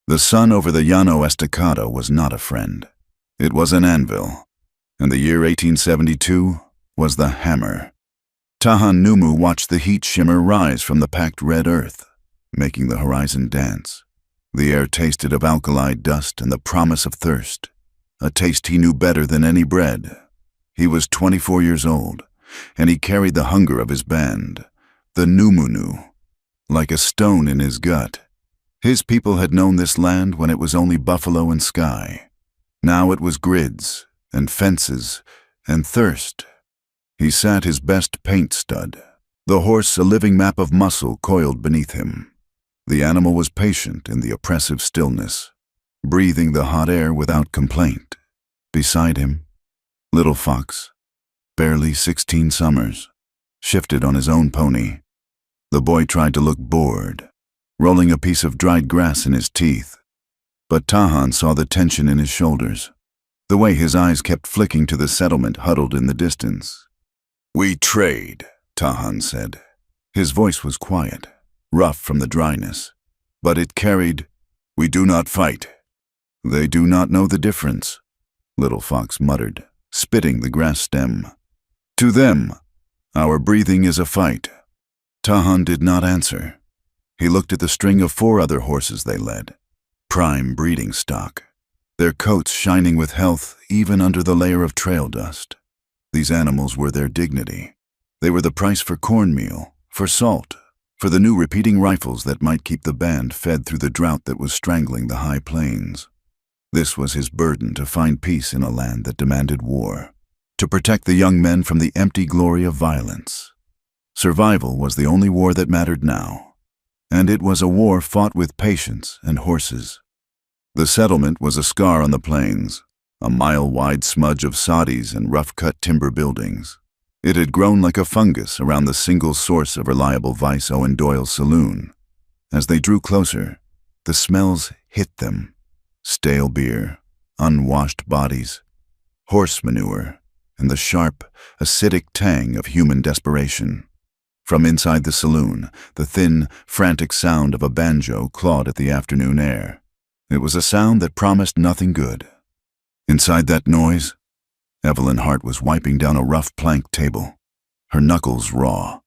The sun over the Llano Estacado was not a friend. It was an anvil, and the year 1872 was the hammer. Tahan Numu watched the heat shimmer rise from the packed red earth, making the horizon dance. The air tasted of alkali dust and the promise of thirst, a taste he knew better than any bread. He was 24 years old, and he carried the hunger of his band, the Numunu, like a stone in his gut. His people had known this land when it was only buffalo and sky. Now it was grids and fences and thirst. He sat his best paint stud, the horse a living map of muscle coiled beneath him. The animal was patient in the oppressive stillness, breathing the hot air without complaint. Beside him, Little Fox, barely 16 summers, shifted on his own pony. The boy tried to look bored, rolling a piece of dried grass in his teeth. But Tahan saw the tension in his shoulders, the way his eyes kept flicking to the settlement huddled in the distance. "We trade," Tahan said. His voice was quiet, rough from the dryness, but it carried, "We do not fight." "They do not know the difference," Little Fox muttered, spitting the grass stem. "To them, our breathing is a fight." Tahan did not answer. He looked at the string of 4 other horses they led, prime breeding stock, their coats shining with health even under the layer of trail dust. These animals were their dignity. They were the price for cornmeal, for salt, for the new repeating rifles that might keep the band fed through the drought that was strangling the high plains. This was his burden, to find peace in a land that demanded war, to protect the young men from the empty glory of violence. Survival was the only war that mattered now, and it was a war fought with patience and horses. The settlement was a scar on the plains, a mile-wide smudge of soddies and rough-cut timber buildings. It had grown like a fungus around the single source of reliable Vice Owen Doyle's saloon. As they drew closer, the smells hit them: stale beer, unwashed bodies, horse manure, and the sharp, acidic tang of human desperation. From inside the saloon, the thin, frantic sound of a banjo clawed at the afternoon air. It was a sound that promised nothing good. Inside that noise, Evelyn Hart was wiping down a rough plank table, her knuckles raw.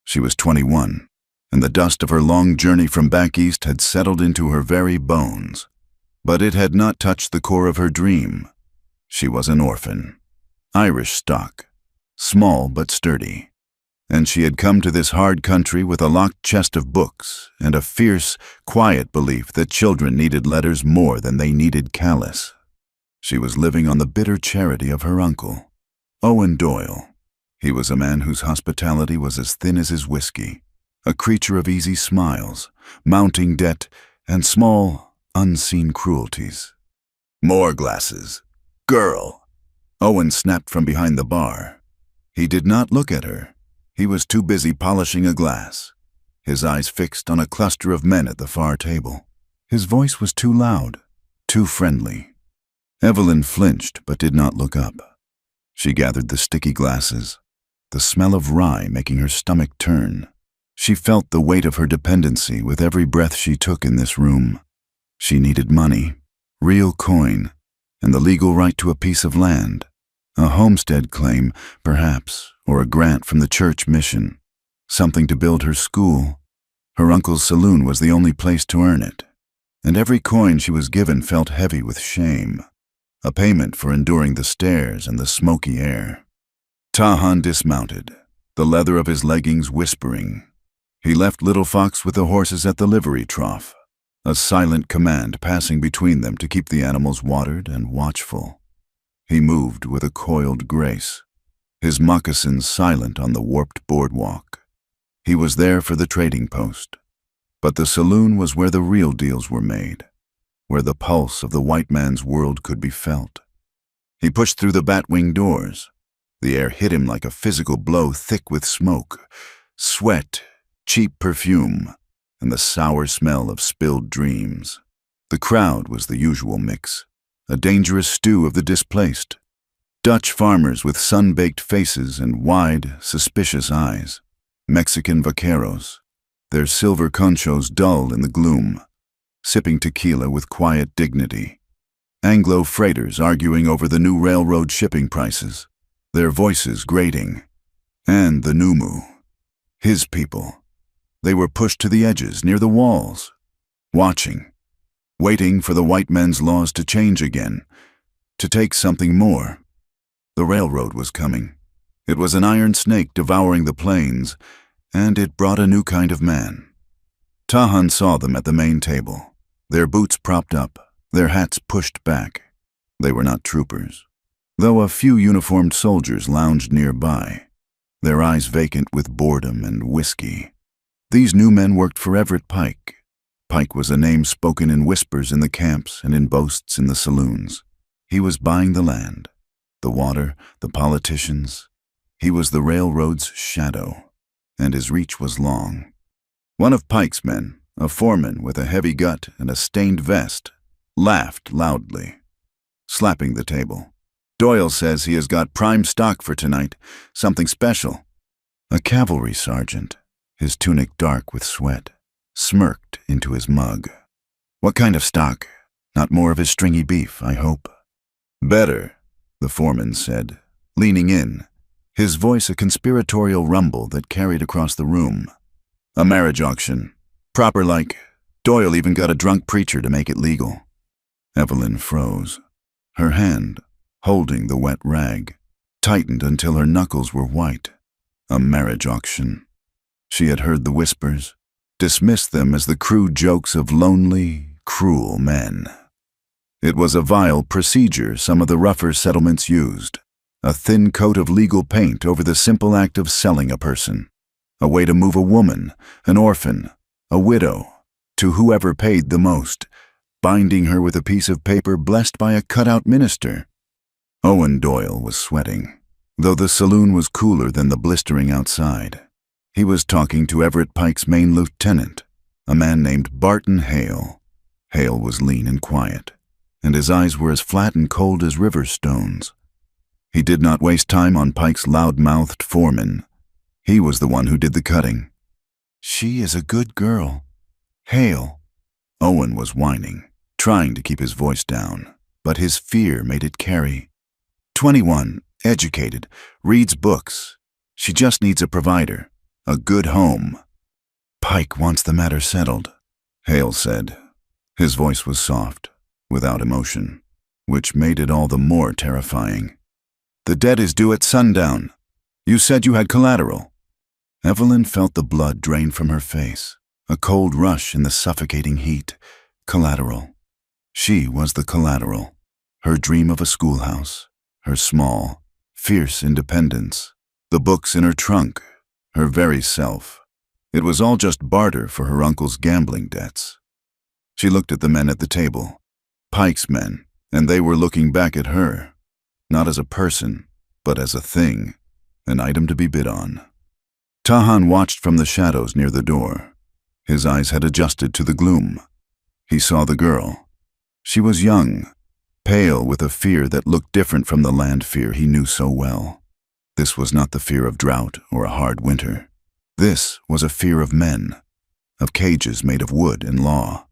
She was 21, and the dust of her long journey from back east had settled into her very bones. But it had not touched the core of her dream. She was an orphan, Irish stock, small but sturdy. And she had come to this hard country with a locked chest of books and a fierce, quiet belief that children needed letters more than they needed callous. She was living on the bitter charity of her uncle, Owen Doyle. He was a man whose hospitality was as thin as his whiskey, a creature of easy smiles, mounting debt, and small, unseen cruelties. "More glasses. Girl!" Owen snapped from behind the bar. He did not look at her. He was too busy polishing a glass, his eyes fixed on a cluster of men at the far table. His voice was too loud, too friendly. Evelyn flinched but did not look up. She gathered the sticky glasses, the smell of rye making her stomach turn. She felt the weight of her dependency with every breath she took in this room. She needed money, real coin, and the legal right to a piece of land. A homestead claim, perhaps, or a grant from the church mission. Something to build her school. Her uncle's saloon was the only place to earn it, and every coin she was given felt heavy with shame. A payment for enduring the stairs and the smoky air. Tahan dismounted, the leather of his leggings whispering. He left Little Fox with the horses at the livery trough, a silent command passing between them to keep the animals watered and watchful. He moved with a coiled grace, his moccasins silent on the warped boardwalk. He was there for the trading post, but the saloon was where the real deals were made, where the pulse of the white man's world could be felt. He pushed through the bat-wing doors. The air hit him like a physical blow, thick with smoke, sweat, cheap perfume, and the sour smell of spilled dreams. The crowd was the usual mix, a dangerous stew of the displaced. Dutch farmers with sun-baked faces and wide, suspicious eyes. Mexican vaqueros, their silver conchos dull in the gloom. sipping tequila with quiet dignity. Anglo freighters arguing over the new railroad shipping prices, their voices grating. And the Numu, his people. They were pushed to the edges, near the walls, watching, waiting for the white men's laws to change again, to take something more. The railroad was coming. It was an iron snake devouring the plains, and it brought a new kind of man. Tahan saw them at the main table, their boots propped up, their hats pushed back. They were not troopers, though a few uniformed soldiers lounged nearby, their eyes vacant with boredom and whiskey. These new men worked for Everett Pike. Pike was a name spoken in whispers in the camps and in boasts in the saloons. He was buying the land, the water, the politicians. He was the railroad's shadow, and his reach was long. One of Pike's men, a foreman with a heavy gut and a stained vest, laughed loudly, slapping the table. "Doyle says he has got prime stock for tonight, something special." A cavalry sergeant, his tunic dark with sweat, smirked into his mug. "What kind of stock? Not more of his stringy beef, I hope." "Better," the foreman said, leaning in, his voice a conspiratorial rumble that carried across the room. "A marriage auction. Proper like. Doyle even got a drunk preacher to make it legal." Evelyn froze. Her hand, holding the wet rag, tightened until her knuckles were white. A marriage auction. She had heard the whispers, dismissed them as the crude jokes of lonely, cruel men. It was a vile procedure some of the rougher settlements used, a thin coat of legal paint over the simple act of selling a person, a way to move a woman, an orphan, a widow, to whoever paid the most, binding her with a piece of paper blessed by a cutout minister. Owen Doyle was sweating, though the saloon was cooler than the blistering outside. He was talking to Everett Pike's main lieutenant, a man named Barton Hale. Hale was lean and quiet, and his eyes were as flat and cold as river stones. He did not waste time on Pike's loud-mouthed foreman. He was the one who did the cutting. "She is a good girl. Hale." Owen was whining, trying to keep his voice down, but his fear made it carry. 21, educated, reads books. She just needs a provider, a good home. "Pike wants the matter settled," Hale said. His voice was soft, without emotion, which made it all the more terrifying. "The debt is due at sundown. You said you had collateral." Evelyn felt the blood drain from her face, a cold rush in the suffocating heat. Collateral. She was the collateral. Her dream of a schoolhouse, her small, fierce independence, the books in her trunk, her very self. It was all just barter for her uncle's gambling debts. She looked at the men at the table, Pike's men, and they were looking back at her, not as a person, but as a thing, an item to be bid on. Tahan watched from the shadows near the door. His eyes had adjusted to the gloom. He saw the girl. She was young, pale with a fear that looked different from the land fear he knew so well. This was not the fear of drought or a hard winter. This was a fear of men, of cages made of wood and law.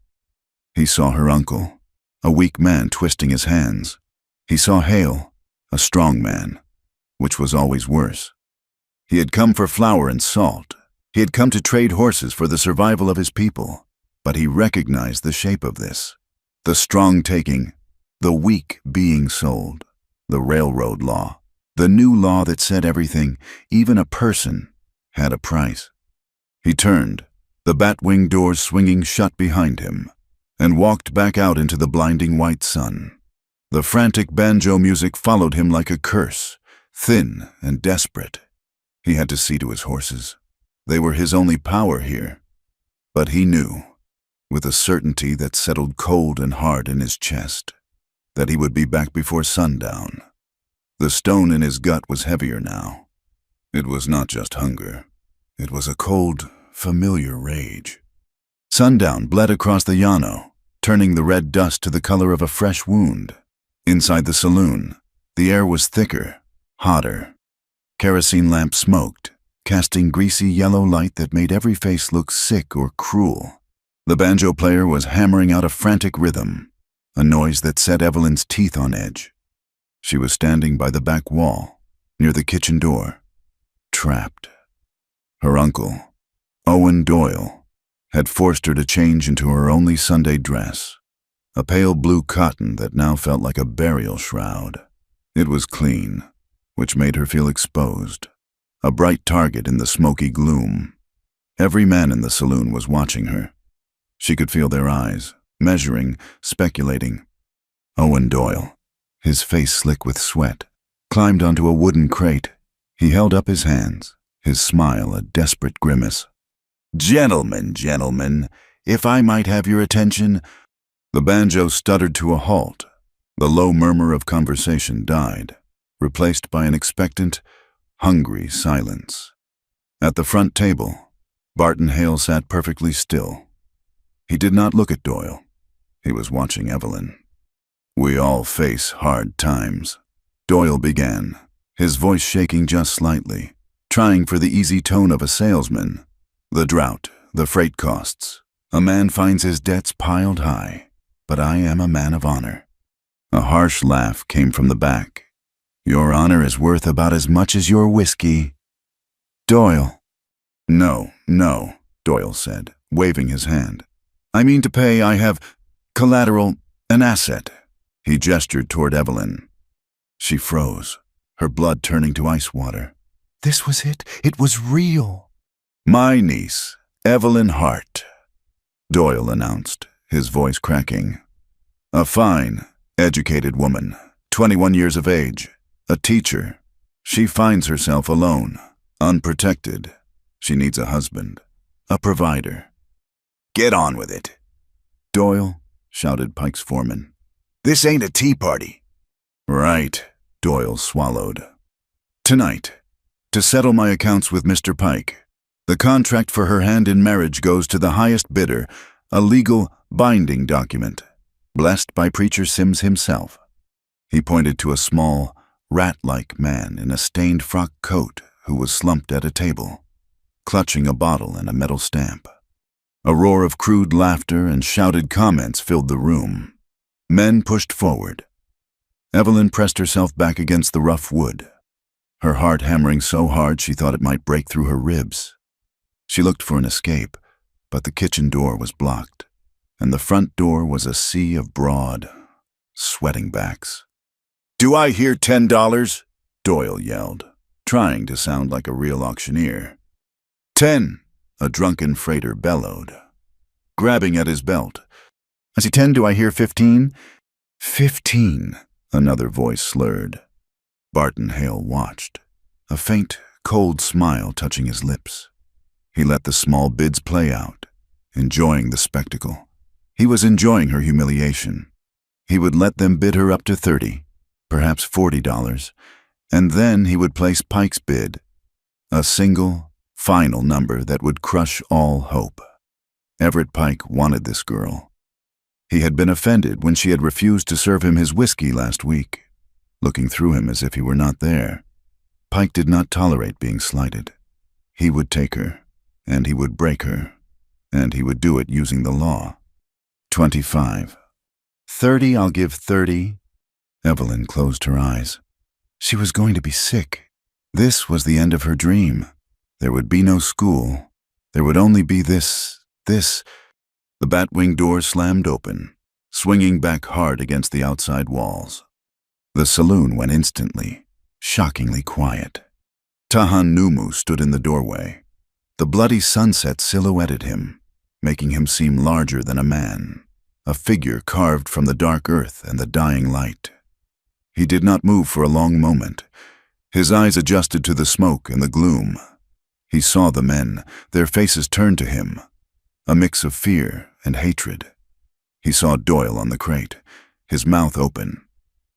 He saw her uncle, a weak man twisting his hands. He saw Hale, a strong man, which was always worse. He had come for flour and salt. He had come to trade horses for the survival of his people, but he recognized the shape of this. The strong taking, the weak being sold, the railroad law, the new law that said everything, even a person, had a price. He turned, the bat-wing doors swinging shut behind him, and walked back out into the blinding white sun. The frantic banjo music followed him like a curse, thin and desperate. He had to see to his horses. They were his only power here. But he knew, with a certainty that settled cold and hard in his chest, that he would be back before sundown. The stone in his gut was heavier now. It was not just hunger. It was a cold, familiar rage. Sundown bled across the llano, turning the red dust to the color of a fresh wound. Inside the saloon, the air was thicker, hotter. Kerosene lamps smoked, casting greasy yellow light that made every face look sick or cruel. The banjo player was hammering out a frantic rhythm, a noise that set Evelyn's teeth on edge. She was standing by the back wall, near the kitchen door, trapped. Her uncle, Owen Doyle, had forced her to change into her only Sunday dress, a pale blue cotton that now felt like a burial shroud. It was clean, which made her feel exposed, a bright target in the smoky gloom. Every man in the saloon was watching her. She could feel their eyes, measuring, speculating. Owen Doyle, his face slick with sweat, climbed onto a wooden crate. He held up his hands, his smile a desperate grimace. Gentlemen, if I might have your attention." The banjo stuttered to a halt. The low murmur of conversation died, replaced by an expectant, hungry silence. At the front table, Barton Hale sat perfectly still. He did not look at Doyle. He was watching Evelyn. "We all face hard times," Doyle began, his voice shaking just slightly, trying for the easy tone of a salesman. "The drought, the freight costs. A man finds his debts piled high, but I am a man of honor." A harsh laugh came from the back. "Your honor is worth about as much as your whiskey." "Doyle." No, Doyle said, waving his hand. "I mean to pay. I have collateral, an asset." He gestured toward Evelyn. She froze, her blood turning to ice water. This was it. It was real. "My niece, Evelyn Hart," Doyle announced, his voice cracking. "A fine, educated woman, 21 years of age, a teacher. She finds herself alone, unprotected. She needs a husband, a provider." "Get on with it." "Doyle," shouted Pike's foreman. "This ain't a tea party." "Right," Doyle swallowed. "Tonight, to settle my accounts with Mr. Pike, the contract for her hand in marriage goes to the highest bidder, a legal, binding document, blessed by Preacher Sims himself." He pointed to a small, rat-like man in a stained frock coat who was slumped at a table, clutching a bottle and a metal stamp. A roar of crude laughter and shouted comments filled the room. Men pushed forward. Evelyn pressed herself back against the rough wood, her heart hammering so hard she thought it might break through her ribs. She looked for an escape, but the kitchen door was blocked, and the front door was a sea of broad, sweating backs. "Do I hear $10? Doyle yelled, trying to sound like a real auctioneer. "10, a drunken freighter bellowed, grabbing at his belt. "I see 10, do I hear 15? "15, another voice slurred. Barton Hale watched, a faint, cold smile touching his lips. He let the small bids play out, enjoying the spectacle. He was enjoying her humiliation. He would let them bid her up to $30, perhaps $40, and then he would place Pike's bid, a single, final number that would crush all hope. Everett Pike wanted this girl. He had been offended when she had refused to serve him his whiskey last week, looking through him as if he were not there. Pike did not tolerate being slighted. He would take her, and he would break her, and he would do it using the law. 25. 30, I'll give 30. Evelyn closed her eyes. She was going to be sick. This was the end of her dream. There would be no school. There would only be this. The batwing door slammed open, swinging back hard against the outside walls. The saloon went instantly, shockingly quiet. Tahan Numu stood in the doorway. The bloody sunset silhouetted him, making him seem larger than a man, a figure carved from the dark earth and the dying light. He did not move for a long moment. His eyes adjusted to the smoke and the gloom. He saw the men, their faces turned to him, a mix of fear and hatred. He saw Doyle on the crate, his mouth open.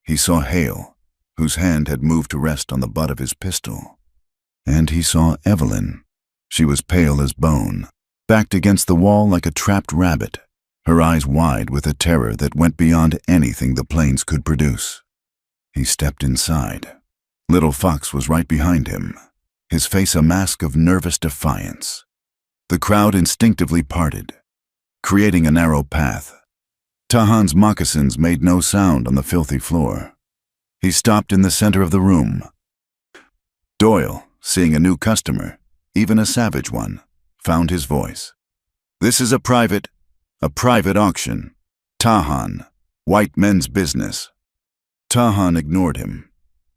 He saw Hale, whose hand had moved to rest on the butt of his pistol. And he saw Evelyn. She was pale as bone, backed against the wall like a trapped rabbit, her eyes wide with a terror that went beyond anything the plains could produce. He stepped inside. Little Fox was right behind him, his face a mask of nervous defiance. The crowd instinctively parted. creating a narrow path. Tahan's moccasins made no sound on the filthy floor. He stopped in the center of the room. Doyle, seeing a new customer, even a savage one, found his voice. "This is a private auction. Tahan, white men's business." Tahan ignored him.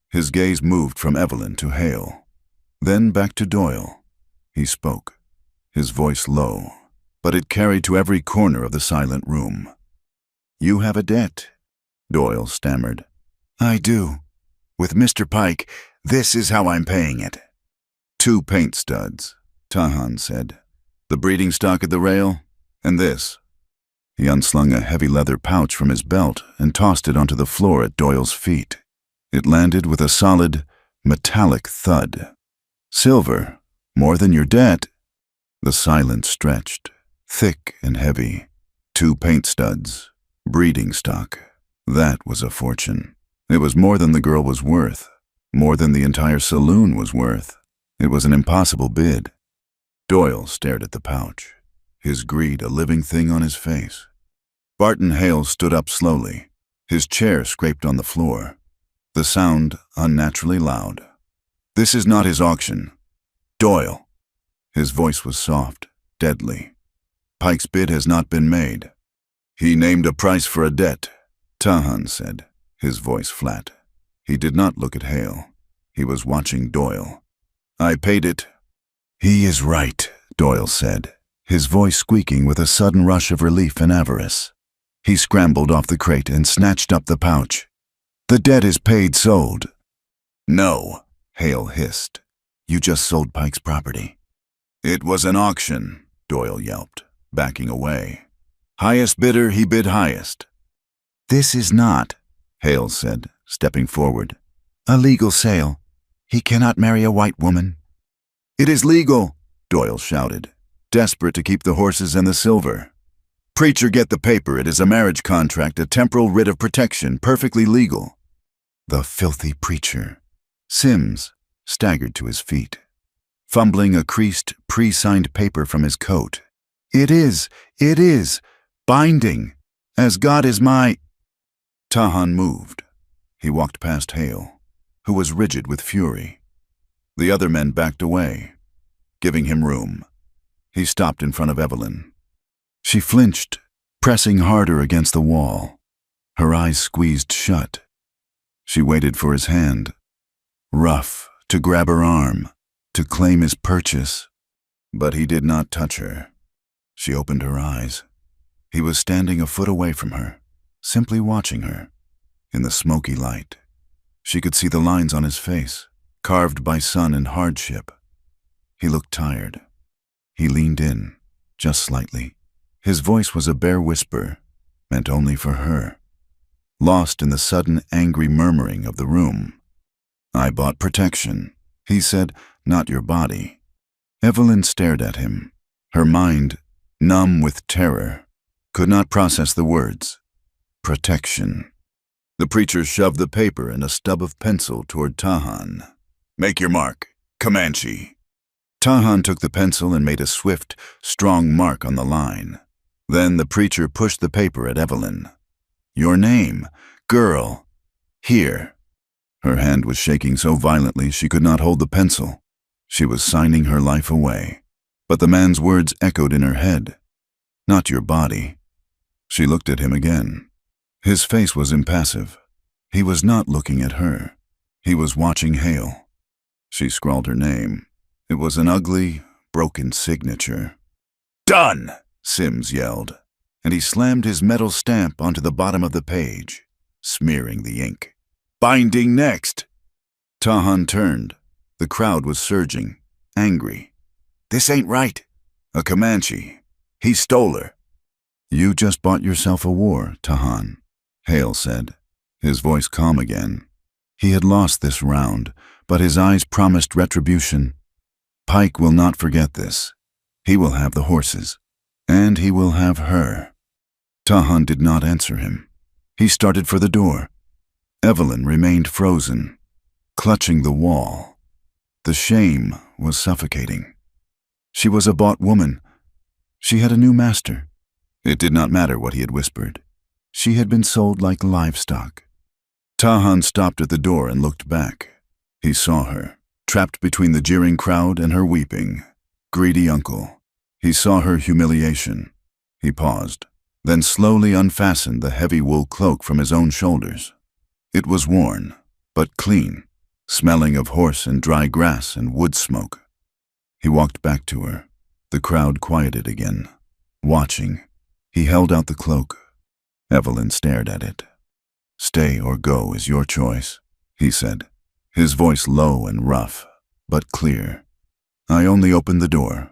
His gaze moved from Evelyn to Hale, then back to Doyle. He spoke, his voice low, but it carried to every corner of the silent room. "You have a debt," Doyle stammered. "I do. With Mr. Pike, this is how I'm paying it." "2 paint studs," Tahan said. "The breeding stock at the rail, and this." He unslung a heavy leather pouch from his belt and tossed it onto the floor at Doyle's feet. It landed with a solid, metallic thud. "Silver, more than your debt." The silence stretched, thick and heavy. 2 paint studs, breeding stock. That was a fortune. It was more than the girl was worth, more than the entire saloon was worth. It was an impossible bid. Doyle stared at the pouch, his greed a living thing on his face. Barton Hale stood up slowly. His chair scraped on the floor, the sound unnaturally loud. "This is not his auction. Doyle." His voice was soft, deadly. "Pike's bid has not been made." "He named a price for a debt," Tahan said, his voice flat. He did not look at Hale. He was watching Doyle. "I paid it." "He is right," Doyle said, his voice squeaking with a sudden rush of relief and avarice. He scrambled off the crate and snatched up the pouch. "The debt is paid, sold." "No," Hale hissed. "You just sold Pike's property." "It was an auction," Doyle yelped, backing away. "Highest bidder, he bid highest." "This is not," Hale said, stepping forward, "a legal sale. He cannot marry a white woman." "It is legal," Doyle shouted, desperate to keep the horses and the silver. "Preacher, get the paper. It is a marriage contract, a temporal writ of protection, perfectly legal." The filthy preacher. Sims staggered to his feet, fumbling a creased, pre-signed paper from his coat. It is, binding, as God is my—" Tahan moved. He walked past Hale, who was rigid with fury. The other men backed away, giving him room. He stopped in front of Evelyn. She flinched, pressing harder against the wall, her eyes squeezed shut. She waited for his hand, rough, to grab her arm, to claim his purchase. But he did not touch her. She opened her eyes. He was standing a foot away from her, simply watching her. In the smoky light, she could see the lines on his face, carved by sun and hardship. He looked tired. He leaned in, just slightly. His voice was a bare whisper, meant only for her, lost in the sudden angry murmuring of the room. "I bought protection," he said, "not your body." Evelyn stared at him, her mind, numb with terror, could not process the words. Protection. The preacher shoved the paper and a stub of pencil toward Tahan. "Make your mark. Comanche." Tahan took the pencil and made a swift, strong mark on the line. Then the preacher pushed the paper at Evelyn. "Your name, girl, here." Her hand was shaking so violently she could not hold the pencil. She was signing her life away. But the man's words echoed in her head. "Not your body." She looked at him again. His face was impassive. He was not looking at her. He was watching Hale. She scrawled her name. It was an ugly, broken signature. "Done!" Sims yelled, and he slammed his metal stamp onto the bottom of the page, smearing the ink. "Binding next!" Tahan turned. The crowd was surging, angry. "This ain't right. A Comanche. He stole her." "You just bought yourself a war, Tahan," Hale said, his voice calm again. He had lost this round, but his eyes promised retribution. "Pike will not forget this. He will have the horses. And he will have her." Tahan did not answer him. He started for the door. Evelyn remained frozen, clutching the wall. The shame was suffocating. She was a bought woman. She had a new master. It did not matter what he had whispered. She had been sold like livestock. Tahan stopped at the door and looked back. He saw her, trapped between the jeering crowd and her weeping, greedy uncle. He saw her humiliation. He paused, then slowly unfastened the heavy wool cloak from his own shoulders. It was worn, but clean, smelling of horse and dry grass and wood smoke. He walked back to her. The crowd quieted again. Watching, he held out the cloak. Evelyn stared at it. "Stay or go is your choice," he said, his voice low and rough, but clear. "I only opened the door."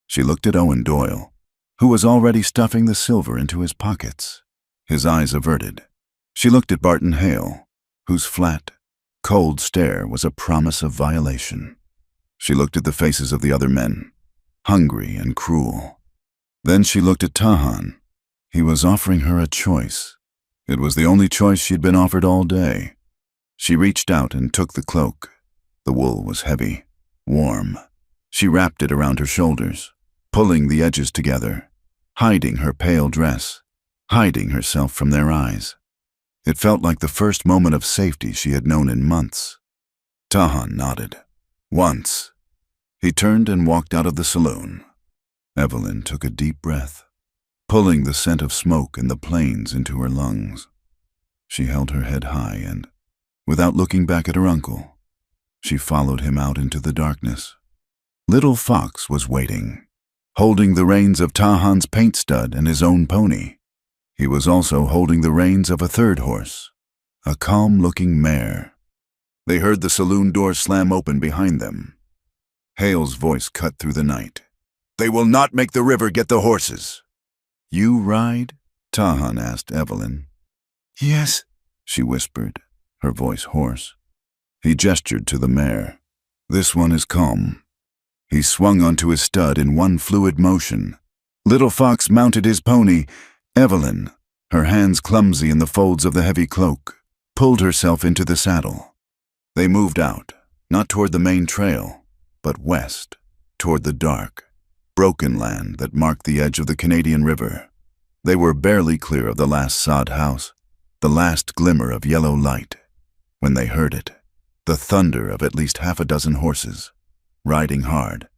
She looked at Owen Doyle, who was already stuffing the silver into his pockets, his eyes averted. She looked at Barton Hale, whose flat, cold stare was a promise of violation. She looked at the faces of the other men, hungry and cruel. Then she looked at Tahan. He was offering her a choice. It was the only choice she'd been offered all day. She reached out and took the cloak. The wool was heavy, warm. She wrapped it around her shoulders, pulling the edges together, hiding her pale dress, hiding herself from their eyes. It felt like the first moment of safety she had known in months. Tahan nodded. Once. He turned and walked out of the saloon. Evelyn took a deep breath, pulling the scent of smoke and the plains into her lungs. She held her head high and, without looking back at her uncle, she followed him out into the darkness. Little Fox was waiting, holding the reins of Tahan's paint stud and his own pony. He was also holding the reins of a third horse, a calm-looking mare. They heard the saloon door slam open behind them. Hale's voice cut through the night. "They will not make the river get the horses." "You ride?" Tahan asked Evelyn. "Yes," she whispered, her voice hoarse. He gestured to the mare. "This one is calm." He swung onto his stud in one fluid motion. Little Fox mounted his pony. Evelyn, her hands clumsy in the folds of the heavy cloak, pulled herself into the saddle. They moved out, not toward the main trail, but west, toward the dark, broken land that marked the edge of the Canadian River. They were barely clear of the last sod house, the last glimmer of yellow light, when they heard it, the thunder of at least half a dozen horses, riding hard,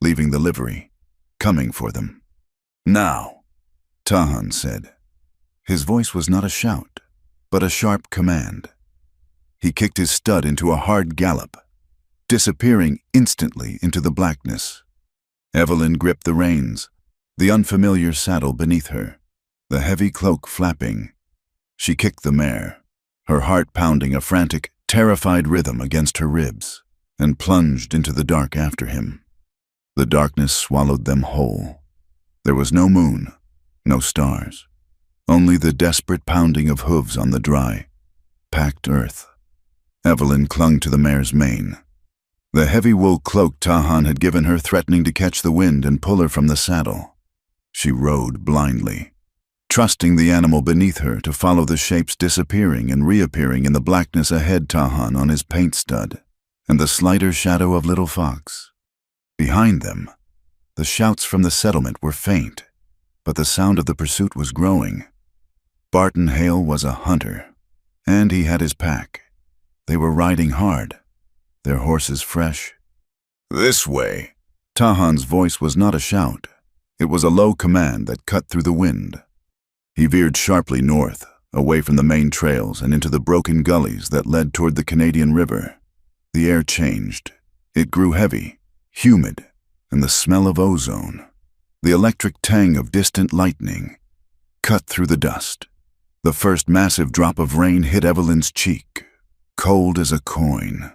leaving the livery, coming for them. "Now," Tahan said. His voice was not a shout, but a sharp command. He kicked his stud into a hard gallop, disappearing instantly into the blackness. Evelyn gripped the reins, the unfamiliar saddle beneath her, the heavy cloak flapping. She kicked the mare, her heart pounding a frantic, terrified rhythm against her ribs, and plunged into the dark after him. The darkness swallowed them whole. There was no moon, no stars, only the desperate pounding of hooves on the dry, packed earth. Evelyn clung to the mare's mane, the heavy wool cloak Tahan had given her threatening to catch the wind and pull her from the saddle. She rode blindly, trusting the animal beneath her to follow the shapes disappearing and reappearing in the blackness ahead. Tahan on his paint stud, and the slighter shadow of Little Fox. Behind them, the shouts from the settlement were faint, but the sound of the pursuit was growing. Barton Hale was a hunter, and he had his pack. They were riding hard, their horses fresh. "This way." Tahan's voice was not a shout. It was a low command that cut through the wind. He veered sharply north, away from the main trails and into the broken gullies that led toward the Canadian River. The air changed. It grew heavy, humid, and the smell of ozone, the electric tang of distant lightning, cut through the dust. The first massive drop of rain hit Evelyn's cheek, cold as a coin.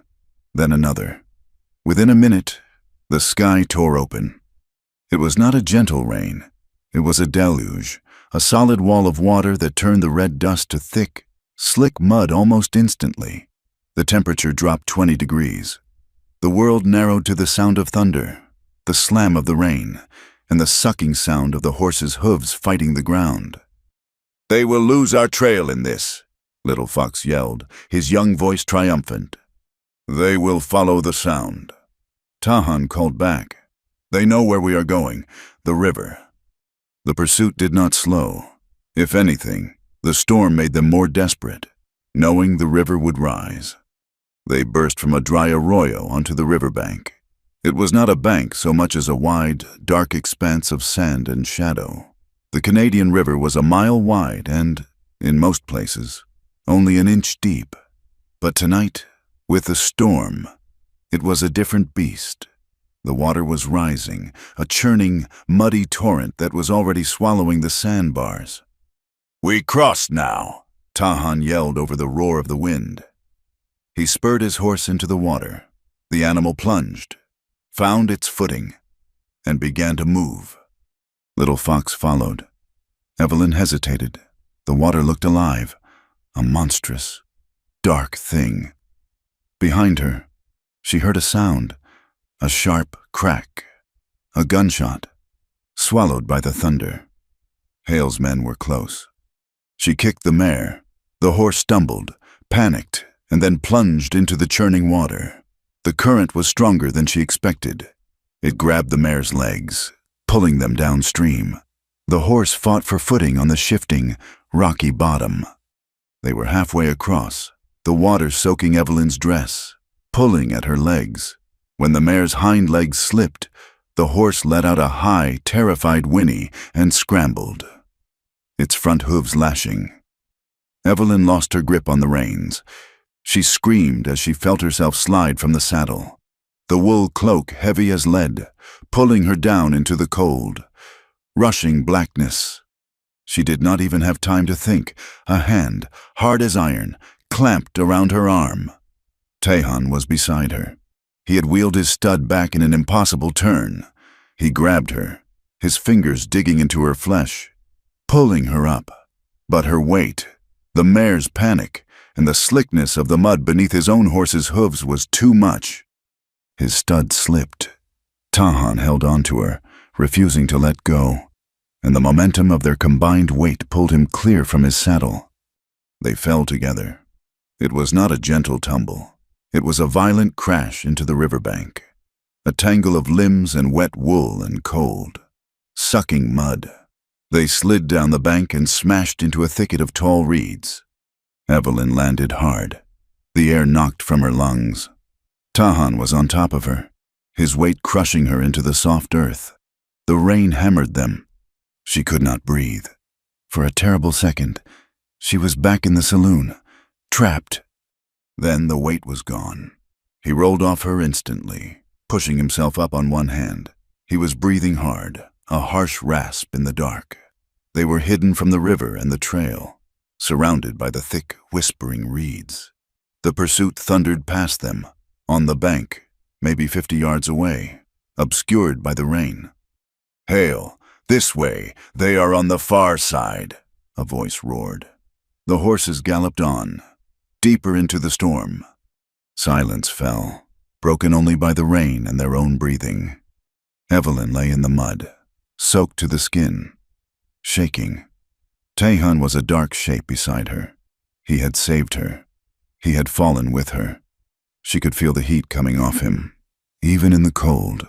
Then another. Within a minute, the sky tore open. It was not a gentle rain. It was a deluge, a solid wall of water that turned the red dust to thick, slick mud almost instantly. The temperature dropped 20 degrees. The world narrowed to the sound of thunder, the slam of the rain, and the sucking sound of the horses' hooves fighting the ground. "They will lose our trail in this," Little Fox yelled, his young voice triumphant. "They will follow the sound." Tahan called back. "They know where we are going, the river." The pursuit did not slow. If anything, the storm made them more desperate, knowing the river would rise. They burst from a dry arroyo onto the riverbank. It was not a bank so much as a wide, dark expanse of sand and shadow. The Canadian River was a mile wide and, in most places, only an inch deep. But tonight, with the storm, it was a different beast. The water was rising, a churning, muddy torrent that was already swallowing the sandbars. "We cross now," Tahan yelled over the roar of the wind. He spurred his horse into the water. The animal plunged, found its footing, and began to move. Little Fox followed. Evelyn hesitated. The water looked alive, a monstrous, dark thing. Behind her, she heard a sound, a sharp crack, a gunshot, swallowed by the thunder. Hale's men were close. She kicked the mare. The horse stumbled, panicked, and then plunged into the churning water. The current was stronger than she expected. It grabbed the mare's legs, pulling them downstream. The horse fought for footing on the shifting, rocky bottom. They were halfway across, the water soaking Evelyn's dress, pulling at her legs. When the mare's hind legs slipped, the horse let out a high, terrified whinny and scrambled, its front hooves lashing. Evelyn lost her grip on the reins. She screamed as she felt herself slide from the saddle, the wool cloak heavy as lead, pulling her down into the cold, rushing blackness. She did not even have time to think. A hand, hard as iron, clamped around her arm. Tahan was beside her. He had wheeled his stud back in an impossible turn. He grabbed her, his fingers digging into her flesh, pulling her up. But her weight, the mare's panic, and the slickness of the mud beneath his own horse's hooves was too much. His stud slipped. Tahan held on to her, refusing to let go, and the momentum of their combined weight pulled him clear from his saddle. They fell together. It was not a gentle tumble. It was a violent crash into the riverbank, a tangle of limbs and wet wool and cold, sucking mud. They slid down the bank and smashed into a thicket of tall reeds. Evelyn landed hard. The air knocked from her lungs. Tahan was on top of her, his weight crushing her into the soft earth. The rain hammered them. She could not breathe. For a terrible second, she was back in the saloon, trapped. Then the weight was gone. He rolled off her instantly, pushing himself up on one hand. He was breathing hard, a harsh rasp in the dark. They were hidden from the river and the trail, surrounded by the thick, whispering reeds. The pursuit thundered past them, on the bank, maybe 50 yards away, obscured by the rain. "Hale, this way, they are on the far side," a voice roared. The horses galloped on, deeper into the storm. Silence fell, broken only by the rain and their own breathing. Evelyn lay in the mud, soaked to the skin, shaking. Tahan was a dark shape beside her. He had saved her. He had fallen with her. She could feel the heat coming off him, even in the cold.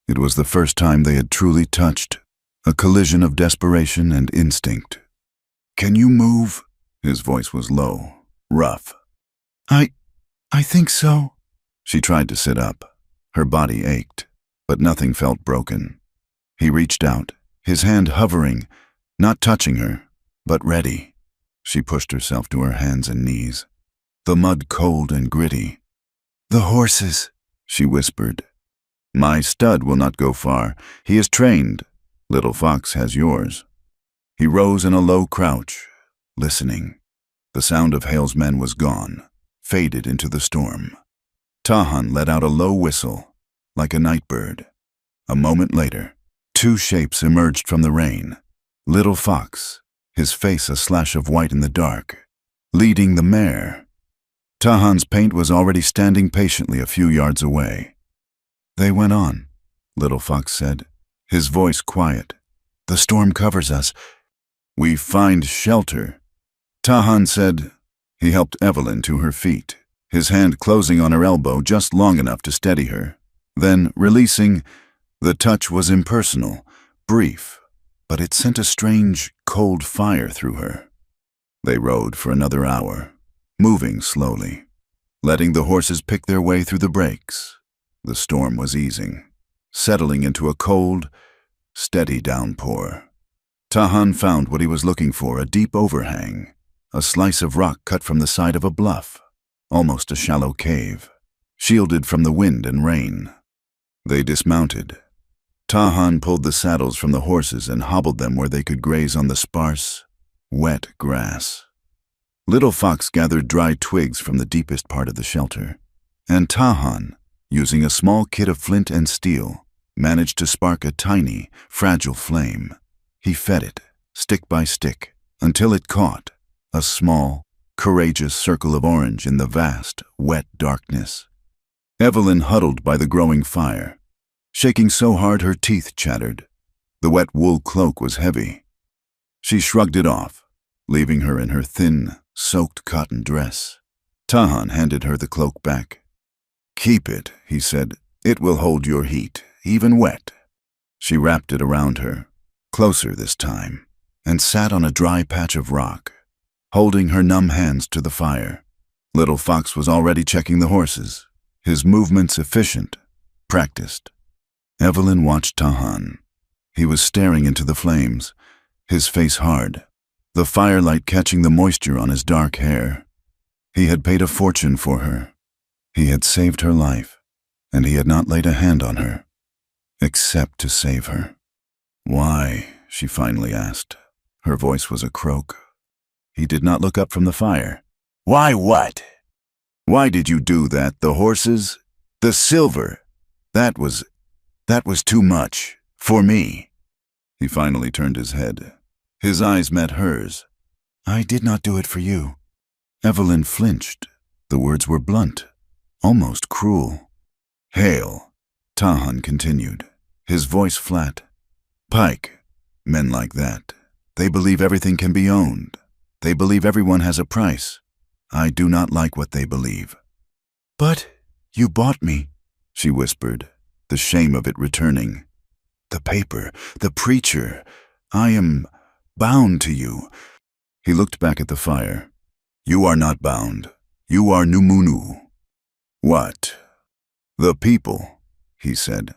It was the first time they had truly touched, a collision of desperation and instinct. "Can you move?" His voice was low, rough. I think so." She tried to sit up. Her body ached, but nothing felt broken. He reached out, his hand hovering, not touching her, but ready. She pushed herself to her hands and knees, the mud cold and gritty. "The horses," she whispered. "My stud will not go far. He is trained. Little Fox has yours." He rose in a low crouch, listening. The sound of Hale's men was gone, faded into the storm. Tahan let out a low whistle, like a night bird. A moment later, two shapes emerged from the rain. Little Fox, his face a slash of white in the dark, leading the mare. Tahan's paint was already standing patiently a few yards away. "They went on," Little Fox said, his voice quiet. "The storm covers us. We find shelter." Tahan said. He helped Evelyn to her feet, his hand closing on her elbow just long enough to steady her. Then, releasing, the touch was impersonal, brief, but it sent a strange, cold fire through her. They rode for another hour, moving slowly, letting the horses pick their way through the breaks. The storm was easing, settling into a cold, steady downpour. Tahan found what he was looking for, a deep overhang, a slice of rock cut from the side of a bluff, almost a shallow cave, shielded from the wind and rain. They dismounted. Tahan pulled the saddles from the horses and hobbled them where they could graze on the sparse, wet grass. Little Fox gathered dry twigs from the deepest part of the shelter, and Tahan, using a small kit of flint and steel, managed to spark a tiny, fragile flame. He fed it, stick by stick, until it caught, a small, courageous circle of orange in the vast, wet darkness. Evelyn huddled by the growing fire, shaking so hard her teeth chattered. The wet wool cloak was heavy. She shrugged it off, leaving her in her thin, soaked cotton dress. Tahan handed her the cloak back. "Keep it," he said. "It will hold your heat, even wet." She wrapped it around her, closer this time, and sat on a dry patch of rock, holding her numb hands to the fire. Little Fox was already checking the horses, his movements efficient, practiced. Evelyn watched Tahan. He was staring into the flames, his face hard, the firelight catching the moisture on his dark hair. He had paid a fortune for her. He had saved her life, and he had not laid a hand on her, except to save her. "Why?" she finally asked. Her voice was a croak. He did not look up from the fire. "Why what? Why did you do that? The horses? The silver? That was too much. For me." He finally turned his head. His eyes met hers. "I did not do it for you." Evelyn flinched. The words were blunt, almost cruel. "Hale," Tahan continued, his voice flat. "Pike, men like that, they believe everything can be owned. They believe everyone has a price. I do not like what they believe." "But you bought me," she whispered, the shame of it returning. "The paper, the preacher, I am bound to you." He looked back at the fire. "You are not bound. You are Numunu." "What?" "The people," he said.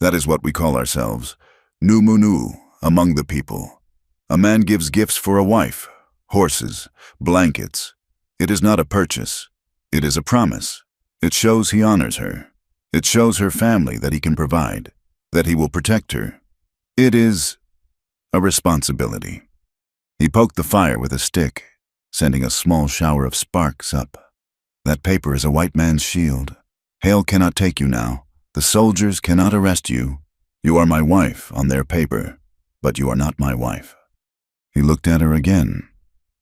"That is what we call ourselves. Numunu, among the people. A man gives gifts for a wife, horses, blankets. It is not a purchase. It is a promise. It shows he honors her. It shows her family that he can provide, that he will protect her. It is a responsibility." He poked the fire with a stick, sending a small shower of sparks up. "That paper is a white man's shield. Hale cannot take you now. The soldiers cannot arrest you. You are my wife on their paper, but you are not my wife." He looked at her again,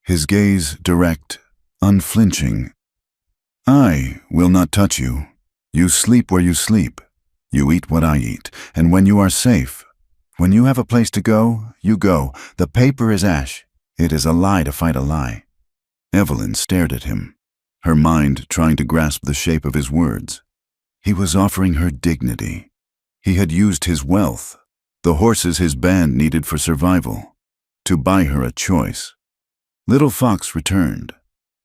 his gaze direct, unflinching. "I will not touch you. You sleep where you sleep. You eat what I eat. And when you are safe, when you have a place to go, you go. The paper is ash. It is a lie to fight a lie." Evelyn stared at him, her mind trying to grasp the shape of his words. He was offering her dignity. He had used his wealth, the horses his band needed for survival, to buy her a choice. Little Fox returned,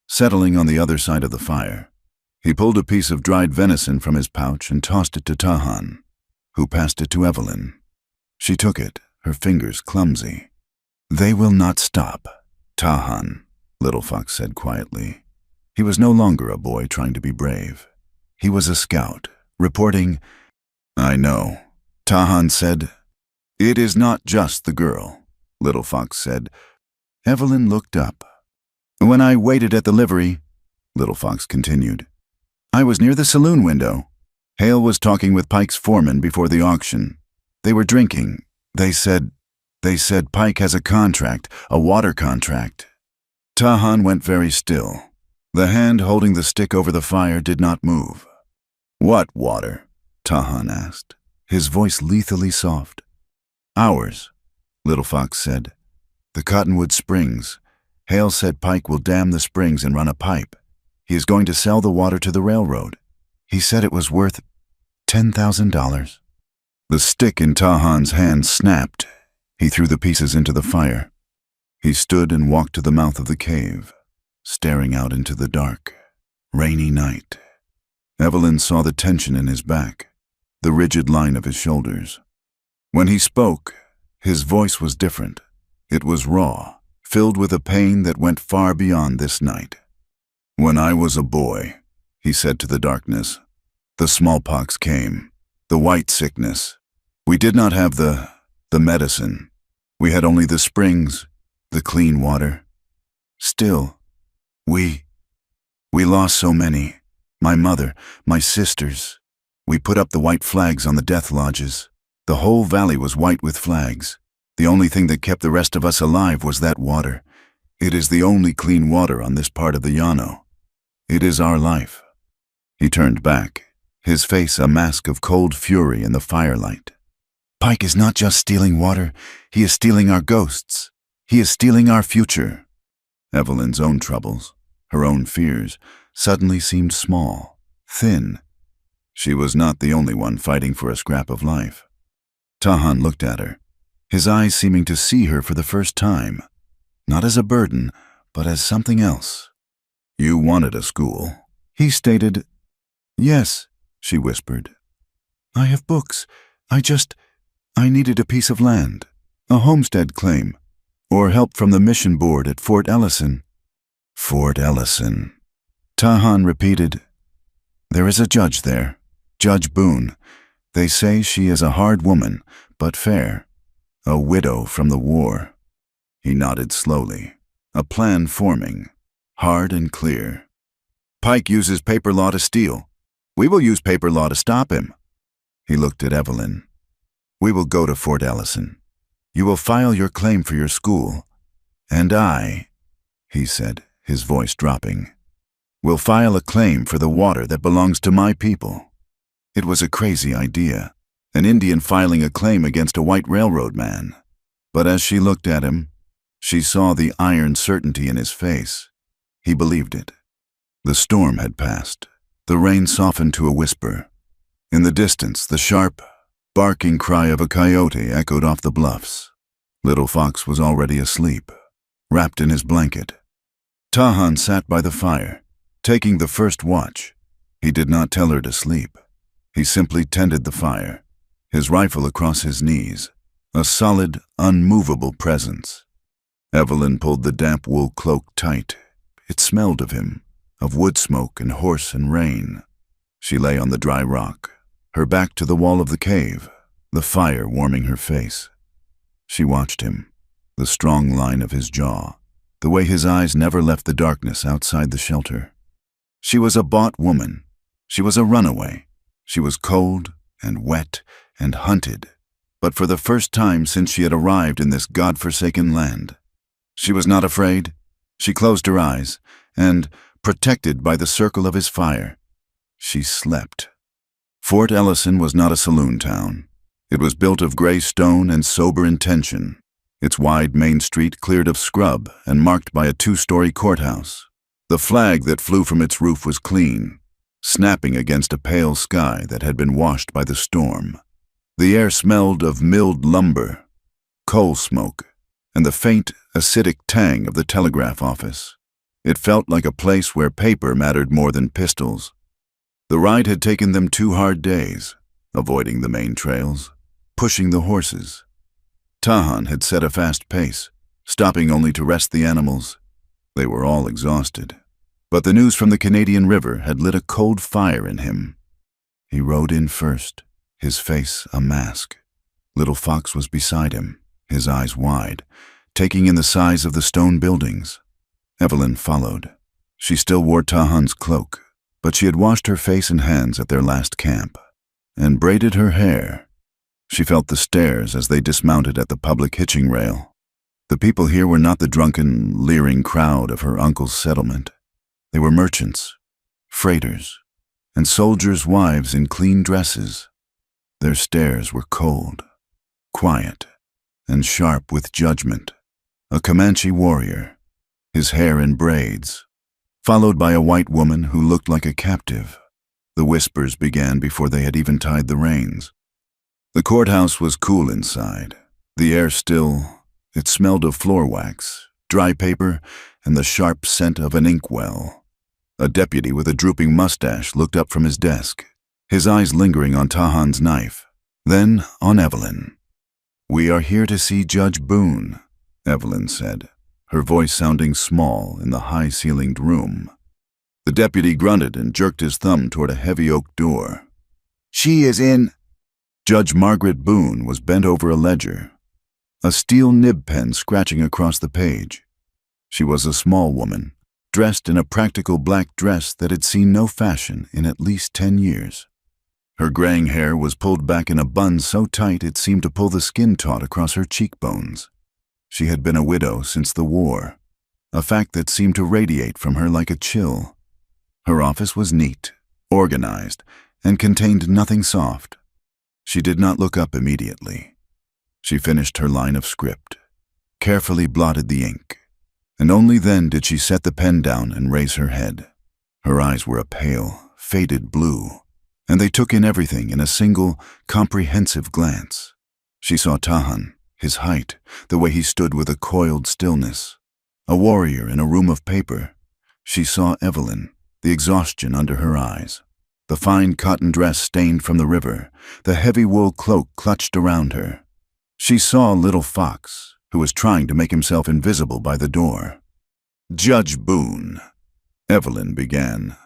settling on the other side of the fire. He pulled a piece of dried venison from his pouch and tossed it to Tahan, who passed it to Evelyn. She took it, her fingers clumsy. "They will not stop, Tahan," Little Fox said quietly. He was no longer a boy trying to be brave. He was a scout, reporting. "I know," Tahan said. "It is not just the girl," Little Fox said. Evelyn looked up. "When I waited at the livery," Little Fox continued, "I was near the saloon window. Hale was talking with Pike's foreman before the auction. They were drinking. They said Pike has a contract, a water contract." Tahan went very still. The hand holding the stick over the fire did not move. "What water?" Tahan asked, his voice lethally soft. "Ours," Little Fox said. "The Cottonwood Springs. Hale said Pike will dam the springs and run a pipe. He is going to sell the water to the railroad. He said it was worth $10,000. The stick in Tahan's hand snapped. He threw the pieces into the fire. He stood and walked to the mouth of the cave, staring out into the dark, rainy night. Evelyn saw the tension in his back, the rigid line of his shoulders. When he spoke, his voice was different. It was raw, filled with a pain that went far beyond this night. "When I was a boy," he said to the darkness, "the smallpox came, the white sickness. We did not have the medicine. We had only the springs, the clean water. Still, we lost so many. My mother, my sisters. We put up the white flags on the death lodges. The whole valley was white with flags. The only thing that kept the rest of us alive was that water. It is the only clean water on this part of the Llano. It is our life." He turned back, his face a mask of cold fury in the firelight. "Pike is not just stealing water, he is stealing our ghosts. He is stealing our future." Evelyn's own troubles, her own fears, suddenly seemed small, thin. She was not the only one fighting for a scrap of life. Tahan looked at her, his eyes seeming to see her for the first time, not as a burden, but as something else. "You wanted a school," he stated. "Yes," she whispered. "I have books. I needed a piece of land, a homestead claim, or help from the mission board at Fort Ellison." "Fort Ellison," Tahan repeated. "There is a judge there, Judge Boone. They say she is a hard woman, but fair. A widow from the war." He nodded slowly, a plan forming, hard and clear. "Pike uses paper law to steal. We will use paper law to stop him." He looked at Evelyn. "We will go to Fort Ellison. You will file your claim for your school. And I," he said, his voice dropping, "will file a claim for the water that belongs to my people." It was a crazy idea, an Indian filing a claim against a white railroad man. But as she looked at him, she saw the iron certainty in his face. He believed it. The storm had passed. The rain softened to a whisper. In the distance, the sharp, barking cry of a coyote echoed off the bluffs. Little Fox was already asleep, wrapped in his blanket. Tahan sat by the fire, taking the first watch. He did not tell her to sleep. He simply tended the fire, his rifle across his knees, a solid, unmovable presence. Evelyn pulled the damp wool cloak tight. It smelled of him, of wood smoke and horse and rain. She lay on the dry rock, her back to the wall of the cave, the fire warming her face. She watched him, the strong line of his jaw, the way his eyes never left the darkness outside the shelter. She was a bought woman. She was a runaway. She was cold and wet and hunted, but for the first time since she had arrived in this God-forsaken land. She was not afraid. She closed her eyes, and, protected by the circle of his fire, she slept. Fort Ellison was not a saloon town. It was built of gray stone and sober intention, its wide main street cleared of scrub and marked by a 2-story courthouse. The flag that flew from its roof was clean, snapping against a pale sky that had been washed by the storm. The air smelled of milled lumber, coal smoke, and the faint, acidic tang of the telegraph office. It felt like a place where paper mattered more than pistols. The ride had taken them 2 hard days, avoiding the main trails, pushing the horses. Tahan had set a fast pace, stopping only to rest the animals. They were all exhausted. But the news from the Canadian River had lit a cold fire in him. He rode in first, his face a mask. Little Fox was beside him, his eyes wide, taking in the size of the stone buildings. Evelyn followed. She still wore Tahan's cloak, but she had washed her face and hands at their last camp, and braided her hair. She felt the stares as they dismounted at the public hitching rail. The people here were not the drunken, leering crowd of her uncle's settlement. They were merchants, freighters, and soldiers' wives in clean dresses. Their stares were cold, quiet, and sharp with judgment. A Comanche warrior, his hair in braids, followed by a white woman who looked like a captive. The whispers began before they had even tied the reins. The courthouse was cool inside. The air still. It smelled of floor wax, dry paper, and the sharp scent of an inkwell. A deputy with a drooping mustache looked up from his desk, his eyes lingering on Tahan's knife, then on Evelyn. "We are here to see Judge Boone," Evelyn said, her voice sounding small in the high-ceilinged room. The deputy grunted and jerked his thumb toward a heavy oak door. "She is in." Judge Margaret Boone was bent over a ledger, a steel nib pen scratching across the page. She was a small woman, dressed in a practical black dress that had seen no fashion in at least 10 years. Her graying hair was pulled back in a bun so tight it seemed to pull the skin taut across her cheekbones. She had been a widow since the war, a fact that seemed to radiate from her like a chill. Her office was neat, organized, and contained nothing soft. She did not look up immediately. She finished her line of script, carefully blotted the ink, and only then did she set the pen down and raise her head. Her eyes were a pale, faded blue, and they took in everything in a single, comprehensive glance. She saw Tahan, his height, the way he stood with a coiled stillness, a warrior in a room of paper. She saw Evelyn, the exhaustion under her eyes, the fine cotton dress stained from the river, the heavy wool cloak clutched around her. She saw little Fox, who was trying to make himself invisible by the door. "Judge Boone," Evelyn began.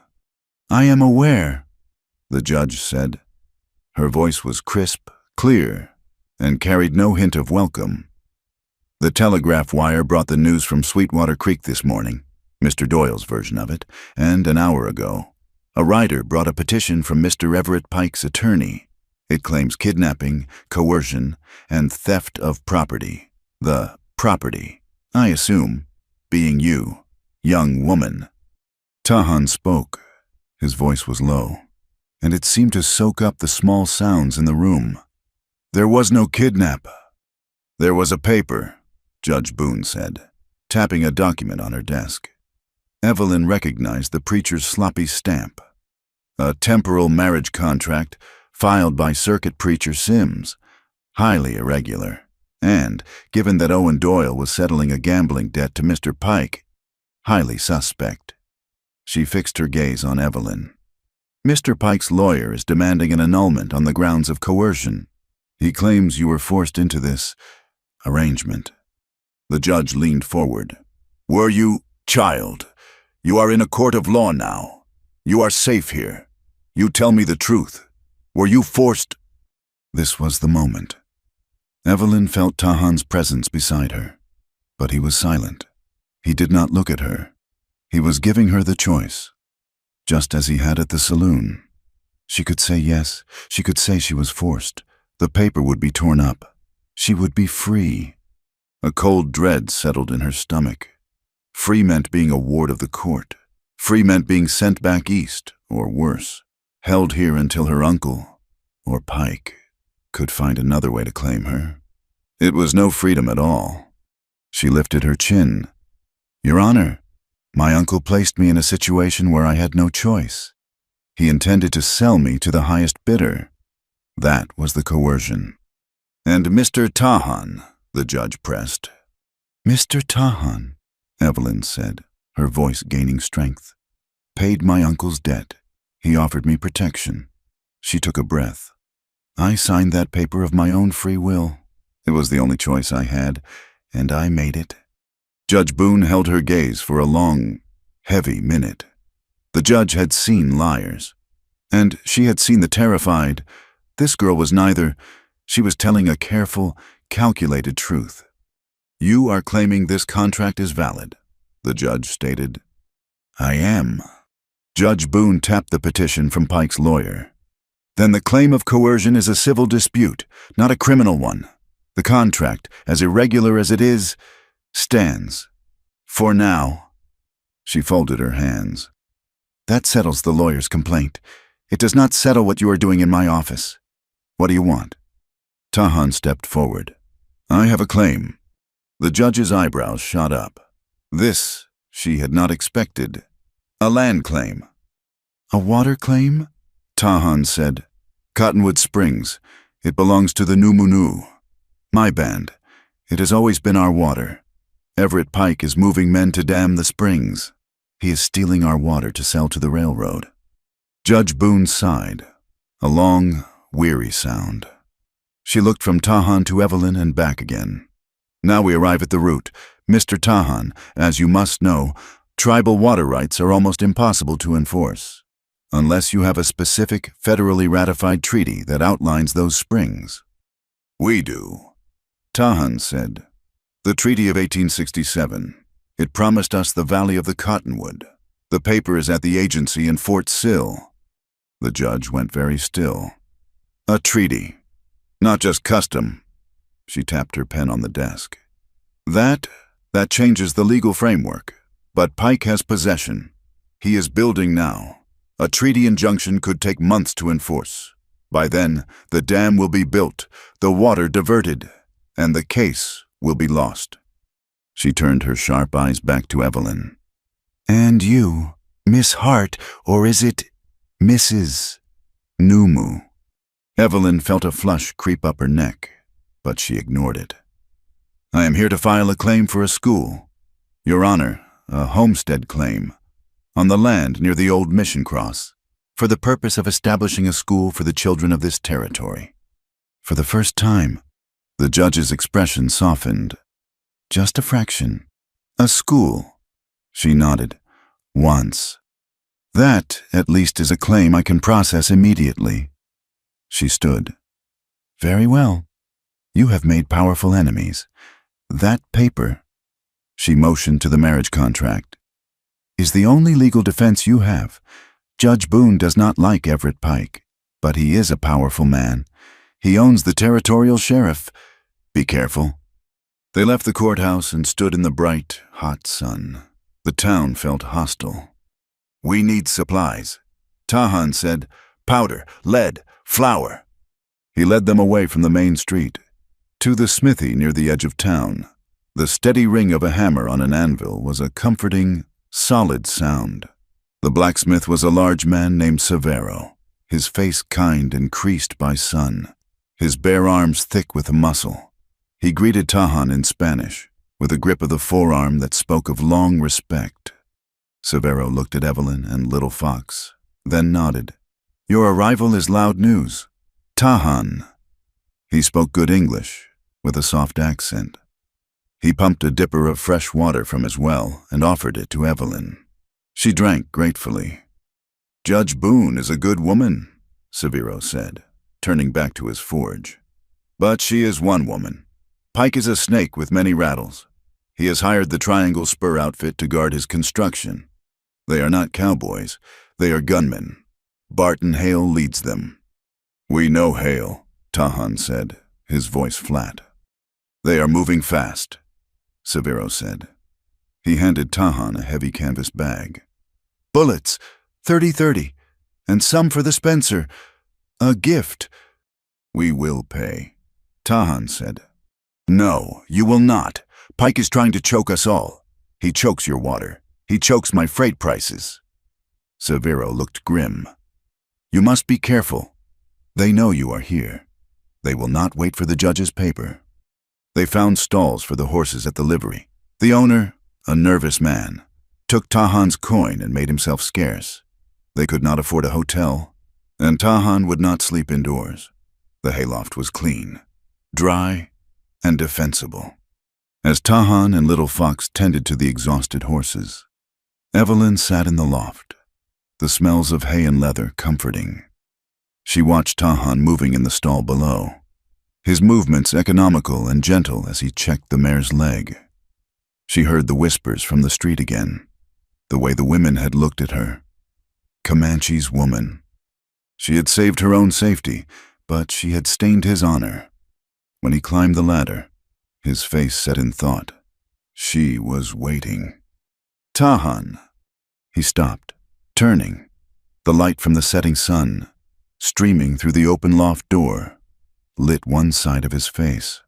"I am aware," the judge said. Her voice was crisp, clear, and carried no hint of welcome. "The telegraph wire brought the news from Sweetwater Creek this morning, Mr. Doyle's version of it, and an hour ago, a writer brought a petition from Mr. Everett Pike's attorney. It claims kidnapping, coercion, and theft of property. The property, I assume, being you, young woman." Tahan spoke. His voice was low, and it seemed to soak up the small sounds in the room. "There was no kidnap. There was a paper," Judge Boone said, tapping a document on her desk. Evelyn recognized the preacher's sloppy stamp. A temporal marriage contract filed by Circuit Preacher Sims, highly irregular, and, given that Owen Doyle was settling a gambling debt to Mr. Pike, highly suspect. She fixed her gaze on Evelyn. "Mr. Pike's lawyer is demanding an annulment on the grounds of coercion. He claims you were forced into this arrangement." The judge leaned forward. "Were you, child? You are in a court of law now. You are safe here. You tell me the truth. Were you forced?" This was the moment. Evelyn felt Tahan's presence beside her, but he was silent. He did not look at her. He was giving her the choice, just as he had at the saloon. She could say yes. She could say she was forced. The paper would be torn up. She would be free. A cold dread settled in her stomach. Free meant being a ward of the court. Free meant being sent back east, or worse, held here until her uncle, or Pike, could find another way to claim her. It was no freedom at all. She lifted her chin. "Your Honor, my uncle placed me in a situation where I had no choice. He intended to sell me to the highest bidder. That was the coercion." "And Mr. Tahan," the judge pressed. "Mr. Tahan," Evelyn said, her voice gaining strength, "paid my uncle's debt. He offered me protection." She took a breath. "I signed that paper of my own free will. It was the only choice I had, and I made it." Judge Boone held her gaze for a long, heavy minute. The judge had seen liars, and she had seen the terrified. This girl was neither. She was telling a careful, calculated truth. "You are claiming this contract is valid," the judge stated. "I am." Judge Boone tapped the petition from Pike's lawyer. "Then the claim of coercion is a civil dispute, not a criminal one. The contract, as irregular as it is, stands. For now." She folded her hands. "That settles the lawyer's complaint. It does not settle what you are doing in my office. What do you want?" Tahan stepped forward. "I have a claim." The judge's eyebrows shot up. This she had not expected. "A land claim." "A water claim?" Tahan said. "Cottonwood Springs. It belongs to the Numunu. My band. It has always been our water. Everett Pike is moving men to dam the springs. He is stealing our water to sell to the railroad." Judge Boone sighed, a long, weary sound. She looked from Tahan to Evelyn and back again. "Now we arrive at the root. Mr. Tahan, as you must know, tribal water rights are almost impossible to enforce, unless you have a specific, federally ratified treaty that outlines those springs." "We do," Tahan said. "The Treaty of 1867. It promised us the Valley of the Cottonwood. The paper is at the agency in Fort Sill." The judge went very still. "A treaty, not just custom." She tapped her pen on the desk. That changes the legal framework, but Pike has possession. He is building now. A treaty injunction could take months to enforce. By then, the dam will be built, the water diverted, and the case will be lost." She turned her sharp eyes back to Evelyn. "And you, Miss Hart, or is it Mrs. Numu?" Evelyn felt a flush creep up her neck, but she ignored it. "I am here to file a claim for a school. Your Honor, a homestead claim, on the land near the old Mission Cross, for the purpose of establishing a school for the children of this territory." For the first time, the judge's expression softened. Just a fraction. "A school," she nodded. "Once. That, at least, is a claim I can process immediately." She stood. "Very well. You have made powerful enemies. That paper," she motioned to the marriage contract, "is the only legal defense you have. Judge Boone does not like Everett Pike, but he is a powerful man. He owns the territorial sheriff. Be careful." They left the courthouse and stood in the bright, hot sun. The town felt hostile. "We need supplies," Tahan said. "Powder, lead, flour." He led them away from the main street, to the smithy near the edge of town. The steady ring of a hammer on an anvil was a comforting, solid sound. The blacksmith was a large man named Severo, his face kind and creased by sun, his bare arms thick with muscle. He greeted Tahan in Spanish, with a grip of the forearm that spoke of long respect. Severo looked at Evelyn and Little Fox, then nodded. "Your arrival is loud news. Tahan." He spoke good English, with a soft accent. He pumped a dipper of fresh water from his well and offered it to Evelyn. She drank gratefully. "Judge Boone is a good woman," Severo said, turning back to his forge. "But she is one woman. Pike is a snake with many rattles. He has hired the Triangle Spur outfit to guard his construction. They are not cowboys. They are gunmen. Barton Hale leads them." "We know Hale," Tahan said, his voice flat. "They are moving fast," Severo said. He handed Tahan a heavy canvas bag. "Bullets, 30-30, and some for the Spencer. A gift." "We will pay," Tahan said. "No, you will not. Pike is trying to choke us all. He chokes your water. He chokes my freight prices." Severo looked grim. "You must be careful. They know you are here. They will not wait for the judge's paper." They found stalls for the horses at the livery. The owner, a nervous man, took Tahan's coin and made himself scarce. They could not afford a hotel, and Tahan would not sleep indoors. The hayloft was clean, dry, and defensible. As Tahan and Little Fox tended to the exhausted horses, Evelyn sat in the loft, the smells of hay and leather comforting. She watched Tahan moving in the stall below, his movements economical and gentle as he checked the mare's leg. She heard the whispers from the street again, the way the women had looked at her. Comanche's woman. She had saved her own safety, but she had stained his honor. When he climbed the ladder, his face set in thought. She was waiting. "Tahan." He stopped, turning, the light from the setting sun, streaming through the open loft door, lit one side of his face.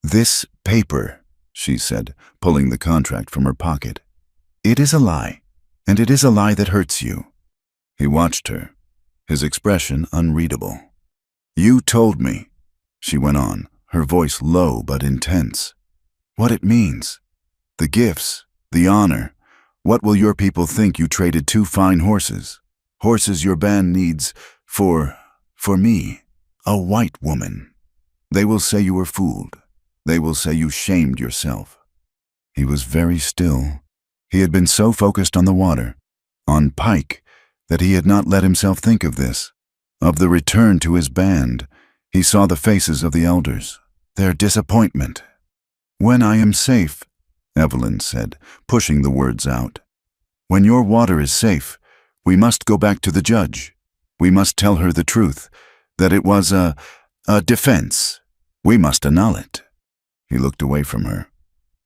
"This paper," she said, pulling the contract from her pocket. "It is a lie, and it is a lie that hurts you." He watched her, his expression unreadable. "You told me," she went on, her voice low but intense. What it means. The gifts, the honor. What will your people think you traded 2 fine horses? Horses your band needs for me, a white woman. They will say you were fooled. They will say you shamed yourself. He was very still. He had been so focused on the water, on Pike, that he had not let himself think of this, of the return to his band. He saw the faces of the elders, their disappointment. "When I am safe," Evelyn said, pushing the words out. "When your water is safe, we must go back to the judge. We must tell her the truth, that it was a defense. We must annul it." He looked away from her,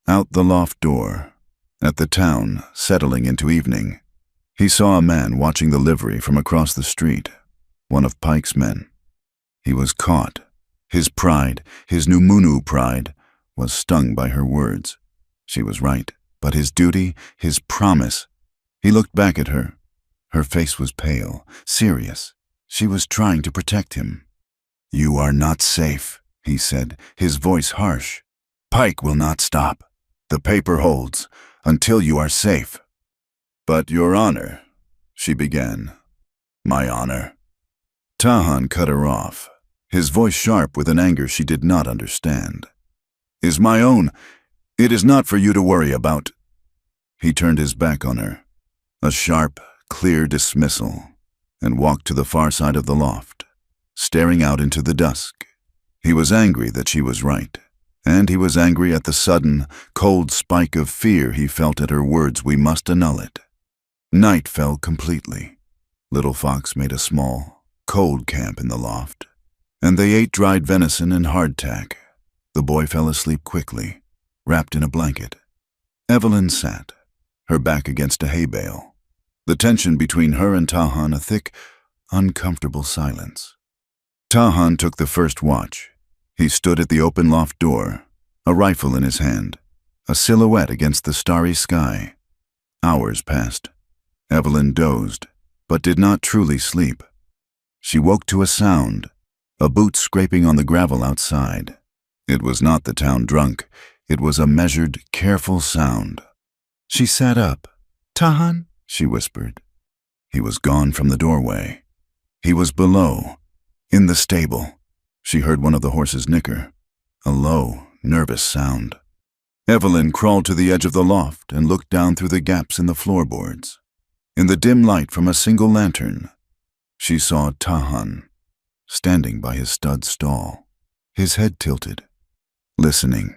out the loft door, at the town settling into evening. He saw a man watching the livery from across the street, one of Pike's men. He was caught. His pride, his Numunu pride, was stung by her words. She was right, but his duty, his promise. He looked back at her. Her face was pale, serious. She was trying to protect him. "You are not safe," he said, his voice harsh. "Pike will not stop. The paper holds, until you are safe." "But your honor," she began. "My honor." Tahan cut her off, his voice sharp with an anger she did not understand. "Is my own. It is not for you to worry about." He turned his back on her, a sharp, clear dismissal, and walked to the far side of the loft, staring out into the dusk. He was angry that she was right, and he was angry at the sudden, cold spike of fear he felt at her words, "We must annul it." Night fell completely. Little Fox made a small, cold camp in the loft, and they ate dried venison and hardtack. The boy fell asleep quickly, wrapped in a blanket. Evelyn sat, her back against a hay bale, the tension between her and Tahan a thick, uncomfortable silence. Tahan took the first watch. He stood at the open loft door, a rifle in his hand, a silhouette against the starry sky. Hours passed. Evelyn dozed, but did not truly sleep. She woke to a sound, a boot scraping on the gravel outside. It was not the town drunk. It was a measured, careful sound. She sat up. "Tahan," she whispered. He was gone from the doorway. He was below, in the stable. She heard one of the horses nicker, a low, nervous sound. Evelyn crawled to the edge of the loft and looked down through the gaps in the floorboards. In the dim light from a single lantern, she saw Tahan, standing by his stud stall, his head tilted, listening.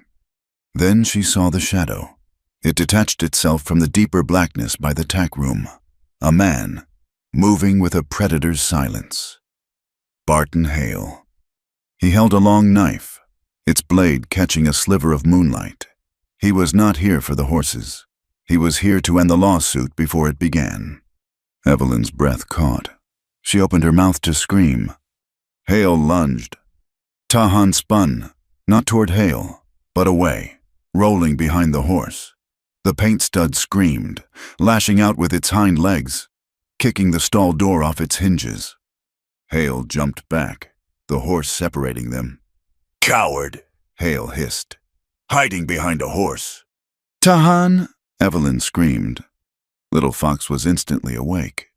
Then she saw the shadow. It detached itself from the deeper blackness by the tack room. A man, moving with a predator's silence. Barton Hale. He held a long knife, its blade catching a sliver of moonlight. He was not here for the horses. He was here to end the lawsuit before it began. Evelyn's breath caught. She opened her mouth to scream. Hale lunged. Tahan spun, not toward Hale, but away, rolling behind the horse. The paint stud screamed, lashing out with its hind legs, kicking the stall door off its hinges. Hale jumped back, the horse separating them. "Coward!" Hale hissed. "Hiding behind a horse." "Tahan!" Evelyn screamed. Little Fox was instantly awake,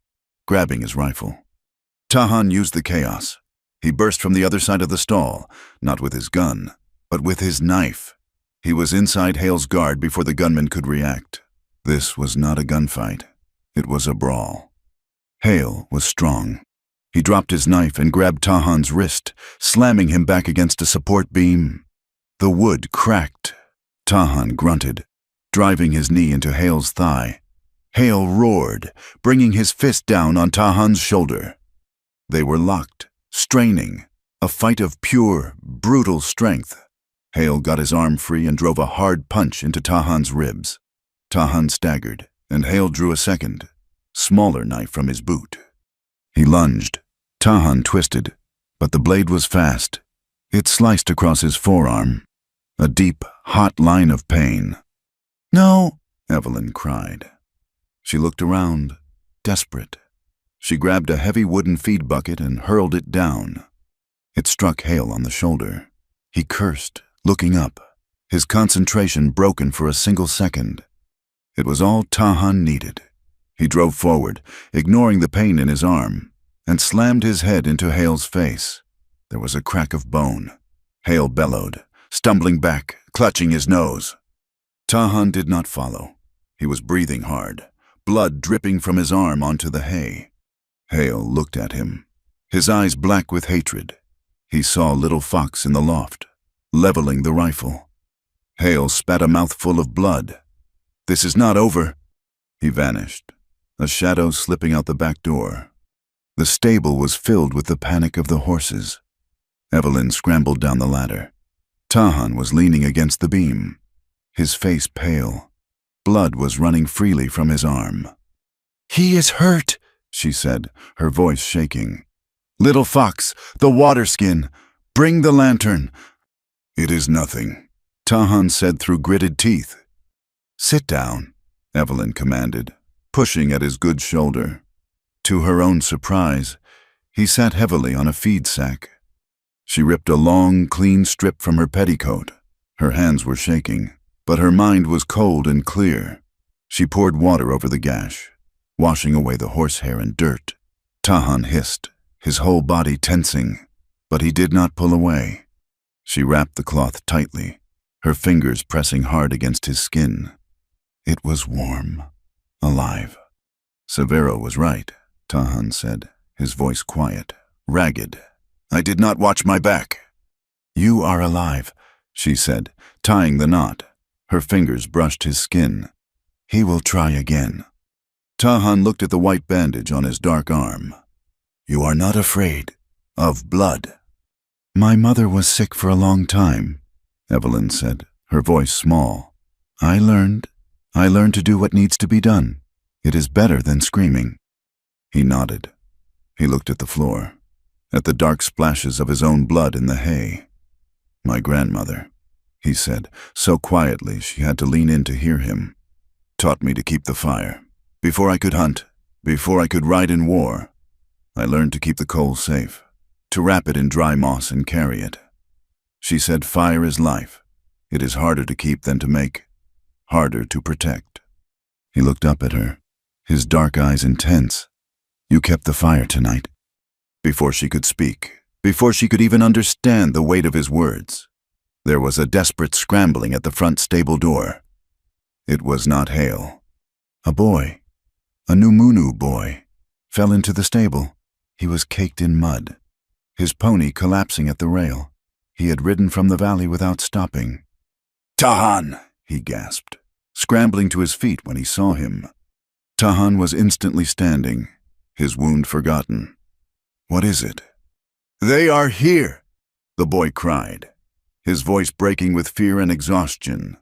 grabbing his rifle. Tahan used the chaos. He burst from the other side of the stall, not with his gun, but with his knife. He was inside Hale's guard before the gunman could react. This was not a gunfight. It was a brawl. Hale was strong. He dropped his knife and grabbed Tahan's wrist, slamming him back against a support beam. The wood cracked. Tahan grunted, driving his knee into Hale's thigh. Hale roared, bringing his fist down on Tahan's shoulder. They were locked, straining, a fight of pure, brutal strength. Hale got his arm free and drove a hard punch into Tahan's ribs. Tahan staggered, and Hale drew a second, smaller knife from his boot. He lunged. Tahan twisted, but the blade was fast. It sliced across his forearm, a deep, hot line of pain. "No!" Evelyn cried. She looked around, desperate. She grabbed a heavy wooden feed bucket and hurled it down. It struck Hale on the shoulder. He cursed, looking up, his concentration broken for a single second. It was all Tahan needed. He drove forward, ignoring the pain in his arm, and slammed his head into Hale's face. There was a crack of bone. Hale bellowed, stumbling back, clutching his nose. Tahan did not follow. He was breathing hard, blood dripping from his arm onto the hay. Hale looked at him, his eyes black with hatred. He saw Little Fox in the loft, leveling the rifle. Hale spat a mouthful of blood. "This is not over." He vanished, a shadow slipping out the back door. The stable was filled with the panic of the horses. Evelyn scrambled down the ladder. Tahan was leaning against the beam, his face pale. Blood was running freely from his arm. "He is hurt," she said, her voice shaking. "Little Fox, the water skin, bring the lantern." "It is nothing," Tahan said through gritted teeth. "Sit down," Evelyn commanded, pushing at his good shoulder. To her own surprise, he sat heavily on a feed sack. She ripped a long, clean strip from her petticoat. Her hands were shaking, but her mind was cold and clear. She poured water over the gash, washing away the horsehair and dirt. Tahan hissed, his whole body tensing, but he did not pull away. She wrapped the cloth tightly, her fingers pressing hard against his skin. It was warm, alive. "Severo was right," Tahan said, his voice quiet, ragged. "I did not watch my back." "You are alive," she said, tying the knot. Her fingers brushed his skin. "He will try again." Tahan looked at the white bandage on his dark arm. "You are not afraid of blood?" "My mother was sick for a long time," Evelyn said, her voice small. I learned to do what needs to be done. It is better than screaming." He nodded. He looked at the floor, at the dark splashes of his own blood in the hay. "My grandmother," he said, so quietly she had to lean in to hear him, "taught me to keep the fire. Before I could hunt, before I could ride in war, I learned to keep the coal safe, to wrap it in dry moss and carry it. She said fire is life. It is harder to keep than to make, harder to protect." He looked up at her, his dark eyes intense. "You kept the fire tonight." Before she could speak, before she could even understand the weight of his words, there was a desperate scrambling at the front stable door. It was not Hale. A boy, a Numunu boy, fell into the stable. He was caked in mud, his pony collapsing at the rail. He had ridden from the valley without stopping. "Tahan!" he gasped, scrambling to his feet when he saw him. Tahan was instantly standing, his wound forgotten. "What is it?" "They are here!" the boy cried, his voice breaking with fear and exhaustion.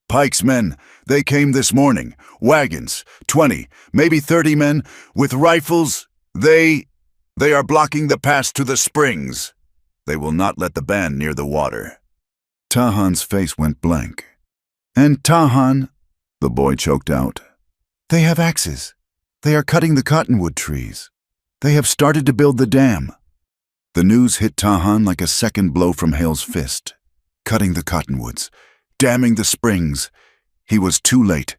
"Pike's men, they came this morning. Wagons, 20, maybe 30 men, with rifles. They are blocking the pass to the springs. They will not let the band near the water." Tahan's face went blank. "And Tahan," the boy choked out, "they have axes. They are cutting the cottonwood trees. They have started to build the dam." The news hit Tahan like a second blow from Hale's fist. Cutting the cottonwoods, damming the springs. He was too late.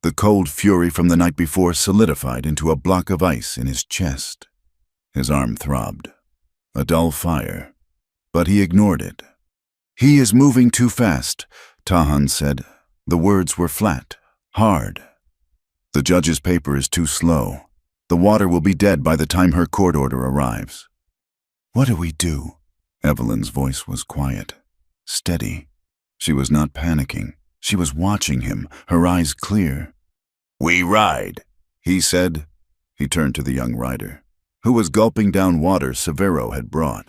The cold fury from the night before solidified into a block of ice in his chest. His arm throbbed. A dull fire. But he ignored it. "He is moving too fast," Tahan said. The words were flat, hard. "The judge's paper is too slow. The water will be dead by the time her court order arrives." "What do we do?" Evelyn's voice was quiet, steady. She was not panicking. She was watching him, her eyes clear. "We ride," he said. He turned to the young rider, who was gulping down water Severo had brought.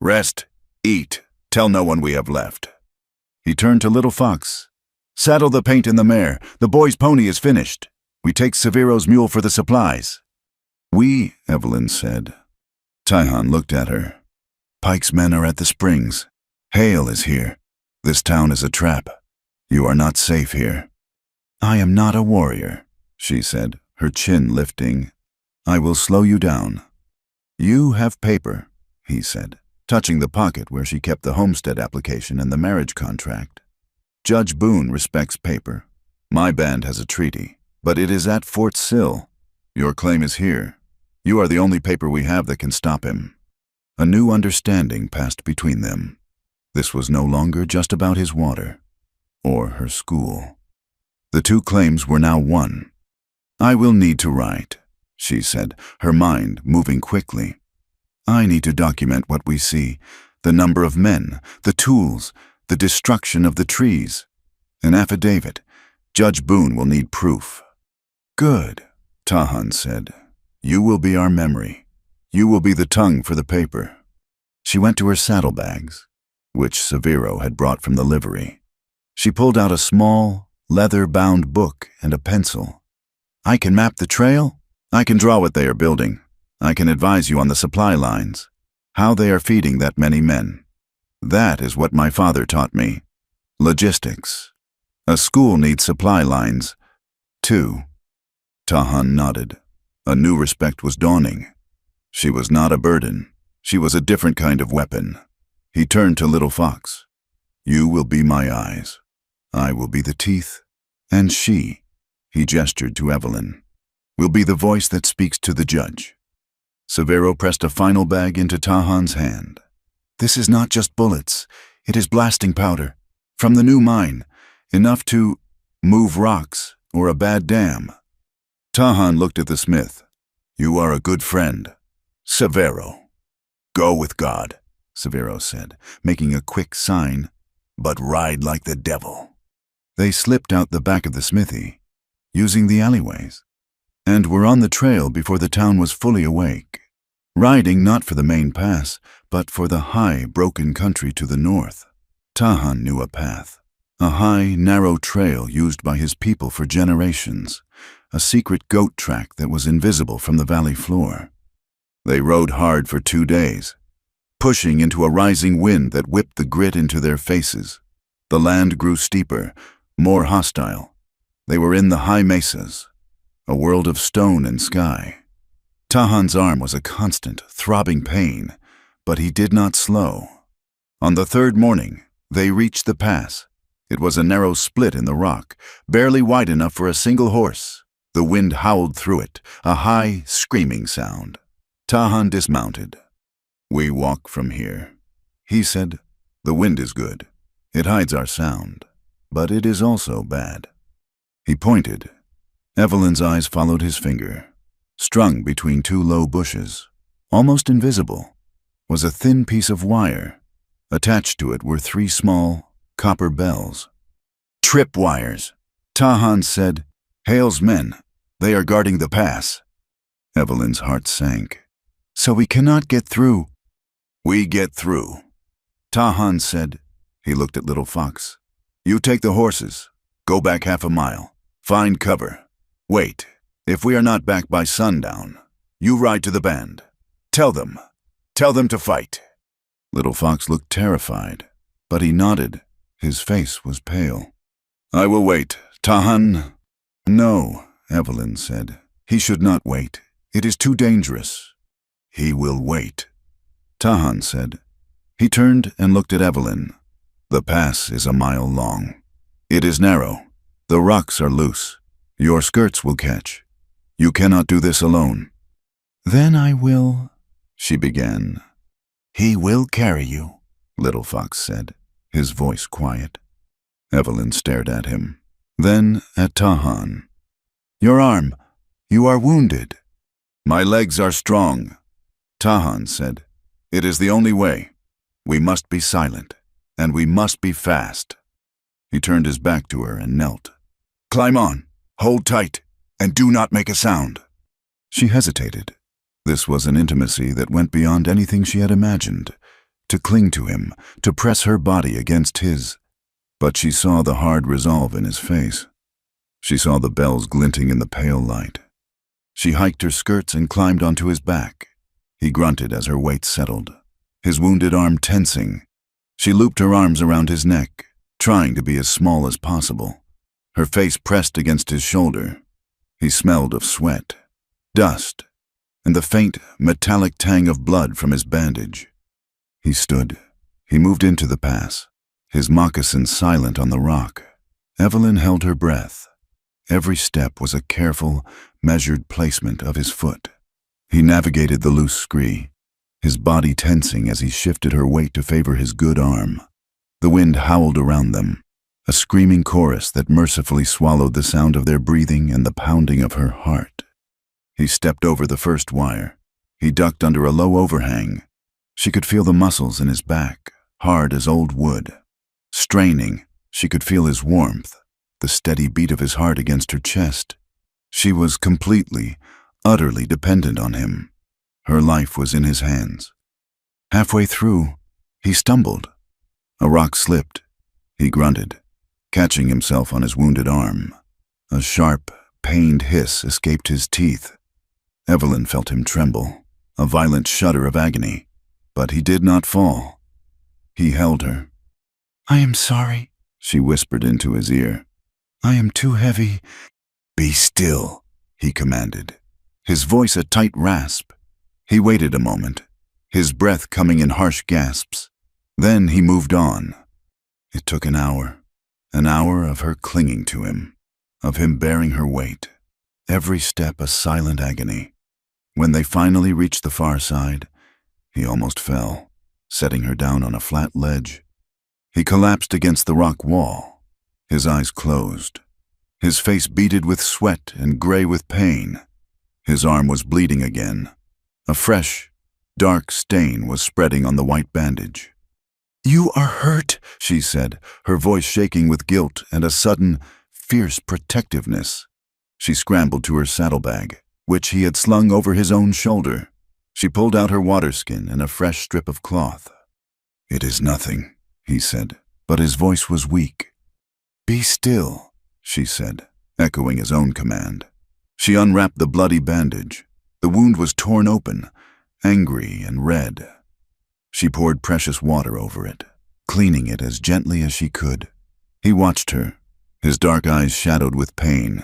"Rest, eat, tell no one we have left." He turned to Little Fox. "Saddle the paint in the mare. The boy's pony is finished. We take Severo's mule for the supplies." "We," Evelyn said. Tahan looked at her. "Pike's men are at the springs. Hale is here. This town is a trap. You are not safe here." "I am not a warrior," she said, her chin lifting. "I will slow you down." "You have paper," he said, touching the pocket where she kept the homestead application and the marriage contract. Judge Boone respects paper. My band has a treaty, but it is at Fort Sill. Your claim is here. You are the only paper we have that can stop him." A new understanding passed between them. This was no longer just about his water, or her school. The two claims were now one. "I will need to write," she said, her mind moving quickly. "I need to document what we see, the number of men, the tools, the destruction of the trees. An affidavit. Judge Boone will need proof." "Good," Tahan said. "You will be our memory. You will be the tongue for the paper." She went to her saddlebags, which Severo had brought from the livery. She pulled out a small, leather-bound book and a pencil. "I can map the trail. I can draw what they are building. I can advise you on the supply lines, how they are feeding that many men. That is what my father taught me. Logistics. A school needs supply lines, too." Tahan nodded. A new respect was dawning. She was not a burden. She was a different kind of weapon. He turned to Little Fox. "You will be my eyes. I will be the teeth. And she," he gestured to Evelyn, "will be the voice that speaks to the judge." Severo pressed a final bag into Tahan's hand. "This is not just bullets. It is blasting powder. From the new mine. Enough to move rocks or a bad dam." Tahan looked at the smith. "You are a good friend, Severo." "Go with God," Severo said, making a quick sign, "but ride like the devil." They slipped out the back of the smithy, using the alleyways, and were on the trail before the town was fully awake, riding not for the main pass, but for the high, broken country to the north. Tahan knew a path, a high, narrow trail used by his people for generations, a secret goat track that was invisible from the valley floor. They rode hard for 2 days, pushing into a rising wind that whipped the grit into their faces. The land grew steeper, more hostile. They were in the high mesas, a world of stone and sky. Tahan's arm was a constant, throbbing pain, but he did not slow. On the 3rd morning, they reached the pass. It was a narrow split in the rock, barely wide enough for a single horse. The wind howled through it, a high, screaming sound. Tahan dismounted. "We walk from here," he said. "The wind is good. It hides our sound, but it is also bad." He pointed. Evelyn's eyes followed his finger. Strung between 2 low bushes, almost invisible, was a thin piece of wire. Attached to it were 3 small, copper bells. "Trip wires," Tahan said. "Hale's men. They are guarding the pass." Evelyn's heart sank. "So we cannot get through." "We get through," Tahan said. He looked at Little Fox. "You take the horses. Go back 1/2 mile. Find cover. Wait. If we are not back by sundown, you ride to the band. Tell them to fight." Little Fox looked terrified, but he nodded. His face was pale. "I will wait, Tahan." "No," Evelyn said. "He should not wait. It is too dangerous." "He will wait," Tahan said. He turned and looked at Evelyn. "The pass is 1 mile long. It is narrow. The rocks are loose. Your skirts will catch. You cannot do this alone." "Then I will," she began. "He will carry you," Little Fox said, his voice quiet. Evelyn stared at him, then at Tahan. "Your arm. You are wounded." "My legs are strong," Tahan said. "It is the only way. We must be silent, and we must be fast." He turned his back to her and knelt. "Climb on. Hold tight, and do not make a sound." She hesitated. This was an intimacy that went beyond anything she had imagined. To cling to him, to press her body against his. But she saw the hard resolve in his face. She saw the bells glinting in the pale light. She hiked her skirts and climbed onto his back. He grunted as her weight settled, his wounded arm tensing. She looped her arms around his neck, trying to be as small as possible. Her face pressed against his shoulder. He smelled of sweat, dust, and the faint, metallic tang of blood from his bandage. He stood. He moved into the pass, his moccasins silent on the rock. Evelyn held her breath. Every step was a careful, measured placement of his foot. He navigated the loose scree, his body tensing as he shifted her weight to favor his good arm. The wind howled around them, a screaming chorus that mercifully swallowed the sound of their breathing and the pounding of her heart. He stepped over the first wire. He ducked under a low overhang. She could feel the muscles in his back, hard as old wood. Straining, she could feel his warmth, the steady beat of his heart against her chest. She was completely, utterly dependent on him. Her life was in his hands. Halfway through, he stumbled. A rock slipped. He grunted, catching himself on his wounded arm. A sharp, pained hiss escaped his teeth. Evelyn felt him tremble, a violent shudder of agony. But he did not fall. He held her. "I am sorry," she whispered into his ear. "I am too heavy." "Be still," he commanded, his voice a tight rasp. He waited a moment, his breath coming in harsh gasps. Then he moved on. It took an hour of her clinging to him, of him bearing her weight, every step a silent agony. When they finally reached the far side, he almost fell, setting her down on a flat ledge. He collapsed against the rock wall, his eyes closed, his face beaded with sweat and gray with pain. His arm was bleeding again. A fresh, dark stain was spreading on the white bandage. "You are hurt," she said, her voice shaking with guilt and a sudden, fierce protectiveness. She scrambled to her saddlebag, which he had slung over his own shoulder. She pulled out her waterskin and a fresh strip of cloth. "It is nothing," he said, but his voice was weak. "Be still," she said, echoing his own command. She unwrapped the bloody bandage. The wound was torn open, angry and red. She poured precious water over it, cleaning it as gently as she could. He watched her, his dark eyes shadowed with pain.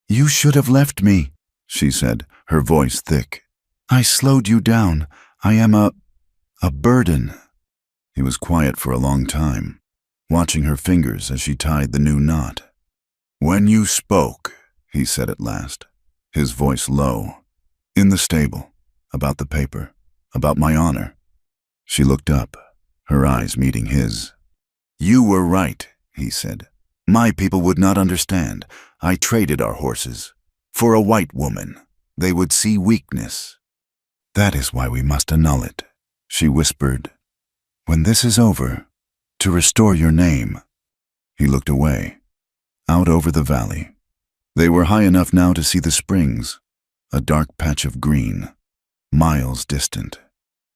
"You should have left me," she said, her voice thick. "I slowed you down. I am a burden." He was quiet for a long time, watching her fingers as she tied the new knot. "When you spoke," he said at last, his voice low, "in the stable, about the paper, about my honor." She looked up, her eyes meeting his. "You were right," he said. "My people would not understand. I traded our horses. For a white woman, they would see weakness." "That is why we must annul it," she whispered. "When this is over, to restore your name." He looked away, out over the valley. They were high enough now to see the springs, a dark patch of green, miles distant.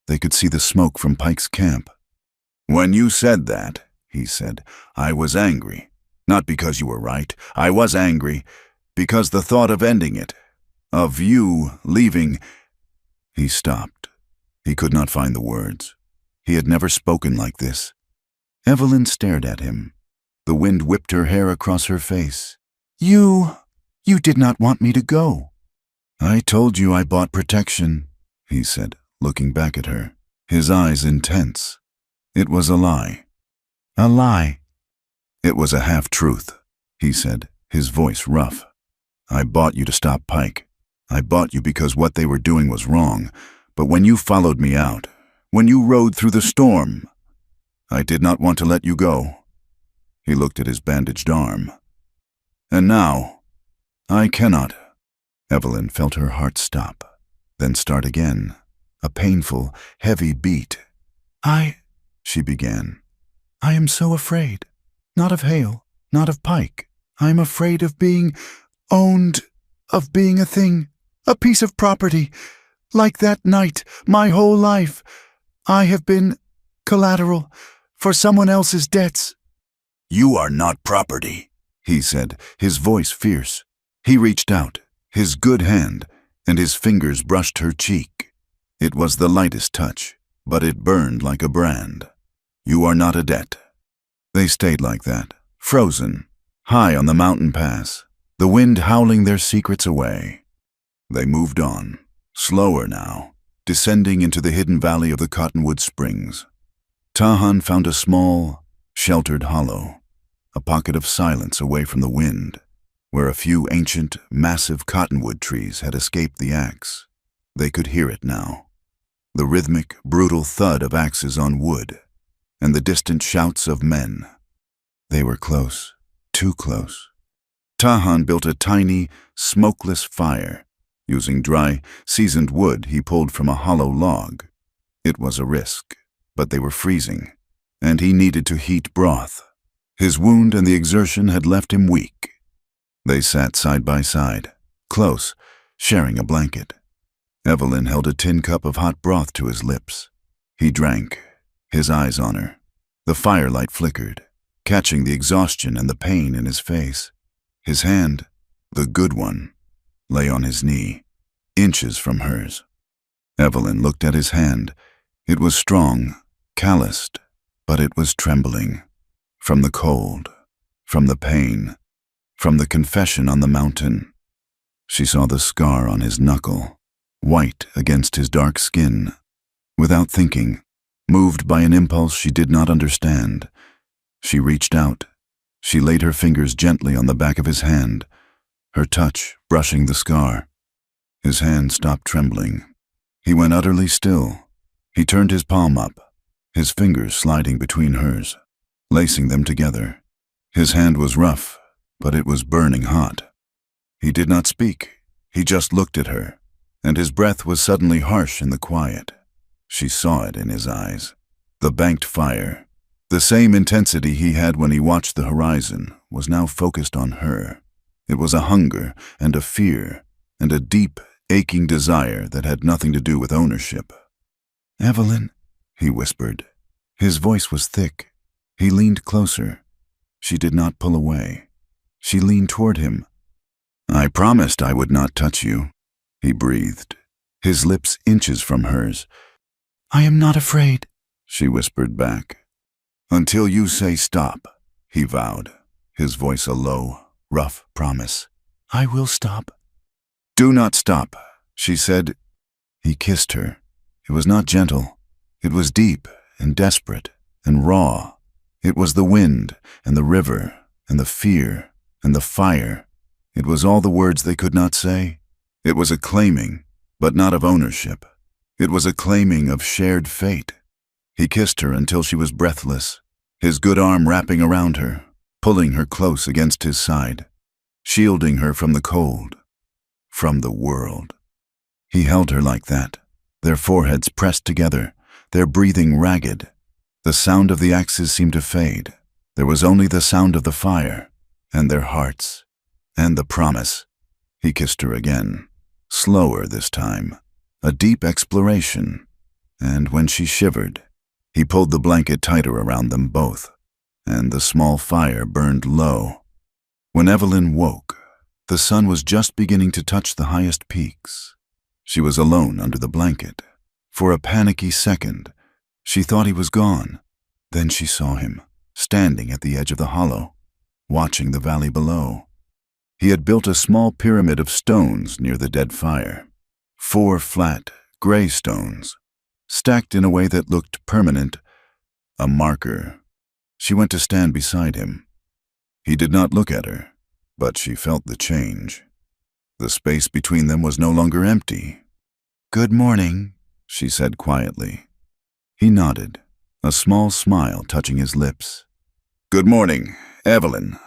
They could see the smoke from Pike's camp. "When you said that," he said, "I was angry. Not because you were right. I was angry because the thought of ending it, of you leaving—" He stopped. He could not find the words. He had never spoken like this. Evelyn stared at him. The wind whipped her hair across her face. You did not want me to go." "I told you I bought protection," he said, looking back at her, his eyes intense. "It was a lie." "A lie?" "It was a half-truth," he said, his voice rough. "I bought you to stop Pike. I bought you because what they were doing was wrong. But when you followed me out, when you rode through the storm, I did not want to let you go." He looked at his bandaged arm. "And now, I cannot." Evelyn felt her heart stop, then start again, a painful, heavy beat. She began. "I am so afraid. Not of Hale, not of Pike. I am afraid of being owned, of being a thing, a piece of property. Like that night, my whole life, I have been collateral for someone else's debts." "You are not property," he said, his voice fierce. He reached out, his good hand, and his fingers brushed her cheek. It was the lightest touch, but it burned like a brand. "You are not a debt." They stayed like that, frozen, high on the mountain pass, the wind howling their secrets away. They moved on, slower now, descending into the hidden valley of the Cottonwood Springs. Tahan found a small, sheltered hollow, a pocket of silence away from the wind, where a few ancient, massive cottonwood trees had escaped the axe. They could hear it now. The rhythmic, brutal thud of axes on wood, and the distant shouts of men. They were close, too close. Tahan built a tiny, smokeless fire, using dry, seasoned wood he pulled from a hollow log. It was a risk, but they were freezing, and he needed to heat broth. His wound and the exertion had left him weak. They sat side by side, close, sharing a blanket. Evelyn held a tin cup of hot broth to his lips. He drank, his eyes on her. The firelight flickered, catching the exhaustion and the pain in his face. His hand, the good one, lay on his knee, inches from hers. Evelyn looked at his hand. It was strong, calloused, but it was trembling. From the cold, from the pain, from the confession on the mountain. She saw the scar on his knuckle, white against his dark skin. Without thinking, moved by an impulse she did not understand, she reached out. She laid her fingers gently on the back of his hand, her touch brushing the scar. His hand stopped trembling. He went utterly still. He turned his palm up, his fingers sliding between hers, lacing them together. His hand was rough, but it was burning hot. He did not speak. He just looked at her, and his breath was suddenly harsh in the quiet. She saw it in his eyes. The banked fire, the same intensity he had when he watched the horizon, was now focused on her. It was a hunger and a fear and a deep, aching desire that had nothing to do with ownership. "Evelyn," he whispered. His voice was thick. He leaned closer. She did not pull away. She leaned toward him. "I promised I would not touch you," he breathed, his lips inches from hers. "I am not afraid," she whispered back. "Until you say stop," he vowed, his voice a low, rough promise. "I will stop." "Do not stop," she said. He kissed her. It was not gentle. It was deep and desperate and raw. It was the wind and the river and the fear and the fire. It was all the words they could not say. It was a claiming, but not of ownership. It was a claiming of shared fate. He kissed her until she was breathless, his good arm wrapping around her, pulling her close against his side, shielding her from the cold, from the world. He held her like that, their foreheads pressed together, their breathing ragged. The sound of the axes seemed to fade. There was only the sound of the fire, and their hearts, and the promise. He kissed her again, slower this time, a deep exploration, and when she shivered, he pulled the blanket tighter around them both, and the small fire burned low. When Evelyn woke, the sun was just beginning to touch the highest peaks. She was alone under the blanket. For a panicky second, she thought he was gone. Then she saw him, standing at the edge of the hollow, watching the valley below. He had built a small pyramid of stones near the dead fire. 4 flat, gray stones, stacked in a way that looked permanent, a marker. She went to stand beside him. He did not look at her, but she felt the change. The space between them was no longer empty. "Good morning," she said quietly. He nodded, a small smile touching his lips. "Good morning, Evelyn."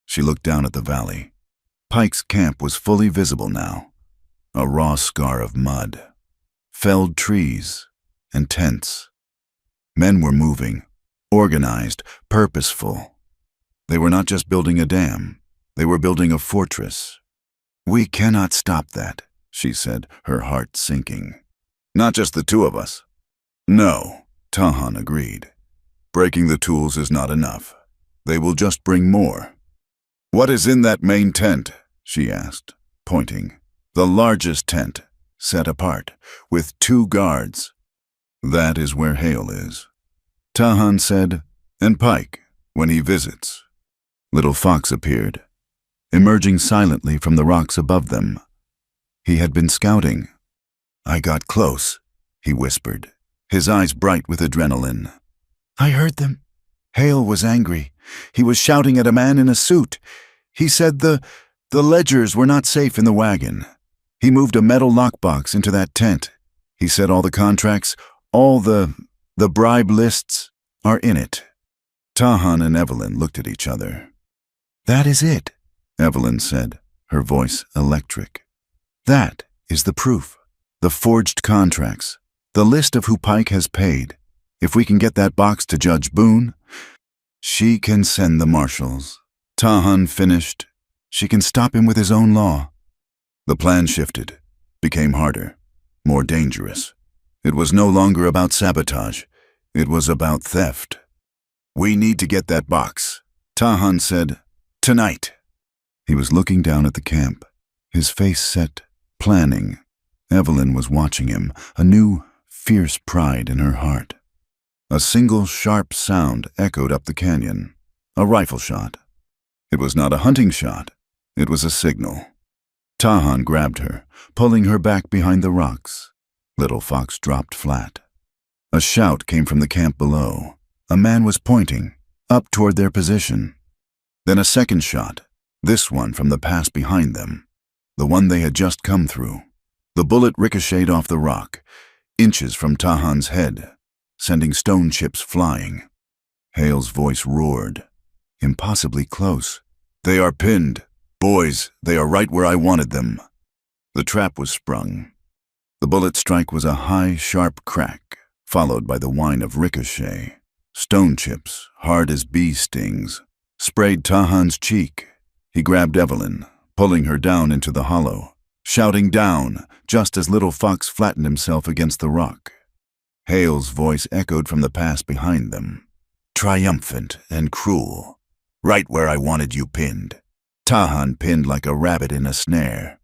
She looked down at the valley. Pike's camp was fully visible now, a raw scar of mud, felled trees, and tents. Men were moving, organized, purposeful. They were not just building a dam, they were building a fortress. "We cannot stop that," she said, her heart sinking. "Not just the two of us." "No," Tahan agreed. "Breaking the tools is not enough. They will just bring more." "What is in that main tent?" she asked, pointing. "The largest tent, set apart, with 2 guards. "That is where Hale is," Tahan said, "and Pike, when he visits." Little Fox appeared, emerging silently from the rocks above them. He had been scouting. "I got close," he whispered, his eyes bright with adrenaline. "I heard them," Hale was angry. He was shouting at a man in a suit. He said the ledgers were not safe in the wagon. He moved a metal lockbox into that tent. He said all the contracts, all the bribe lists are in it. Tahan and Evelyn looked at each other. "That is it," Evelyn said, her voice electric. "That is the proof. The forged contracts. The list of who Pike has paid. If we can get that box to Judge Boone, she can send the marshals." Tahan finished. She can stop him with his own law. The plan shifted, became harder, more dangerous. It was no longer about sabotage. It was about theft. "We need to get that box," Tahan said. "Tonight." He was looking down at the camp, his face set, planning. Evelyn was watching him, a new, fierce pride in her heart. A single sharp sound echoed up the canyon. A rifle shot. It was not a hunting shot. It was a signal. Tahan grabbed her, pulling her back behind the rocks. Little Fox dropped flat. A shout came from the camp below. A man was pointing, up toward their position. Then a second shot, this one from the pass behind them, the one they had just come through. The bullet ricocheted off the rock, inches from Tahan's head, sending stone chips flying. Hale's voice roared, impossibly close. "They are pinned. Boys, they are right where I wanted them." The trap was sprung. The bullet strike was a high, sharp crack, followed by the whine of ricochet. Stone chips, hard as bee stings, sprayed Tahan's cheek. He grabbed Evelyn, pulling her down into the hollow, shouting down just as Little Fox flattened himself against the rock. Hale's voice echoed from the pass behind them, triumphant and cruel. "Right where I wanted you pinned." Tahan pinned like a rabbit in a snare.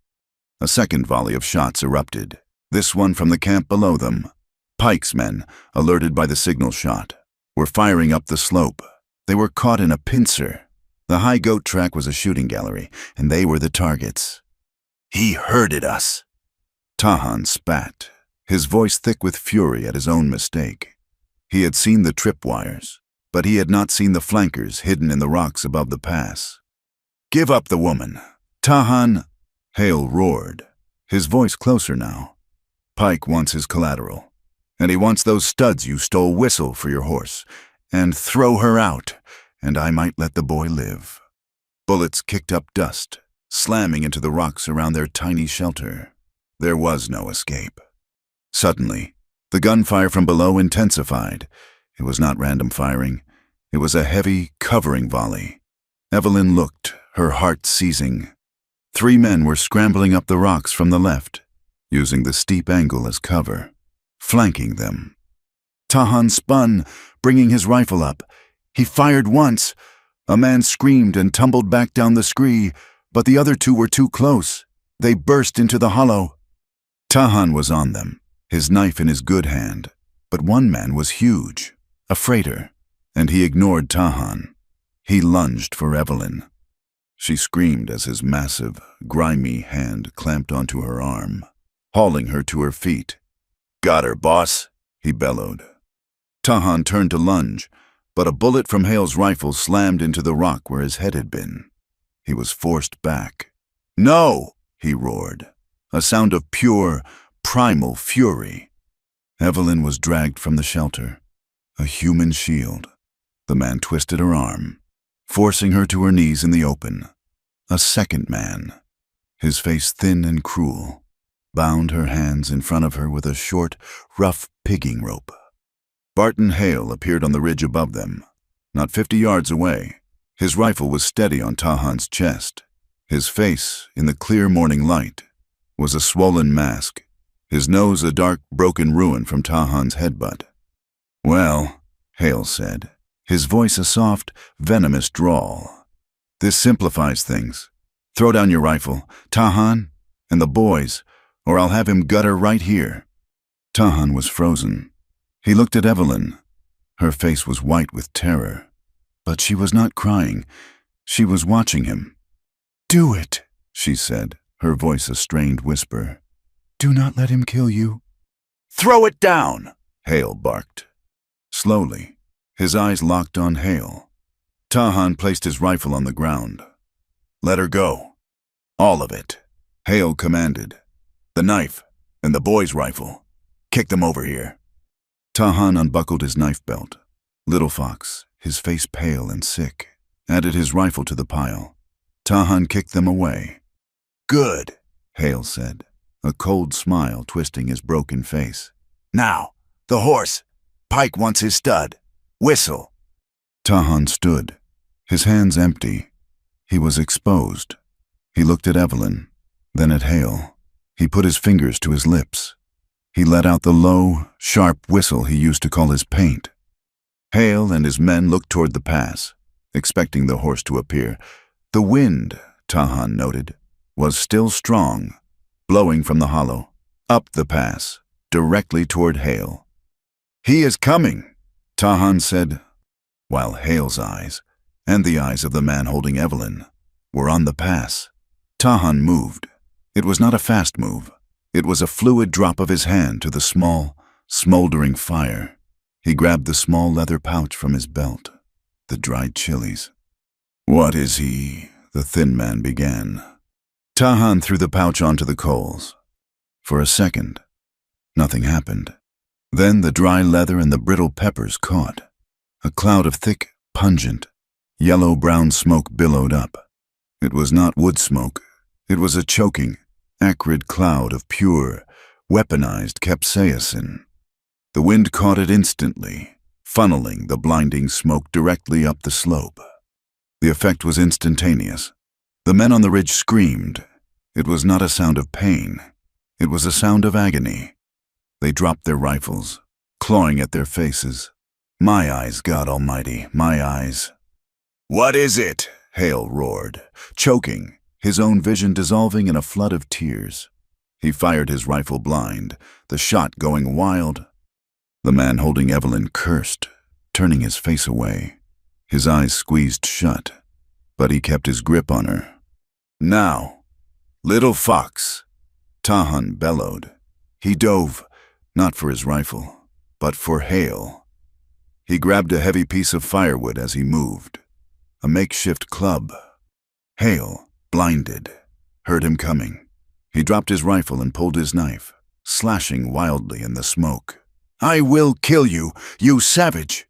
A second volley of shots erupted, this one from the camp below them. Pike's men, alerted by the signal shot, were firing up the slope. They were caught in a pincer. The high goat track was a shooting gallery, and they were the targets. "He herded us." Tahan spat, his voice thick with fury at his own mistake. He had seen the tripwires, but he had not seen the flankers hidden in the rocks above the pass. "Give up the woman." "Tahan," Hale roared, his voice closer now. "Pike wants his collateral, and he wants those studs you stole Whistle for your horse, and throw her out, and I might let the boy live." Bullets kicked up dust, slamming into the rocks around their tiny shelter. There was no escape. Suddenly, the gunfire from below intensified. It was not random firing. It was a heavy, covering volley. Evelyn looked, her heart seizing. 3 men were scrambling up the rocks from the left, using the steep angle as cover, flanking them. Tahan spun, bringing his rifle up. He fired once. A man screamed and tumbled back down the scree, but the other 2 were too close. They burst into the hollow. Tahan was on them, his knife in his good hand, but one man was huge, a freighter, and he ignored Tahan. He lunged for Evelyn. She screamed as his massive, grimy hand clamped onto her arm, hauling her to her feet. "Got her, boss," he bellowed. Tahan turned to lunge, but a bullet from Hale's rifle slammed into the rock where his head had been. He was forced back. "No!" he roared, a sound of pure, primal fury. Evelyn was dragged from the shelter, a human shield. The man twisted her arm, forcing her to her knees in the open. A second man, his face thin and cruel, bound her hands in front of her with a short, rough pigging rope. Barton Hale appeared on the ridge above them, not 50 yards away. His rifle was steady on Tahan's chest. His face, in the clear morning light, was a swollen mask, his nose a dark, broken ruin from Tahan's headbutt. "Well," Hale said, his voice a soft, venomous drawl, "this simplifies things. Throw down your rifle, Tahan, and the boys, or I'll have him gut her right here." Tahan was frozen. He looked at Evelyn. Her face was white with terror, but she was not crying. She was watching him. "Do it," she said, her voice a strained whisper. "Do not let him kill you." "Throw it down," Hale barked. Slowly, His eyes locked on Hale. Tahan placed his rifle on the ground. "Let her go. All of it," Hale commanded. "The knife and the boy's rifle. Kick them over here." Tahan unbuckled his knife belt. Little Fox, his face pale and sick, added his rifle to the pile. Tahan kicked them away. "Good," Hale said, a cold smile twisting his broken face. "Now, the horse. Pike wants his stud. Whistle." Tahan stood, his hands empty. He was exposed. He looked at Evelyn, then at Hale. He put his fingers to his lips. He let out the low, sharp whistle he used to call his paint. Hale and his men looked toward the pass, expecting the horse to appear. The wind, Tahan noted, was still strong, blowing from the hollow, up the pass, directly toward Hale. "He is coming," Tahan said, while Hale's eyes, and the eyes of the man holding Evelyn, were on the pass. Tahan moved. It was not a fast move. It was a fluid drop of his hand to the small, smoldering fire. He grabbed the small leather pouch from his belt, the dried chilies. "What is he?" the thin man began. Tahan threw the pouch onto the coals. For a second, nothing happened. Then the dry leather and the brittle peppers caught. A cloud of thick, pungent, yellow-brown smoke billowed up. It was not wood smoke. It was a choking, acrid cloud of pure, weaponized capsaicin. The wind caught it instantly, funneling the blinding smoke directly up the slope. The effect was instantaneous. The men on the ridge screamed. It was not a sound of pain. It was a sound of agony. They dropped their rifles, clawing at their faces. "My eyes, God Almighty, my eyes." "What is it?" Hale roared, choking, his own vision dissolving in a flood of tears. He fired his rifle blind, the shot going wild. The man holding Evelyn cursed, turning his face away. His eyes squeezed shut, but he kept his grip on her. "Now, Little Fox," Tahan bellowed. He dove, not for his rifle, but for Hale. He grabbed a heavy piece of firewood as he moved, a makeshift club. Hale, blinded, heard him coming. He dropped his rifle and pulled his knife, slashing wildly in the smoke. "I will kill you, you savage!"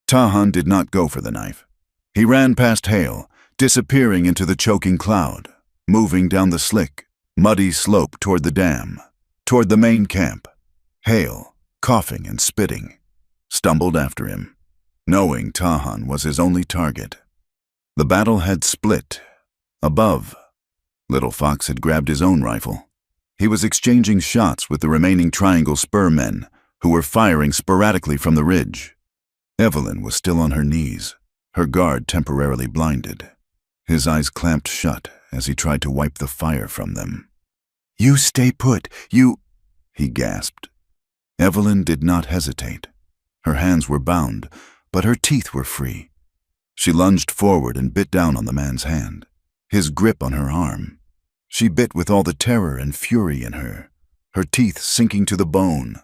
Tahan did not go for the knife. He ran past Hale, disappearing into the choking cloud, moving down the slick, muddy slope toward the dam, toward the main camp. Hale, coughing and spitting, stumbled after him, knowing Tahan was his only target. The battle had split. Above, Little Fox had grabbed his own rifle. He was exchanging shots with the remaining Triangle Spur men, who were firing sporadically from the ridge. Evelyn was still on her knees, her guard temporarily blinded. His eyes clamped shut as he tried to wipe the fire from them. "You stay put, you—" he gasped. Evelyn did not hesitate. Her hands were bound, but her teeth were free. She lunged forward and bit down on the man's hand, his grip on her arm. She bit with all the terror and fury in her, her teeth sinking to the bone.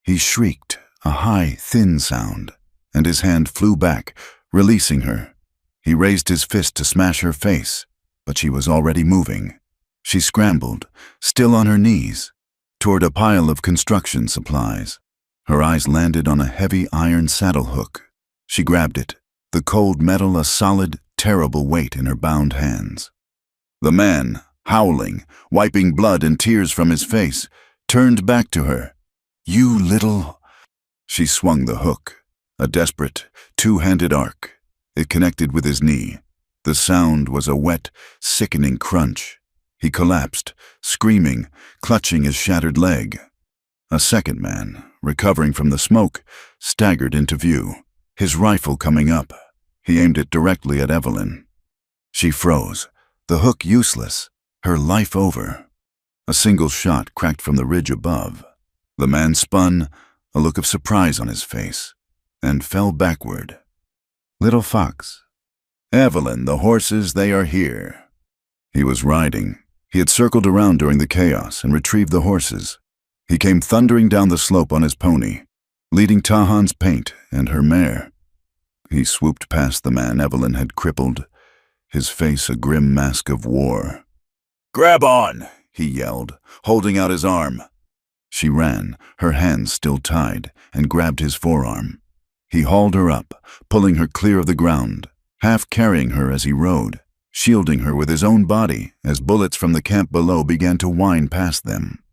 He shrieked, a high, thin sound, and his hand flew back, releasing her. He raised his fist to smash her face, but she was already moving. She scrambled, still on her knees, toward a pile of construction supplies. Her eyes landed on a heavy iron saddle hook. She grabbed it, the cold metal a solid, terrible weight in her bound hands. The man, howling, wiping blood and tears from his face, turned back to her. "You little—" She swung the hook, a desperate, two-handed arc. It connected with his knee. The sound was a wet, sickening crunch. He collapsed, screaming, clutching his shattered leg. A second man, recovering from the smoke, staggered into view, his rifle coming up. He aimed it directly at Evelyn. She froze, the hook useless, her life over. A single shot cracked from the ridge above. The man spun, a look of surprise on his face, and fell backward. "Little Fox." "Evelyn, the horses, they are here." He was riding. He had circled around during the chaos and retrieved the horses. He came thundering down the slope on his pony, leading Tahan's paint and her mare. He swooped past the man Evelyn had crippled, his face a grim mask of war. "Grab on!" he yelled, holding out his arm. She ran, her hands still tied, and grabbed his forearm. He hauled her up, pulling her clear of the ground, half carrying her as he rode, shielding her with his own body as bullets from the camp below began to whine past them.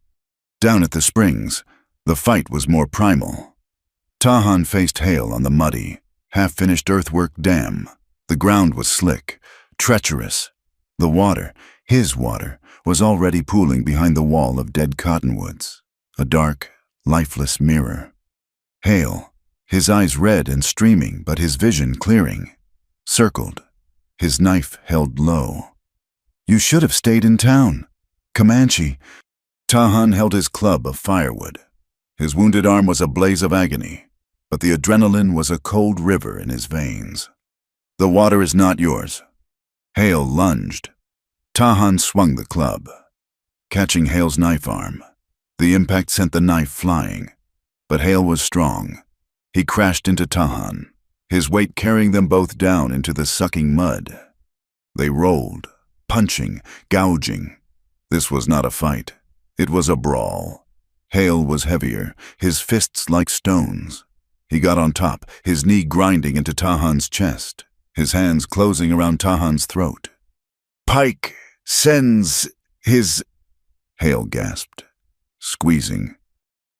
Down at the springs, the fight was more primal. Tahan faced Hale on the muddy, half-finished earthwork dam. The ground was slick, treacherous. The water, his water, was already pooling behind the wall of dead cottonwoods, a dark, lifeless mirror. Hale, his eyes red and streaming but his vision clearing, circled, his knife held low. "You should have stayed in town. Comanche." Tahan held his club of firewood. His wounded arm was a blaze of agony, but the adrenaline was a cold river in his veins. "The water is not yours." Hale lunged. Tahan swung the club, catching Hale's knife arm. The impact sent the knife flying, but Hale was strong. He crashed into Tahan, his weight carrying them both down into the sucking mud. They rolled, punching, gouging. This was not a fight. It was a brawl. Hale was heavier, his fists like stones. He got on top, his knee grinding into Tahan's chest, his hands closing around Tahan's throat. "Pike sends his—" Hale gasped, squeezing.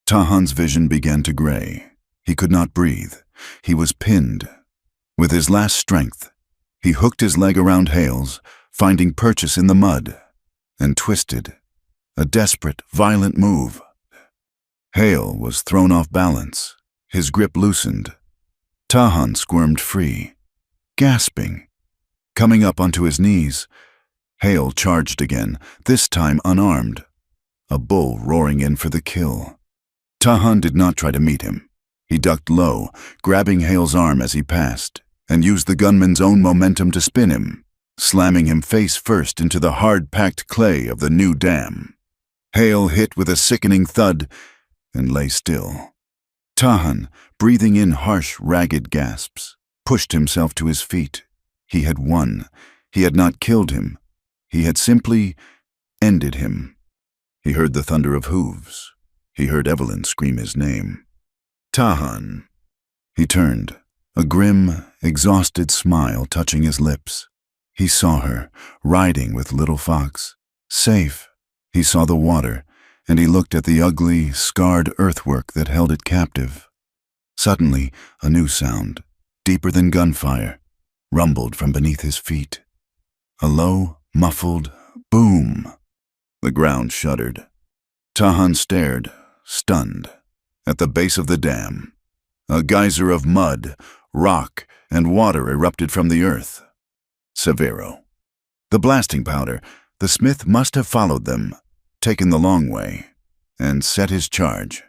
Tahan's vision began to gray. He could not breathe. He was pinned. With his last strength, he hooked his leg around Hale's, finding purchase in the mud, and twisted. A desperate, violent move. Hale was thrown off balance. His grip loosened. Tahan squirmed free, gasping. Coming up onto his knees, Hale charged again, this time unarmed. A bull roaring in for the kill. Tahan did not try to meet him. He ducked low, grabbing Hale's arm as he passed, and used the gunman's own momentum to spin him, slamming him face first into the hard-packed clay of the new dam. Hale hit with a sickening thud and lay still. Tahan, breathing in harsh, ragged gasps, pushed himself to his feet. He had won. He had not killed him. He had simply ended him. He heard the thunder of hooves. He heard Evelyn scream his name. "Tahan." He turned, a grim, exhausted smile touching his lips. He saw her, riding with Little Fox. Safe. He saw the water, and he looked at the ugly, scarred earthwork that held it captive. Suddenly, a new sound, deeper than gunfire, rumbled from beneath his feet. A low, muffled boom. The ground shuddered. Tahan stared, stunned, at the base of the dam. A geyser of mud, rock, and water erupted from the earth. Severo. The blasting powder, the smith must have followed them, taken the long way, and set his charge.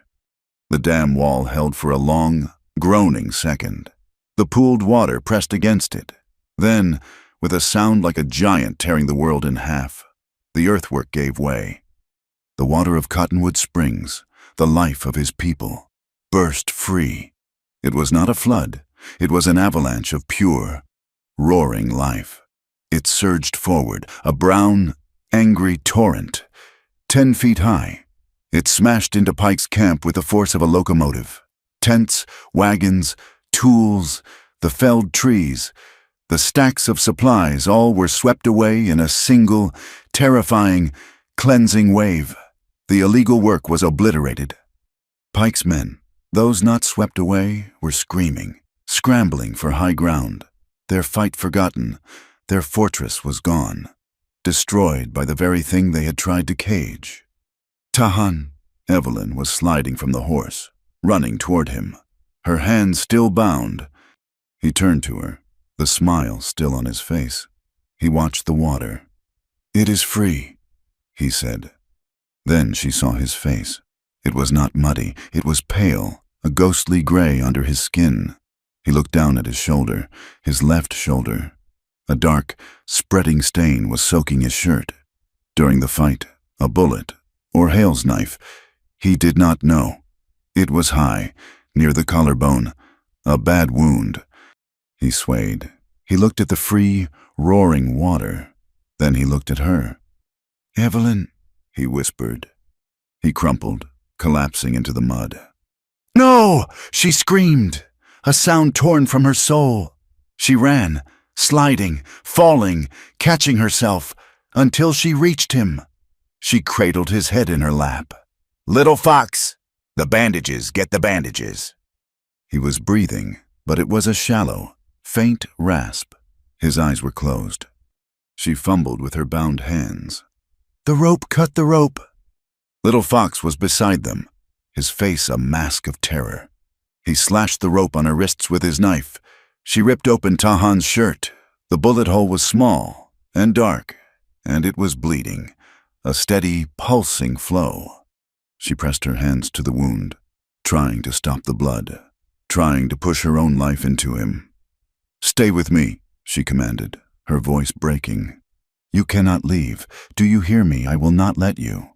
The dam wall held for a long, groaning second. The pooled water pressed against it. Then, with a sound like a giant tearing the world in half, the earthwork gave way. The water of Cottonwood Springs, the life of his people, burst free. It was not a flood. It was an avalanche of pure, roaring life. It surged forward, a brown, angry torrent, 10 feet high. It smashed into Pike's camp with the force of a locomotive. Tents, wagons, tools, the felled trees, the stacks of supplies, all were swept away in a single, terrifying, cleansing wave. The illegal work was obliterated. Pike's men, those not swept away, were screaming, scrambling for high ground. Their fight forgotten, their fortress was gone, destroyed by the very thing they had tried to cage. "Tahan." Evelyn was sliding from the horse, running toward him, her hands still bound. He turned to her, the smile still on his face. He watched the water. "It is free," he said. Then she saw his face. It was not muddy, it was pale, a ghostly gray under his skin. He looked down at his shoulder, his left shoulder. A dark, spreading stain was soaking his shirt. During the fight, a bullet, or Hale's knife, he did not know. It was high, near the collarbone, a bad wound. He swayed. He looked at the free, roaring water. Then he looked at her. "Evelyn," he whispered. He crumpled, collapsing into the mud. "No!" she screamed, a sound torn from her soul. She ran, sliding, falling, catching herself, until she reached him. She cradled his head in her lap. "Little fox! The bandages, get the bandages!" He was breathing, but it was a shallow, faint rasp. His eyes were closed. She fumbled with her bound hands. "The rope, cut the rope!" Little Fox was beside them, his face a mask of terror. He slashed the rope on her wrists with his knife. She ripped open Tahan's shirt. The bullet hole was small and dark, and it was bleeding, a steady, pulsing flow. She pressed her hands to the wound, trying to stop the blood, trying to push her own life into him. "Stay with me," she commanded, her voice breaking. "You cannot leave. Do you hear me? I will not let you."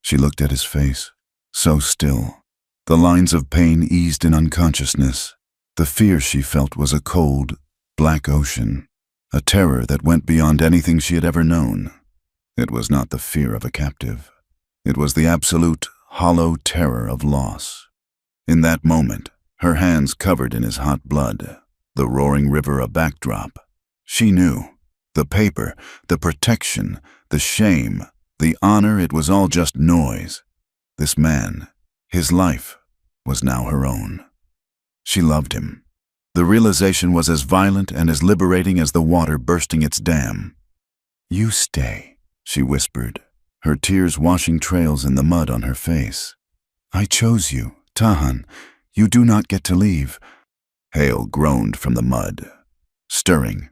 She looked at his face, so still. The lines of pain eased in unconsciousness. The fear she felt was a cold, black ocean, a terror that went beyond anything she had ever known. It was not the fear of a captive. It was the absolute, hollow terror of loss. In that moment, her hands covered in his hot blood, the roaring river a backdrop. She knew. The paper, the protection, the shame, the honor, it was all just noise. This man, his life, was now her own. She loved him. The realization was as violent and as liberating as the water bursting its dam. "You stay," she whispered, her tears washing trails in the mud on her face. "I chose you, Tahan. You do not get to leave." Hale groaned from the mud, stirring.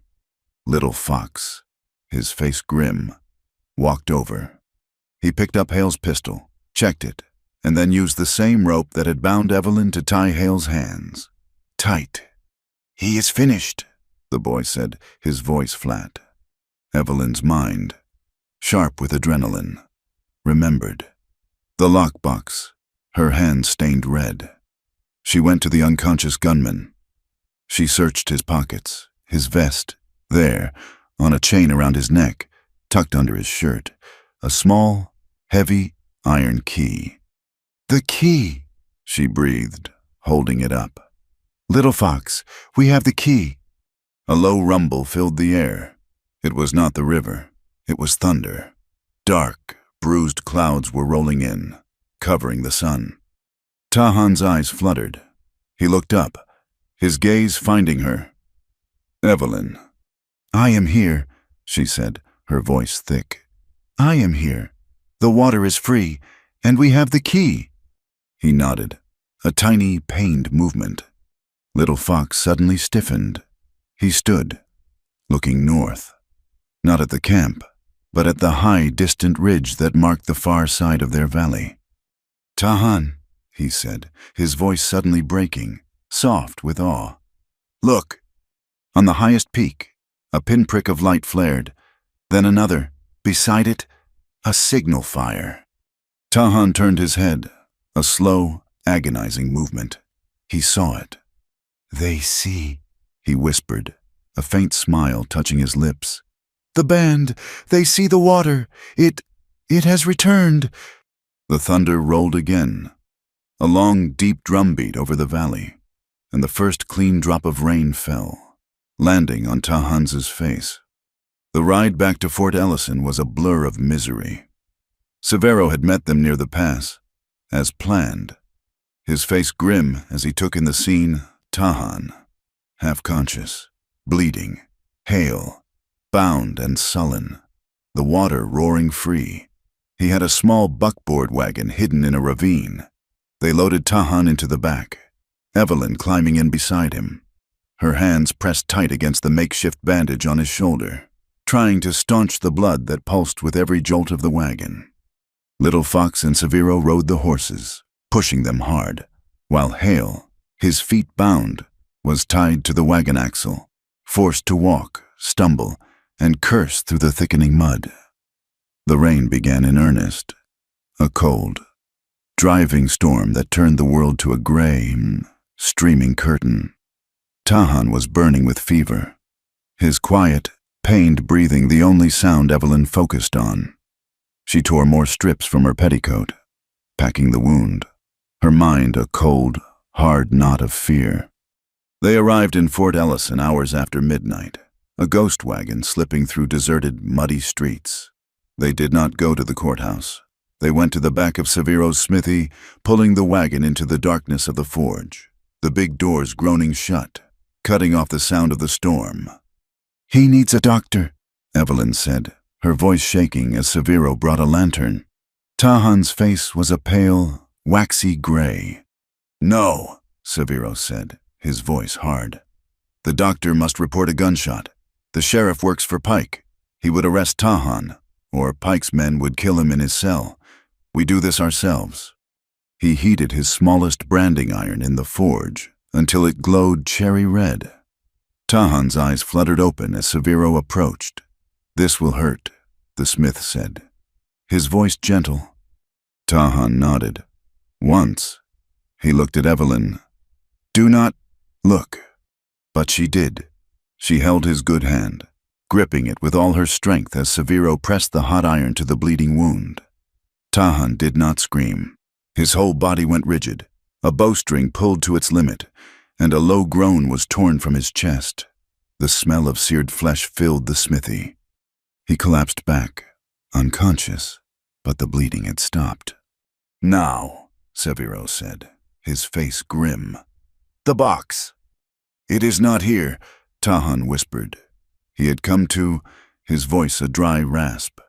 Little Fox, his face grim, walked over. He picked up Hale's pistol, checked it, and then used the same rope that had bound Evelyn to tie Hale's hands. Tight. "He is finished," the boy said, his voice flat. Evelyn's mind, sharp with adrenaline, remembered. The lockbox, her hands stained red. She went to the unconscious gunman. She searched his pockets, his vest. There, on a chain around his neck, tucked under his shirt, a small, heavy iron key. "The key," she breathed, holding it up. "Little Fox, we have the key." A low rumble filled the air. It was not the river. It was thunder. Dark, bruised clouds were rolling in, covering the sun. Tahan's eyes fluttered. He looked up, his gaze finding her. "Evelyn." "I am here," she said, her voice thick. "I am here. The water is free, and we have the key." He nodded, a tiny, pained movement. Little Fox suddenly stiffened. He stood, looking north, not at the camp, but at the high, distant ridge that marked the far side of their valley. "Tahan," he said, his voice suddenly breaking, soft with awe. "Look." On the highest peak, a pinprick of light flared, then another, beside it, a signal fire. Tahan turned his head, a slow, agonizing movement. He saw it. "They see," he whispered, a faint smile touching his lips. "The band, they see the water. It has returned." The thunder rolled again, a long, deep drumbeat over the valley, and the first clean drop of rain fell, landing on Tahan's face. The ride back to Fort Ellison was a blur of misery. Severo had met them near the pass, as planned, his face grim as he took in the scene. Tahan, half-conscious, bleeding, Hale, bound and sullen, the water roaring free. He had a small buckboard wagon hidden in a ravine. They loaded Tahan into the back, Evelyn climbing in beside him, her hands pressed tight against the makeshift bandage on his shoulder, trying to staunch the blood that pulsed with every jolt of the wagon. Little Fox and Severo rode the horses, pushing them hard, while Hale, his feet bound, was tied to the wagon axle, forced to walk, stumble, and curse through the thickening mud. The rain began in earnest, a cold, driving storm that turned the world to a gray, streaming curtain. Tahan was burning with fever, his quiet, pained breathing the only sound Evelyn focused on. She tore more strips from her petticoat, packing the wound, her mind a cold, hard knot of fear. They arrived in Fort Ellison hours after midnight, a ghost wagon slipping through deserted, muddy streets. They did not go to the courthouse. They went to the back of Severo's smithy, pulling the wagon into the darkness of the forge, the big doors groaning shut, cutting off the sound of the storm. "He needs a doctor," Evelyn said, her voice shaking as Severo brought a lantern. Tahan's face was a pale, waxy gray. "No," Severo said, his voice hard. "The doctor must report a gunshot. The sheriff works for Pike. He would arrest Tahan, or Pike's men would kill him in his cell. We do this ourselves." He heated his smallest branding iron in the forge until it glowed cherry red. Tahan's eyes fluttered open as Severo approached. "This will hurt," the smith said, his voice gentle. Tahan nodded. Once, he looked at Evelyn. "Do not look." But she did. She held his good hand, gripping it with all her strength as Severo pressed the hot iron to the bleeding wound. Tahan did not scream. His whole body went rigid, a bowstring pulled to its limit, and a low groan was torn from his chest. The smell of seared flesh filled the smithy. He collapsed back, unconscious, but the bleeding had stopped. "Now," Severo said, his face grim. "The box." "It is not here," Tahan whispered. He had come to, his voice a dry rasp.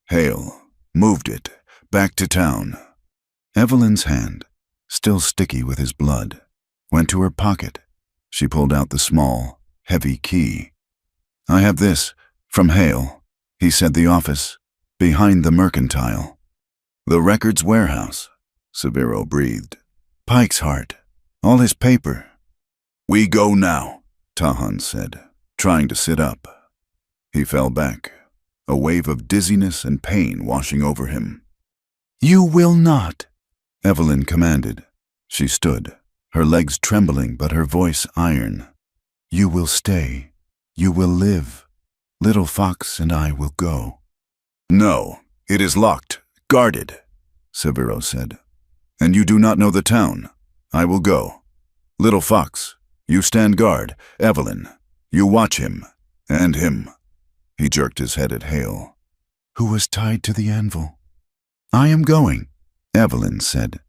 "Hale moved it, back to town." Evelyn's hand, still sticky with his blood, went to her pocket. She pulled out the small, heavy key. "I have this, from Hale," he said. "The office, behind the mercantile." "The records warehouse," Severo breathed. "Pike's heart, all his paper." "We go now," Tahan said, trying to sit up. He fell back, a wave of dizziness and pain washing over him. "You will not," Evelyn commanded. She stood, her legs trembling but her voice iron. "You will stay. You will live. Little Fox and I will go." "No, it is locked, guarded," Severo said. "And you do not know the town. I will go. Little Fox, you stand guard. Evelyn, you watch him, and him." He jerked his head at Hale. "Who was tied to the anvil?" "I am going," Evelyn said.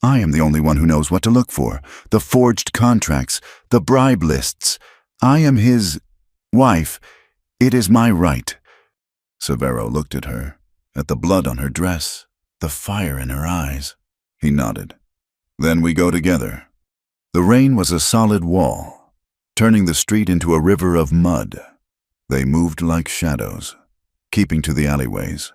"I am the only one who knows what to look for. The forged contracts, the bribe lists. I am his wife. It is my right." Severo looked at her, at the blood on her dress, the fire in her eyes. He nodded. "Then we go together." The rain was a solid wall, turning the street into a river of mud. They moved like shadows, keeping to the alleyways.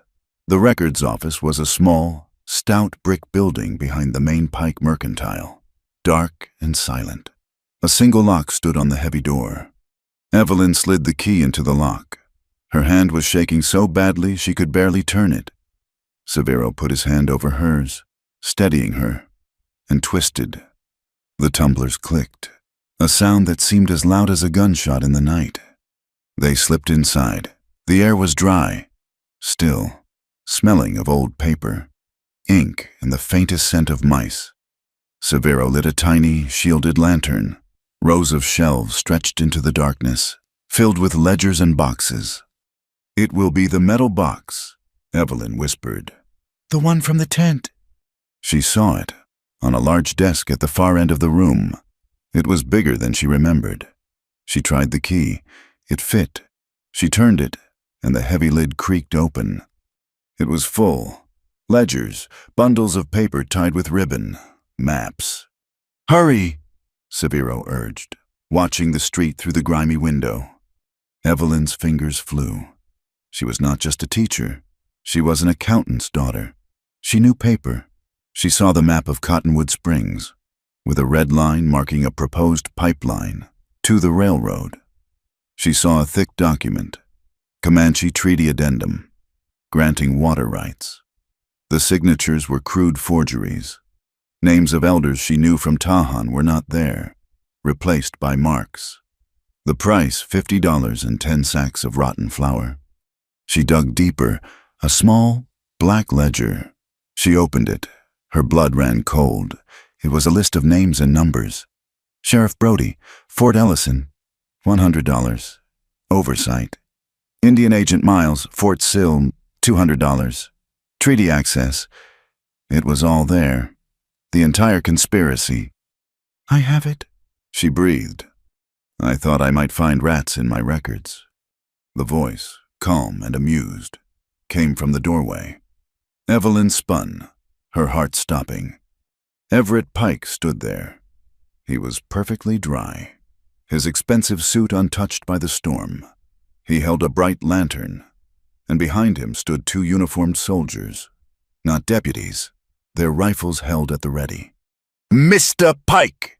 The records office was a small, stout brick building behind the main Pike mercantile, dark and silent. A single lock stood on the heavy door. Evelyn slid the key into the lock. Her hand was shaking so badly she could barely turn it. Severo put his hand over hers, steadying her, and twisted. The tumblers clicked, a sound that seemed as loud as a gunshot in the night. They slipped inside. The air was dry, still, smelling of old paper, ink, and the faintest scent of mice. Severo lit a tiny, shielded lantern. Rows of shelves stretched into the darkness, filled with ledgers and boxes. "It will be the metal box," Evelyn whispered. "The one from the tent." She saw it, on a large desk at the far end of the room. It was bigger than she remembered. She tried the key. It fit. She turned it, and the heavy lid creaked open. It was full. Ledgers, bundles of paper tied with ribbon, maps. "Hurry!" Severo urged, watching the street through the grimy window. Evelyn's fingers flew. She was not just a teacher. She was an accountant's daughter. She knew paper. She saw the map of Cottonwood Springs, with a red line marking a proposed pipeline to the railroad. She saw a thick document, Comanche Treaty Addendum, granting water rights. The signatures were crude forgeries. Names of elders she knew from Tahan were not there, replaced by marks, The price, $50 and 10 sacks of rotten flour. She dug deeper, a small, black ledger. She opened it. Her blood ran cold. It was a list of names and numbers. Sheriff Brody, Fort Ellison, $100. Oversight. Indian Agent Miles, Fort Sill, $200. Treaty access. It was all there. The entire conspiracy. I have it, she breathed. I thought I might find rats in my records. The voice, calm and amused, came from the doorway. Evelyn spun, her heart stopping. Everett Pike stood there. He was perfectly dry, his expensive suit untouched by the storm. He held a bright lantern, and behind him stood 2 uniformed soldiers, not deputies, their rifles held at the ready. "Mr. Pike!"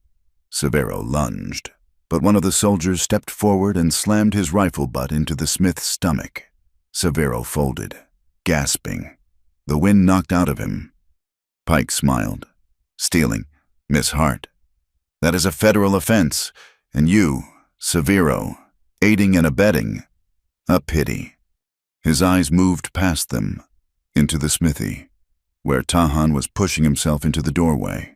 Severo lunged, but one of the soldiers stepped forward and slammed his rifle butt into the smith's stomach. Severo folded, gasping. The wind knocked out of him. Pike smiled. "Stealing, Miss Hart. That is a federal offense, and you, Severo, aiding and abetting. A pity." His eyes moved past them, into the smithy, where Tahan was pushing himself into the doorway.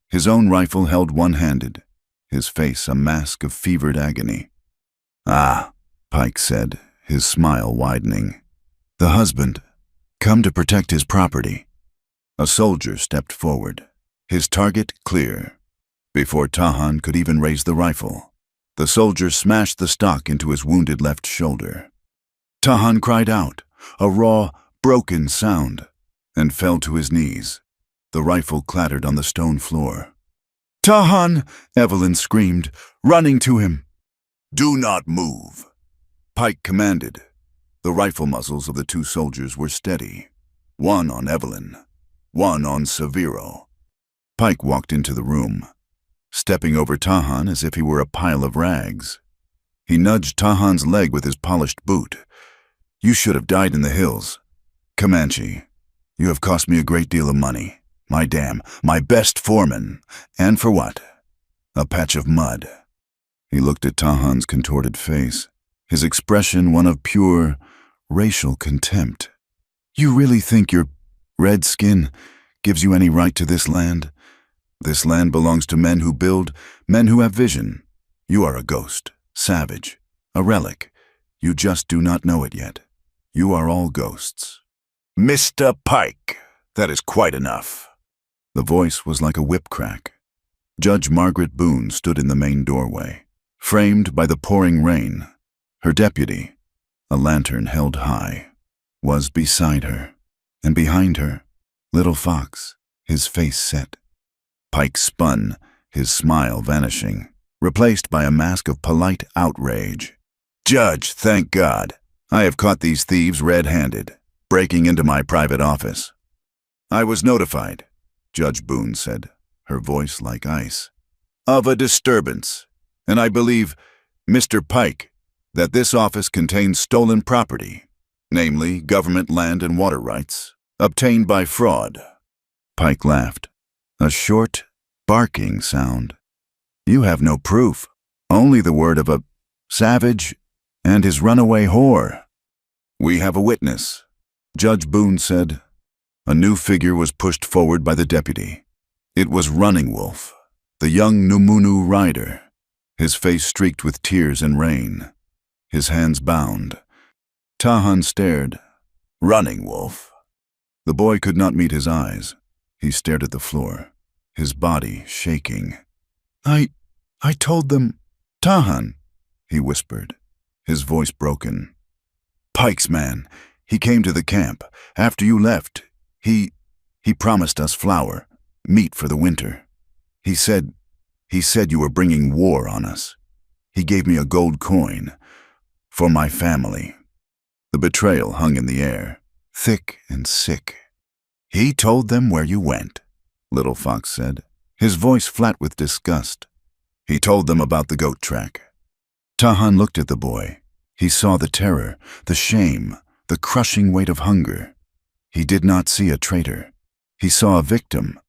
His own rifle held one-handed, his face a mask of fevered agony. "Ah," Pike said, his smile widening. "The husband, come to protect his property." A soldier stepped forward, his target clear. Before Tahan could even raise the rifle, the soldier smashed the stock into his wounded left shoulder. Tahan cried out, a raw, broken sound, and fell to his knees. The rifle clattered on the stone floor. "Tahan!" Evelyn screamed, running to him. "Do not move," Pike commanded. The rifle muzzles of the 2 soldiers were steady, one on Evelyn, one on Severo. Pike walked into the room, stepping over Tahan as if he were a pile of rags. He nudged Tahan's leg with his polished boot. "You should have died in the hills. Comanche, you have cost me a great deal of money. My dam, my best foreman. And for what? A patch of mud." He looked at Tahan's contorted face, his expression one of pure, racial contempt. "You really think your red skin gives you any right to this land? This land belongs to men who build, men who have vision. You are a ghost, savage, a relic. You just do not know it yet. You are all ghosts." "Mr. Pike, that is quite enough." The voice was like a whip crack. Judge Margaret Boone stood in the main doorway, framed by the pouring rain. Her deputy, a lantern held high, was beside her, and behind her, Little Fox, his face set. Pike spun, his smile vanishing, replaced by a mask of polite outrage. "Judge, thank God, I have caught these thieves red-handed, breaking into my private office." "I was notified," Judge Boone said, her voice like ice, "of a disturbance, and I believe, Mr. Pike, that this office contains stolen property, namely government land and water rights, obtained by fraud." Pike laughed, a short, barking sound. "You have no proof, only the word of a savage and his runaway whore." "We have a witness," Judge Boone said. A new figure was pushed forward by the deputy. It was Running Wolf, the young Numunu rider, his face streaked with tears and rain, his hands bound. Tahan stared. "Running Wolf." The boy could not meet his eyes. He stared at the floor, his body shaking. I told them, Tahan," he whispered, his voice broken. "Pike's man. He came to the camp. After you left, he promised us flour, meat for the winter. He said you were bringing war on us. He gave me a gold coin. For my family." The betrayal hung in the air, thick and sick. "He told them where you went," Little Fox said, his voice flat with disgust. "He told them about the goat track." Tahan looked at the boy. He saw the terror, the shame, the crushing weight of hunger. He did not see a traitor. He saw a victim.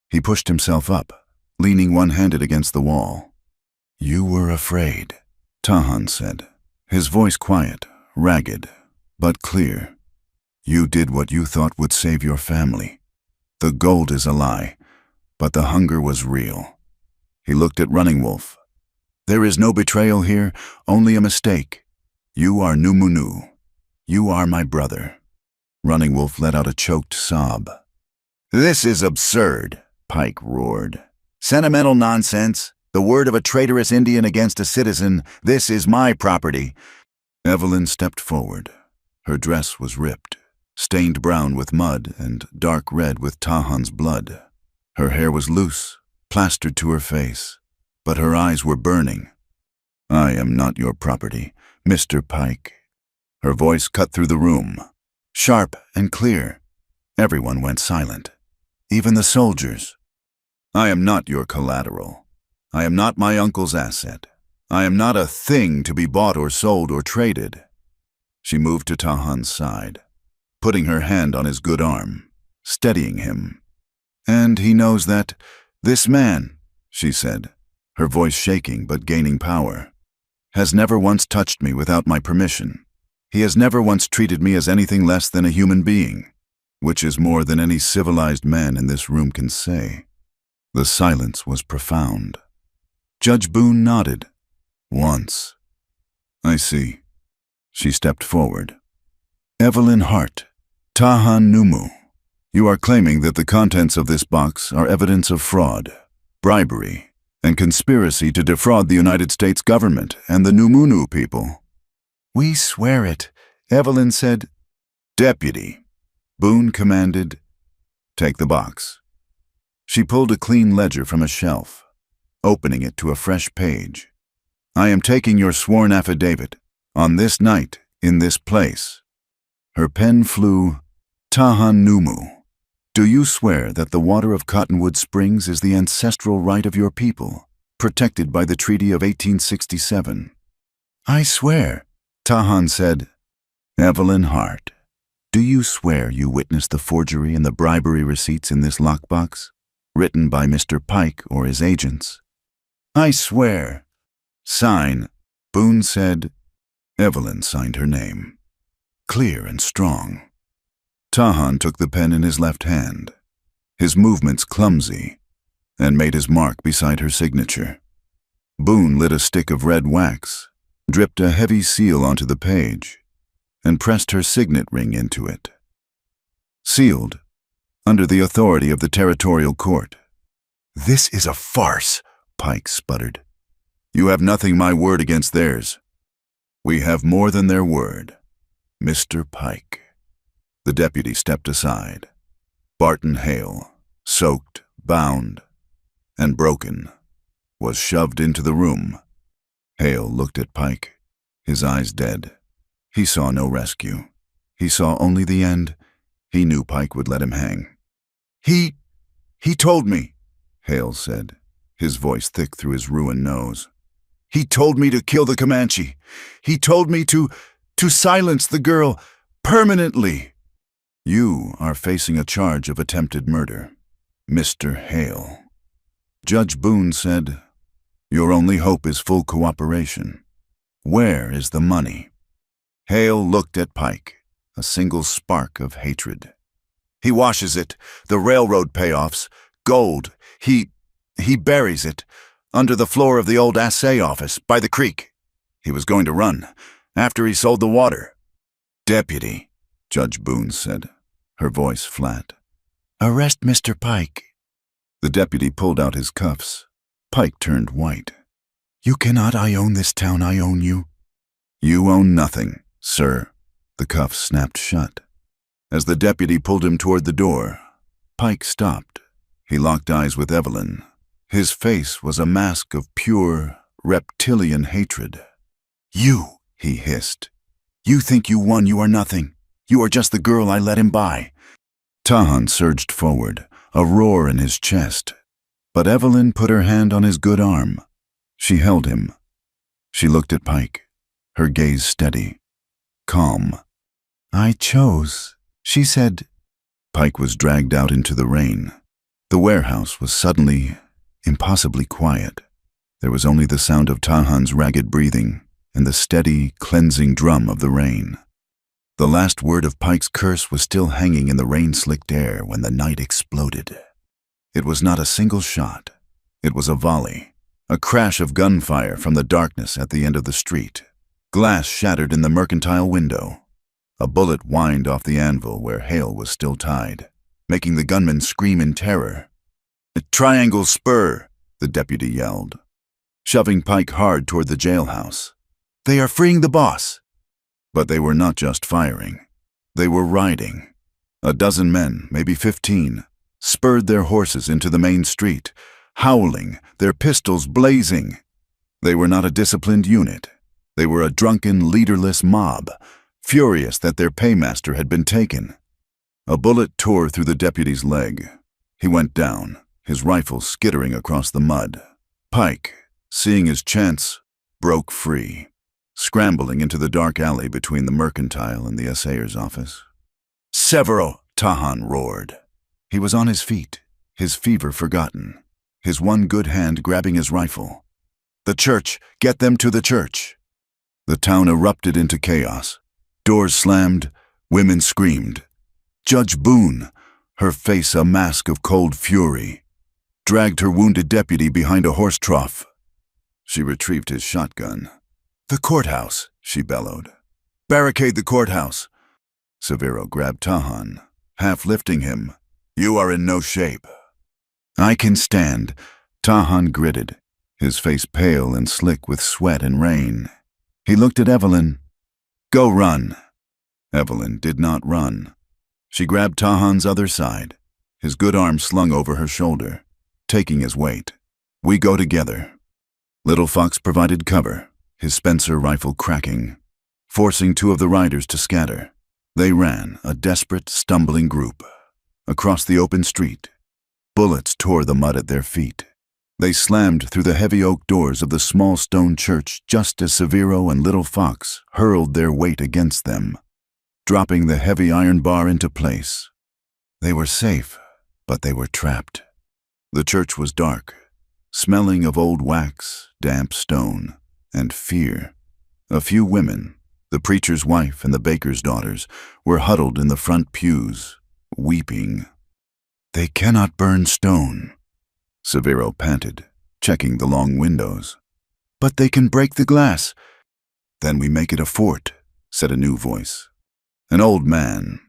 He pushed himself up, leaning one-handed against the wall. "You were afraid," Tahan said, his voice quiet, ragged, but clear. You did what you thought would save your family. The gold is a lie, but the hunger was real. He looked at Running Wolf. There is no betrayal here, only a mistake. You are Numunu. You are my brother. Running Wolf let out a choked sob. This is absurd, Pike roared. Sentimental nonsense. The word of a traitorous Indian against a citizen. This is my property. Evelyn stepped forward. Her dress was ripped, stained brown with mud and dark red with Tahan's blood. Her hair was loose, plastered to her face, but her eyes were burning. I am not your property, Mr. Pike. Her voice cut through the room, sharp and clear. Everyone went silent, even the soldiers. I am not your collateral. I am not my uncle's asset. I am not a thing to be bought or sold or traded. She moved to Tahan's side, putting her hand on his good arm, steadying him. And he knows that this man, she said, her voice shaking but gaining power, has never once touched me without my permission. He has never once treated me as anything less than a human being, which is more than any civilized man in this room can say. The silence was profound. Judge Boone nodded. Once. I see. She stepped forward. Evelyn Hart, Tahan Numu, you are claiming that the contents of this box are evidence of fraud, bribery, and conspiracy to defraud the United States government and the Numunu people. We swear it, Evelyn said. Deputy, Boone commanded, take the box. She pulled a clean ledger from a shelf, opening it to a fresh page. I am taking your sworn affidavit, on this night, in this place. Her pen flew, Tahan Numu. Do you swear that the water of Cottonwood Springs is the ancestral right of your people, protected by the Treaty of 1867? I swear, Tahan said. Evelyn Hart, do you swear you witnessed the forgery and the bribery receipts in this lockbox, written by Mr. Pike or his agents? I swear. Sign, Boone said. Evelyn signed her name, clear and strong. Tahan took the pen in his left hand, his movements clumsy, and made his mark beside her signature. Boone lit a stick of red wax, dripped a heavy seal onto the page, and pressed her signet ring into it. Sealed, under the authority of the territorial court. This is a farce, Pike sputtered. You have nothing my word against theirs. We have more than their word, Mr. Pike. The deputy stepped aside. Barton Hale, soaked, bound, and broken, was shoved into the room. Hale looked at Pike, his eyes dead. He saw no rescue. He saw only the end. He knew Pike would let him hang. He told me, Hale said, his voice thick through his ruined nose. He told me to kill the Comanche. He told me to silence the girl permanently. You are facing a charge of attempted murder, Mr. Hale. Judge Boone said, your only hope is full cooperation. Where is the money? Hale looked at Pike, a single spark of hatred. He washes it, the railroad payoffs, gold. He buries it, under the floor of the old assay office, by the creek. He was going to run, after he sold the water. Deputy, Judge Boone said, her voice flat. Arrest Mr. Pike. The deputy pulled out his cuffs. Pike turned white. You cannot. I own this town. I own you. You own nothing, sir. The cuffs snapped shut. As the deputy pulled him toward the door, Pike stopped. He locked eyes with Evelyn. His face was a mask of pure, reptilian hatred. You, he hissed. You think you won. You are nothing. You are just the girl I let him buy. Tahan surged forward, a roar in his chest. But Evelyn put her hand on his good arm. She held him. She looked at Pike, her gaze steady, calm. I chose, she said. Pike was dragged out into the rain. The warehouse was suddenly, impossibly quiet. There was only the sound of Tahan's ragged breathing, and the steady, cleansing drum of the rain. The last word of Pike's curse was still hanging in the rain-slicked air when the night exploded. It was not a single shot. It was a volley, a crash of gunfire from the darkness at the end of the street. Glass shattered in the mercantile window. A bullet whined off the anvil where Hale was still tied, making the gunman scream in terror. "A triangle spur!" the deputy yelled, shoving Pike hard toward the jailhouse. "They are freeing the boss!" But they were not just firing. They were riding. A dozen men, maybe 15, spurred their horses into the main street, howling, their pistols blazing. They were not a disciplined unit. They were a drunken, leaderless mob, furious that their paymaster had been taken. A bullet tore through the deputy's leg. He went down, his rifle skittering across the mud. Pike, seeing his chance, broke free, scrambling into the dark alley between the mercantile and the assayer's office. "Severo!" Tahan roared. He was on his feet, his fever forgotten, his one good hand grabbing his rifle. "The church! Get them to the church!" The town erupted into chaos. Doors slammed, women screamed. Judge Boone, her face a mask of cold fury, dragged her wounded deputy behind a horse trough. She retrieved his shotgun. "The courthouse," she bellowed. "Barricade the courthouse." Severo grabbed Tahan, half lifting him. "You are in no shape." "I can stand." Tahan gritted, his face pale and slick with sweat and rain. He looked at Evelyn. "Go run." Evelyn did not run. She grabbed Tahan's other side, his good arm slung over her shoulder, taking his weight. "We go together." Little Fox provided cover, his Spencer rifle cracking, forcing two of the riders to scatter. They ran, a desperate, stumbling group, across the open street. Bullets tore the mud at their feet. They slammed through the heavy oak doors of the small stone church just as Severo and Little Fox hurled their weight against them, dropping the heavy iron bar into place. They were safe, but they were trapped. The church was dark, smelling of old wax, damp stone, and fear. A few women, the preacher's wife and the baker's daughters, were huddled in the front pews, weeping. "They cannot burn stone," Severo panted, checking the long windows. "But they can break the glass." "Then we make it a fort," said a new voice. An old man,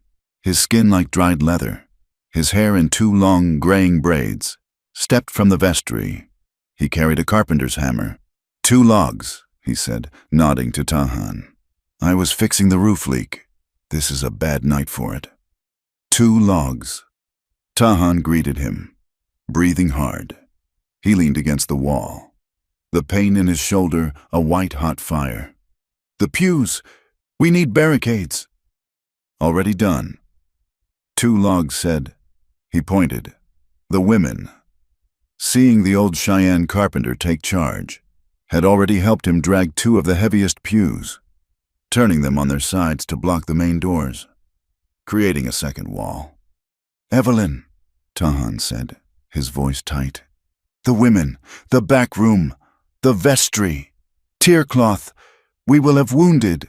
his skin like dried leather, his hair in two long, graying braids, stepped from the vestry. He carried a carpenter's hammer. "2 logs," he said, nodding to Tahan. "I was fixing the roof leak. This is a bad night for it." 2 logs. Tahan greeted him, breathing hard. He leaned against the wall, the pain in his shoulder a white-hot fire. "The pews! We need barricades!" "Already done," 2 logs said. He pointed. The women, seeing the old Cheyenne carpenter take charge, had already helped him drag 2 of the heaviest pews, turning them on their sides to block the main doors, creating a second wall. "Evelyn," Tahan said, his voice tight. "The women, the back room, the vestry, tearcloth, we will have wounded."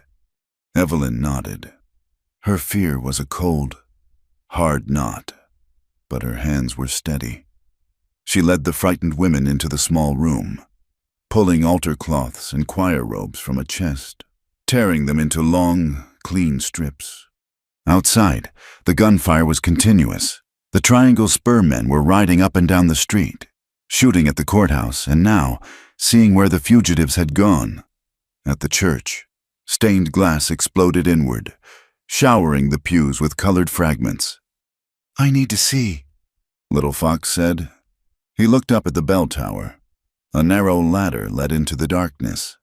Evelyn nodded. Her fear was a cold, hard knot, but her hands were steady. She led the frightened women into the small room, pulling altar cloths and choir robes from a chest, tearing them into long, clean strips. Outside, the gunfire was continuous. The Triangle Spur men were riding up and down the street, shooting at the courthouse, and now, seeing where the fugitives had gone. At the church, stained glass exploded inward, showering the pews with colored fragments. "I need to see," Little Fox said. He looked up at the bell tower. A narrow ladder led into the darkness.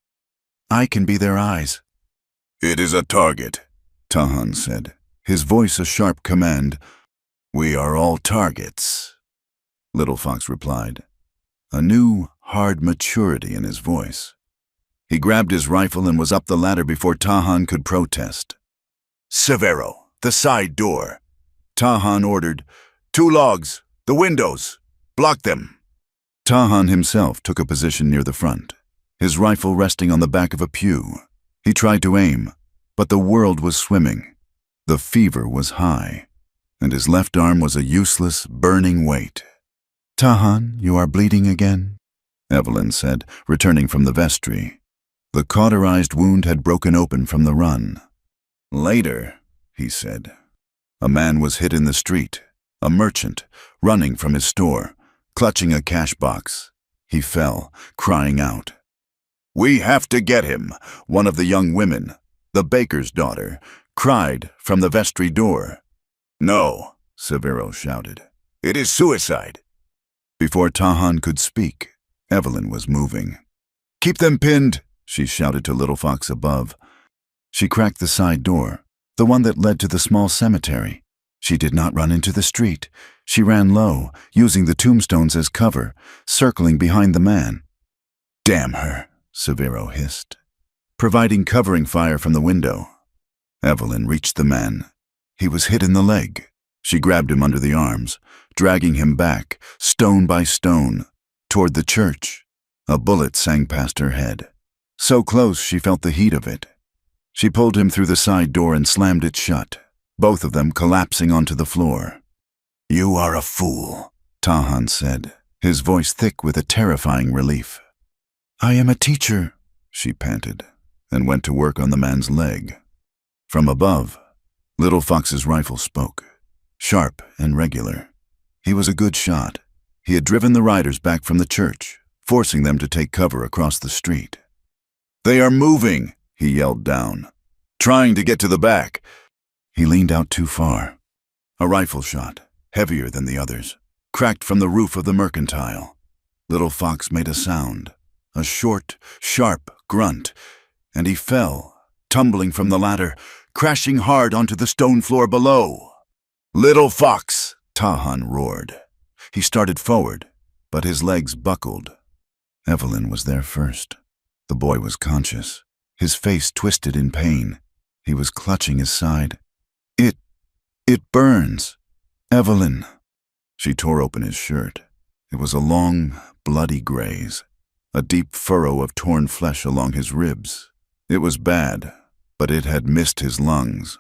"I can be their eyes." "It is a target," Tahan said, his voice a sharp command. "We are all targets," Little Fox replied, a new, hard maturity in his voice. He grabbed his rifle and was up the ladder before Tahan could protest. "Severo, the side door," Tahan ordered. "2 logs, the windows, block them." Tahan himself took a position near the front, his rifle resting on the back of a pew. He tried to aim, but the world was swimming. The fever was high, and his left arm was a useless, burning weight. "Tahan, you are bleeding again," Evelyn said, returning from the vestry. The cauterized wound had broken open from the run. "Later," he said. A man was hit in the street, a merchant, running from his store, clutching a cash box. He fell, crying out. "We have to get him," one of the young women, the baker's daughter, cried from the vestry door. "No," Severo shouted. "It is suicide." Before Tahan could speak, Evelyn was moving. "Keep them pinned," she shouted to Little Fox above. She cracked the side door, the one that led to the small cemetery. She did not run into the street. She ran low, using the tombstones as cover, circling behind the man. "Damn her," Severo hissed, providing covering fire from the window. Evelyn reached the man. He was hit in the leg. She grabbed him under the arms, dragging him back, stone by stone, toward the church. A bullet sang past her head. So close she felt the heat of it. She pulled him through the side door and slammed it shut, both of them collapsing onto the floor. "You are a fool," Tahan said, his voice thick with a terrifying relief. "I am a teacher," she panted, and went to work on the man's leg. From above, Little Fox's rifle spoke, sharp and regular. He was a good shot. He had driven the riders back from the church, forcing them to take cover across the street. "They are moving," he yelled down, "trying to get to the back." He leaned out too far. A rifle shot, heavier than the others, cracked from the roof of the mercantile. Little Fox made a sound, a short, sharp grunt, and he fell, tumbling from the ladder, crashing hard onto the stone floor below. "Little Fox!" Tahan roared. He started forward, but his legs buckled. Evelyn was there first. The boy was conscious, his face twisted in pain. He was clutching his side. It burns. Evelyn." She tore open his shirt. It was a long, bloody graze, a deep furrow of torn flesh along his ribs. It was bad, but it had missed his lungs.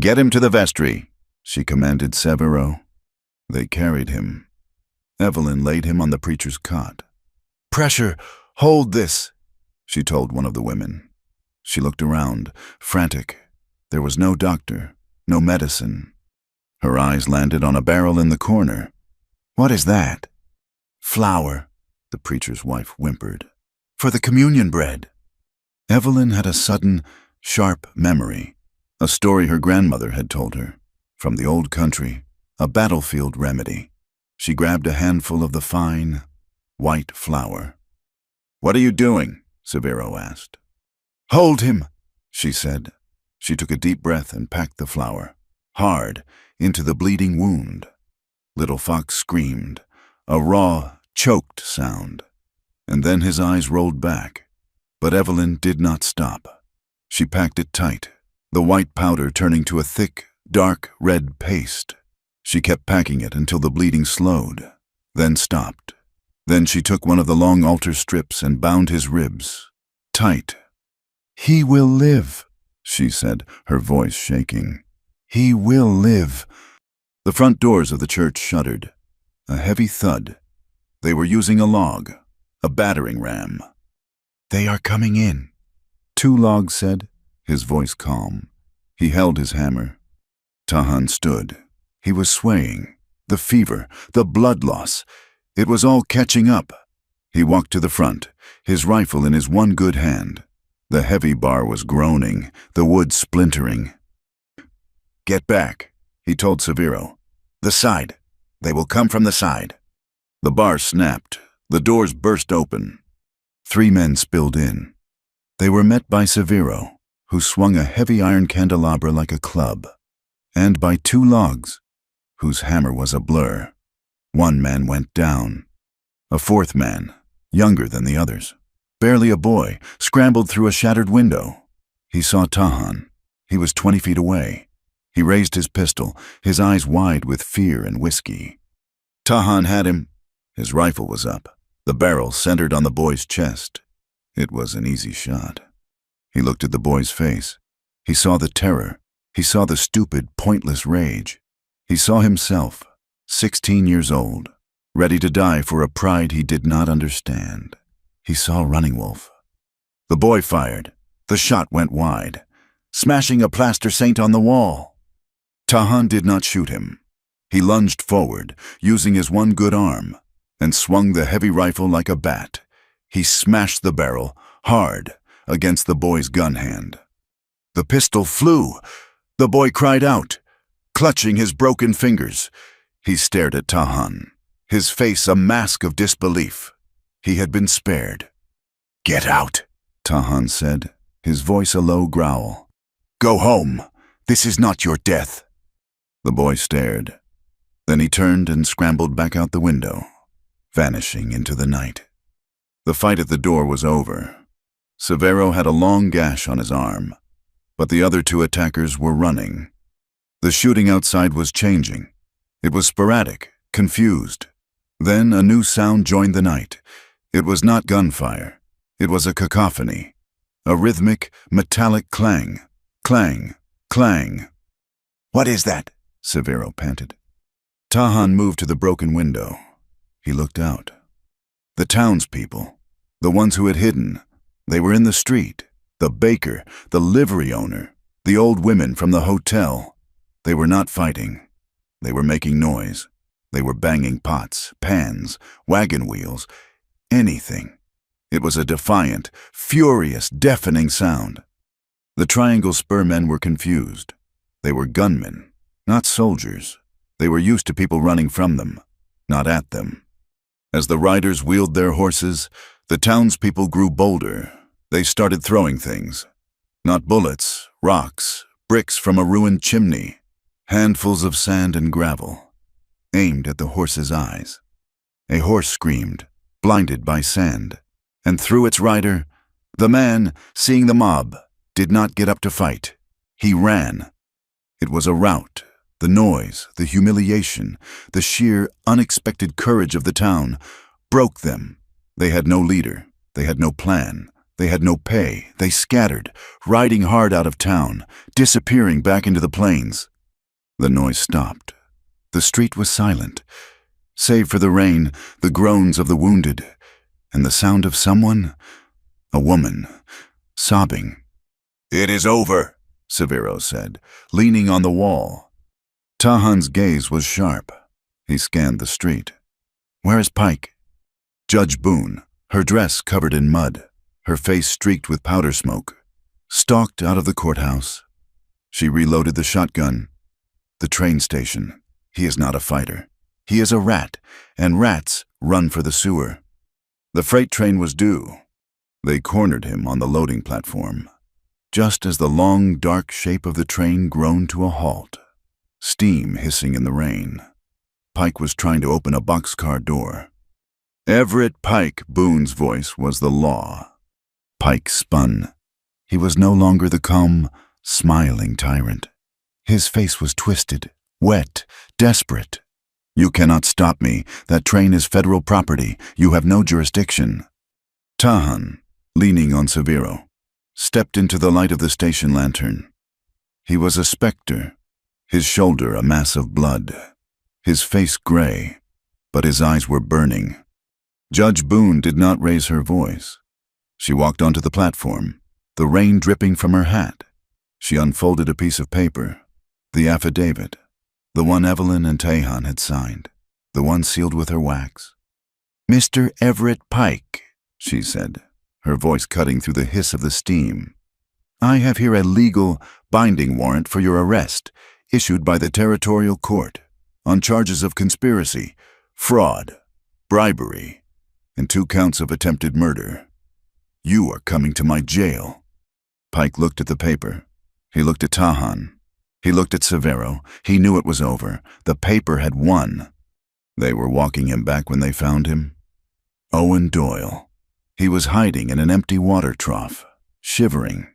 "Get him to the vestry," she commanded Severo. They carried him. Evelyn laid him on the preacher's cot. "Pressure, hold this," she told one of the women. She looked around, frantic. There was no doctor, no medicine. Her eyes landed on a barrel in the corner. "What is that?" "Flour," the preacher's wife whimpered. "For the communion bread." Evelyn had a sudden, sharp memory, a story her grandmother had told her, from the old country, a battlefield remedy. She grabbed a handful of the fine, white flour. "What are you doing?" Severo asked. "Hold him," she said. She took a deep breath and packed the flour, hard, into the bleeding wound. Little Fox screamed, a raw, choked sound, and then his eyes rolled back. But Evelyn did not stop. She packed it tight, the white powder turning to a thick, dark red paste. She kept packing it until the bleeding slowed, then stopped. Then she took one of the long altar strips and bound his ribs, tight. "He will live," she said, her voice shaking. "He will live." The front doors of the church shuddered. A heavy thud. They were using a log, a battering ram. "They are coming in," 2 logs said, his voice calm. He held his hammer. Tahan stood. He was swaying. The fever, the blood loss. It was all catching up. He walked to the front, his rifle in his one good hand. The heavy bar was groaning, the wood splintering. "Get back," he told Severo. "The side. They will come from the side." The bar snapped. The doors burst open. 3 men spilled in. They were met by Severo, who swung a heavy iron candelabra like a club, and by 2 logs, whose hammer was a blur. 1 man went down. A 4th man, younger than the others, barely a boy, scrambled through a shattered window. He saw Tahan. He was 20 feet away. He raised his pistol, his eyes wide with fear and whiskey. Tahan had him. His rifle was up, the barrel centered on the boy's chest. It was an easy shot. He looked at the boy's face. He saw the terror. He saw the stupid, pointless rage. He saw himself, 16 years old, ready to die for a pride he did not understand. He saw Running Wolf. The boy fired. The shot went wide, smashing a plaster saint on the wall. Tahan did not shoot him. He lunged forward, using his one good arm, and swung the heavy rifle like a bat. He smashed the barrel, hard, against the boy's gun hand. The pistol flew. The boy cried out, clutching his broken fingers. He stared at Tahan, his face a mask of disbelief. He had been spared. "Get out," Tahan said, his voice a low growl. "Go home. This is not your death." The boy stared. Then he turned and scrambled back out the window, vanishing into the night. The fight at the door was over. Severo had a long gash on his arm, but the other two attackers were running. The shooting outside was changing. It was sporadic, confused. Then a new sound joined the night. It was not gunfire. It was a cacophony, a rhythmic, metallic clang, clang, clang. "What is that?" Severo panted. Tahan moved to the broken window. He looked out. The townspeople, the ones who had hidden, they were in the street. The baker, the livery owner, the old women from the hotel. They were not fighting. They were making noise. They were banging pots, pans, wagon wheels, anything. It was a defiant, furious, deafening sound. The Triangle Spur men were confused. They were gunmen, not soldiers. They were used to people running from them, not at them. As the riders wheeled their horses, the townspeople grew bolder. They started throwing things. Not bullets, rocks, bricks from a ruined chimney, handfuls of sand and gravel, aimed at the horse's eyes. A horse screamed, blinded by sand, and through its rider, the man, seeing the mob, did not get up to fight. He ran. It was a rout. The noise, the humiliation, the sheer, unexpected courage of the town broke them. They had no leader. They had no plan. They had no pay. They scattered, riding hard out of town, disappearing back into the plains. The noise stopped. The street was silent, save for the rain, the groans of the wounded, and the sound of someone, a woman, sobbing. "It is over," Severo said, leaning on the wall. Tahan's gaze was sharp. He scanned the street. "Where is Pike?" Judge Boone, her dress covered in mud, her face streaked with powder smoke, stalked out of the courthouse. She reloaded the shotgun. "The train station. He is not a fighter. He is a rat, and rats run for the sewer." The freight train was due. They cornered him on the loading platform, just as the long, dark shape of the train groaned to a halt, steam hissing in the rain. Pike was trying to open a boxcar door. Everett Pike, Boone's voice was the law. Pike spun. He was no longer the calm, smiling tyrant. His face was twisted, wet, desperate. "You cannot stop me. That train is federal property. You have no jurisdiction." Tahan, leaning on Severo, stepped into the light of the station lantern. He was a specter, his shoulder a mass of blood, his face gray, but his eyes were burning. Judge Boone did not raise her voice. She walked onto the platform, the rain dripping from her hat. She unfolded a piece of paper, the affidavit, the one Evelyn and Tahan had signed, the one sealed with her wax. "Mr. Everett Pike," she said, her voice cutting through the hiss of the steam. "I have here a legal, binding warrant for your arrest, issued by the Territorial Court, on charges of conspiracy, fraud, bribery, and 2 counts of attempted murder. You are coming to my jail." Pike looked at the paper. He looked at Tahan. He looked at Severo. He knew it was over. The paper had won. They were walking him back when they found him. Owen Doyle. He was hiding in an empty water trough, shivering.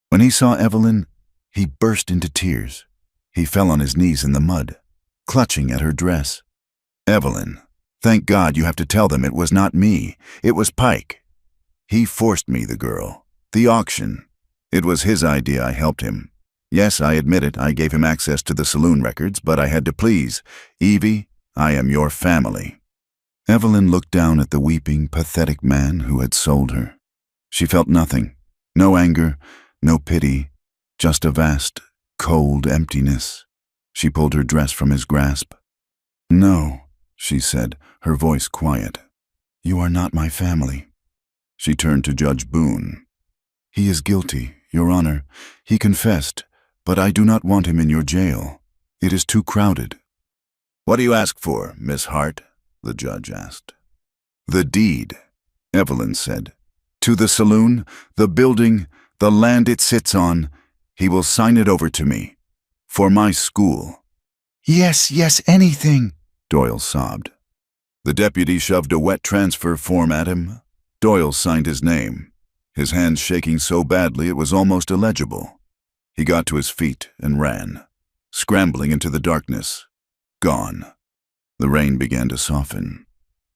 When he saw Evelyn, he burst into tears. He fell on his knees in the mud, clutching at her dress. "Evelyn, thank God you have to tell them it was not me. It was Pike. He forced me, the girl. The auction. It was his idea. I helped him. Yes, I admit it, I gave him access to the saloon records, but I had to please. Evie, I am your family." Evelyn looked down at the weeping, pathetic man who had sold her. She felt nothing. No anger, no pity, just a vast, cold emptiness. She pulled her dress from his grasp. "No," she said, her voice quiet. "You are not my family." She turned to Judge Boone. "He is guilty, Your Honor. He confessed, but I do not want him in your jail. It is too crowded." "What do you ask for, Miss Hart?" the judge asked. "The deed," Evelyn said. "To the saloon, the building, the land it sits on. He will sign it over to me. For my school." "Yes, yes, anything," Doyle sobbed. The deputy shoved a wet transfer form at him. Doyle signed his name, his hands shaking so badly it was almost illegible. He got to his feet and ran, scrambling into the darkness. Gone. The rain began to soften.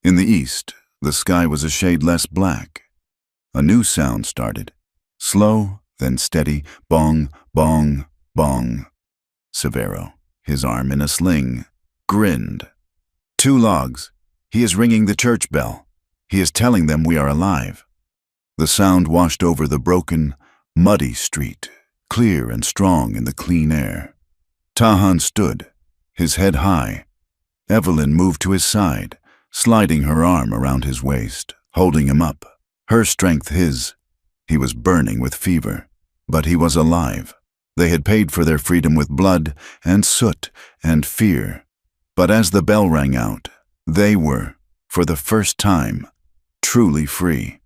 In the east, the sky was a shade less black. A new sound started. Slow, then steady. Bong, bong, bong. Severo, his arm in a sling, grinned. "2 logs. He is ringing the church bell. He is telling them we are alive." The sound washed over the broken, muddy street, clear and strong in the clean air. Tahan stood, his head high. Evelyn moved to his side, sliding her arm around his waist, holding him up, her strength his. He was burning with fever, but he was alive. They had paid for their freedom with blood and soot and fear. But as the bell rang out, they were, for the first time, truly free.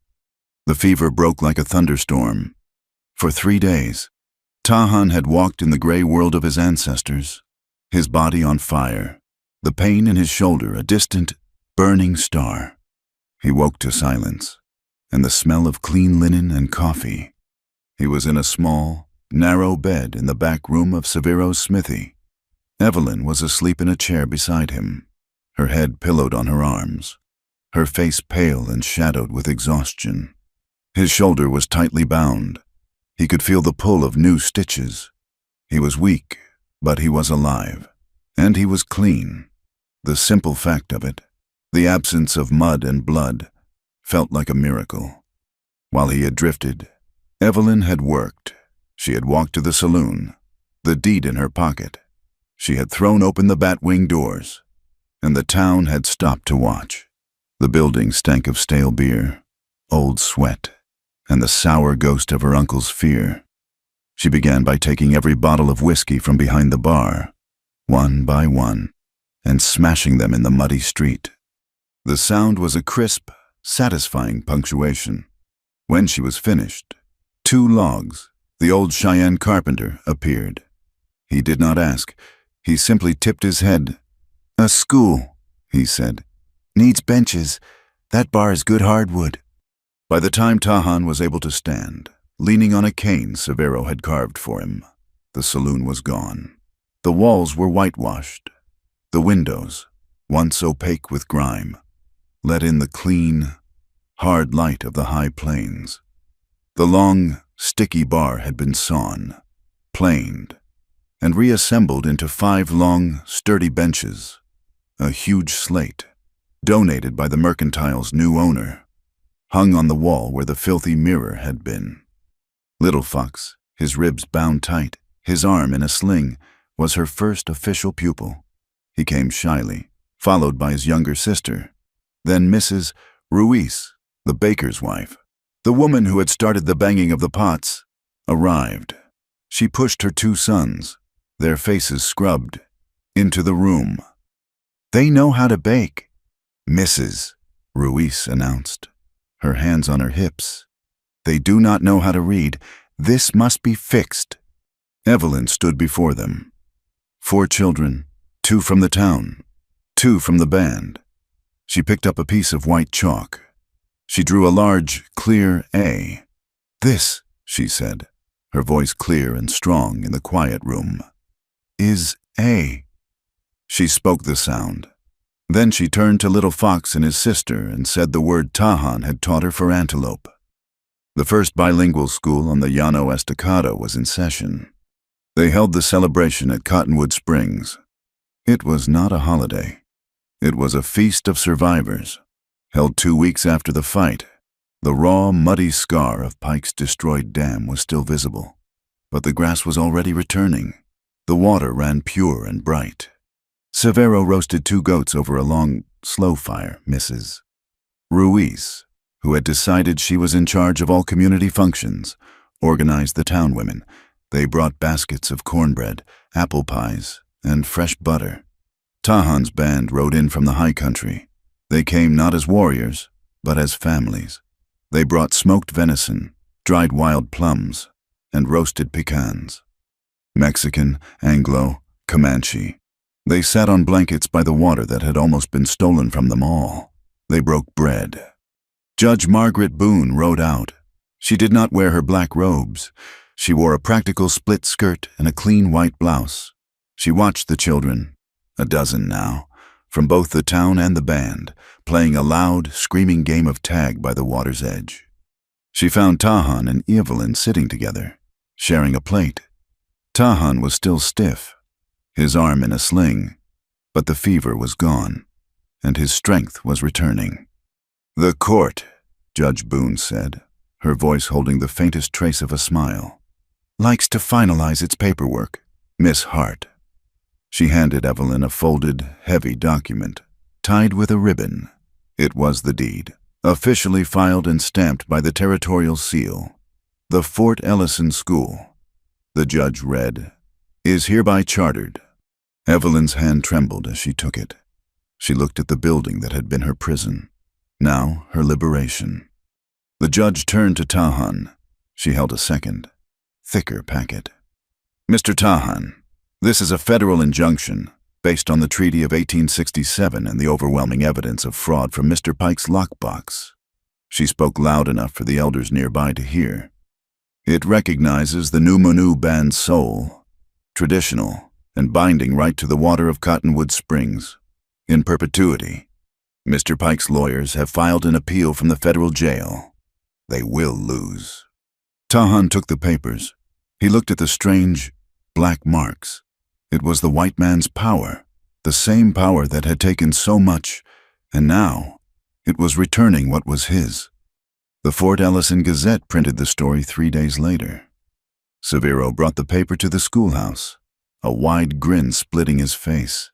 The fever broke like a thunderstorm. For 3 days, Tahan had walked in the gray world of his ancestors, his body on fire, the pain in his shoulder a distant, burning star. He woke to silence, and the smell of clean linen and coffee. He was in a small, narrow bed in the back room of Severo's smithy. Evelyn was asleep in a chair beside him, her head pillowed on her arms, her face pale and shadowed with exhaustion. His shoulder was tightly bound. He could feel the pull of new stitches. He was weak, but he was alive, and he was clean. The simple fact of it, the absence of mud and blood, felt like a miracle. While he had drifted, Evelyn had worked. She had walked to the saloon, the deed in her pocket. She had thrown open the bat-wing doors, and the town had stopped to watch. The building stank of stale beer, old sweat, and the sour ghost of her uncle's fear. She began by taking every bottle of whiskey from behind the bar, one by one, and smashing them in the muddy street. The sound was a crisp, satisfying punctuation. When she was finished, 2 logs, the old Cheyenne carpenter, appeared. He did not ask. He simply tipped his head. "A school," he said. "Needs benches. That bar is good hardwood." By the time Tahan was able to stand, leaning on a cane Severo had carved for him, the saloon was gone. The walls were whitewashed. The windows, once opaque with grime, let in the clean, hard light of the high plains. The long, sticky bar had been sawn, planed, and reassembled into 5 long, sturdy benches, a huge slate, donated by the mercantile's new owner, hung on the wall where the filthy mirror had been. Little Fox, his ribs bound tight, his arm in a sling, was her first official pupil. He came shyly, followed by his younger sister, then Mrs. Ruiz, the baker's wife. The woman who had started the banging of the pots arrived. She pushed her 2 sons, their faces scrubbed, into the room. "They know how to bake," Mrs. Ruiz announced, her hands on her hips. "They do not know how to read. This must be fixed." Evelyn stood before them. 4 children, 2 from the town, 2 from the band. She picked up a piece of white chalk. She drew a large, clear A. "This," she said, her voice clear and strong in the quiet room, "is A." She spoke the sound. Then she turned to Little Fox and his sister and said the word Tahan had taught her for antelope. The first bilingual school on the Llano Estacado was in session. They held the celebration at Cottonwood Springs. It was not a holiday. It was a feast of survivors, held 2 weeks after the fight. The raw, muddy scar of Pike's destroyed dam was still visible, but the grass was already returning. The water ran pure and bright. Severo roasted 2 goats over a long, slow fire. Mrs. Ruiz, who had decided she was in charge of all community functions, organized the town women. They brought baskets of cornbread, apple pies, and fresh butter. Tahan's band rode in from the high country. They came not as warriors, but as families. They brought smoked venison, dried wild plums, and roasted pecans. Mexican, Anglo, Comanche. They sat on blankets by the water that had almost been stolen from them all. They broke bread. Judge Margaret Boone rode out. She did not wear her black robes. She wore a practical split skirt and a clean white blouse. She watched the children, a dozen now, from both the town and the band, playing a loud, screaming game of tag by the water's edge. She found Tahan and Evelyn sitting together, sharing a plate. Tahan was still stiff, his arm in a sling, but the fever was gone, and his strength was returning. "The court," Judge Boone said, her voice holding the faintest trace of a smile, "likes to finalize its paperwork, Miss Hart." She handed Evelyn a folded, heavy document, tied with a ribbon. It was the deed, officially filed and stamped by the territorial seal. "The Fort Ellison School," the judge read, "is hereby chartered." Evelyn's hand trembled as she took it. She looked at the building that had been her prison, now her liberation. The judge turned to Tahan. She held a second, thicker packet. "Mr. Tahan, this is a federal injunction based on the Treaty of 1867 and the overwhelming evidence of fraud from Mr. Pike's lockbox." She spoke loud enough for the elders nearby to hear. "It recognizes the Numanu band's soul, traditional and binding right to the water of Cottonwood Springs, in perpetuity. Mr. Pike's lawyers have filed an appeal from the federal jail. They will lose." Tahan took the papers. He looked at the strange, black marks. It was the white man's power, the same power that had taken so much, and now it was returning what was his. The Fort Ellison Gazette printed the story 3 days later. Severo brought the paper to the schoolhouse, a wide grin splitting his face.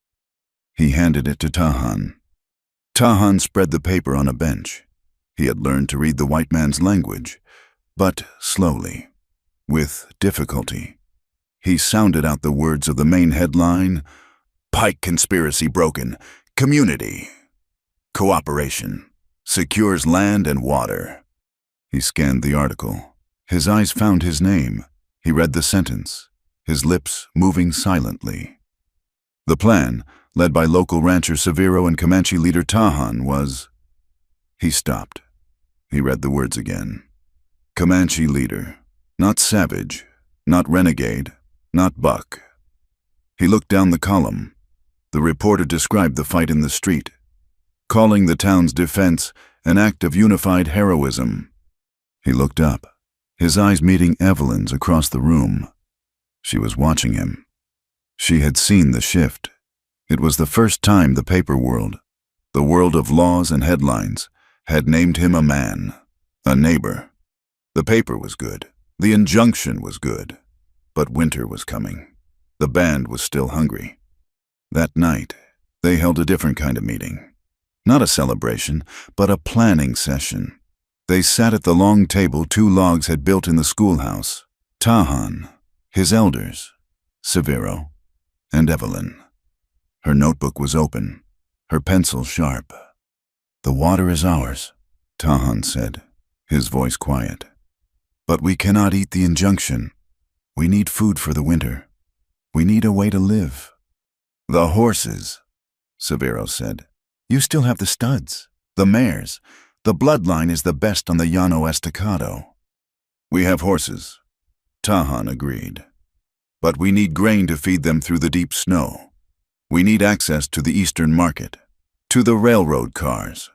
He handed it to Tahan. Tahan spread the paper on a bench. He had learned to read the white man's language, but slowly, with difficulty. He sounded out the words of the main headline: "Pike conspiracy broken. Community. Cooperation. Secures land and water." He scanned the article. His eyes found his name. He read the sentence, his lips moving silently. The plan, led by local rancher Severo and Comanche leader Tahan, was... He stopped. He read the words again. Comanche leader. Not savage, not renegade, not buck. He looked down the column. The reporter described the fight in the street, calling the town's defense an act of unified heroism. He looked up, his eyes meeting Evelyn's across the room. She was watching him. She had seen the shift. It was the first time the paper world, the world of laws and headlines, had named him a man, a neighbor. The paper was good. The injunction was good. But winter was coming. The band was still hungry. That night, they held a different kind of meeting. Not a celebration, but a planning session. They sat at the long table 2 logs had built in the schoolhouse. Tahan, his elders, Severo, and Evelyn. Her notebook was open, her pencil sharp. "The water is ours," Tahan said, his voice quiet. "But we cannot eat the injunction. We need food for the winter. We need a way to live." "The horses," Severo said. "You still have the studs, the mares. The bloodline is the best on the Llano Estacado." "We have horses," Tahan agreed. "But we need grain to feed them through the deep snow. We need access to the eastern market, to the railroad cars."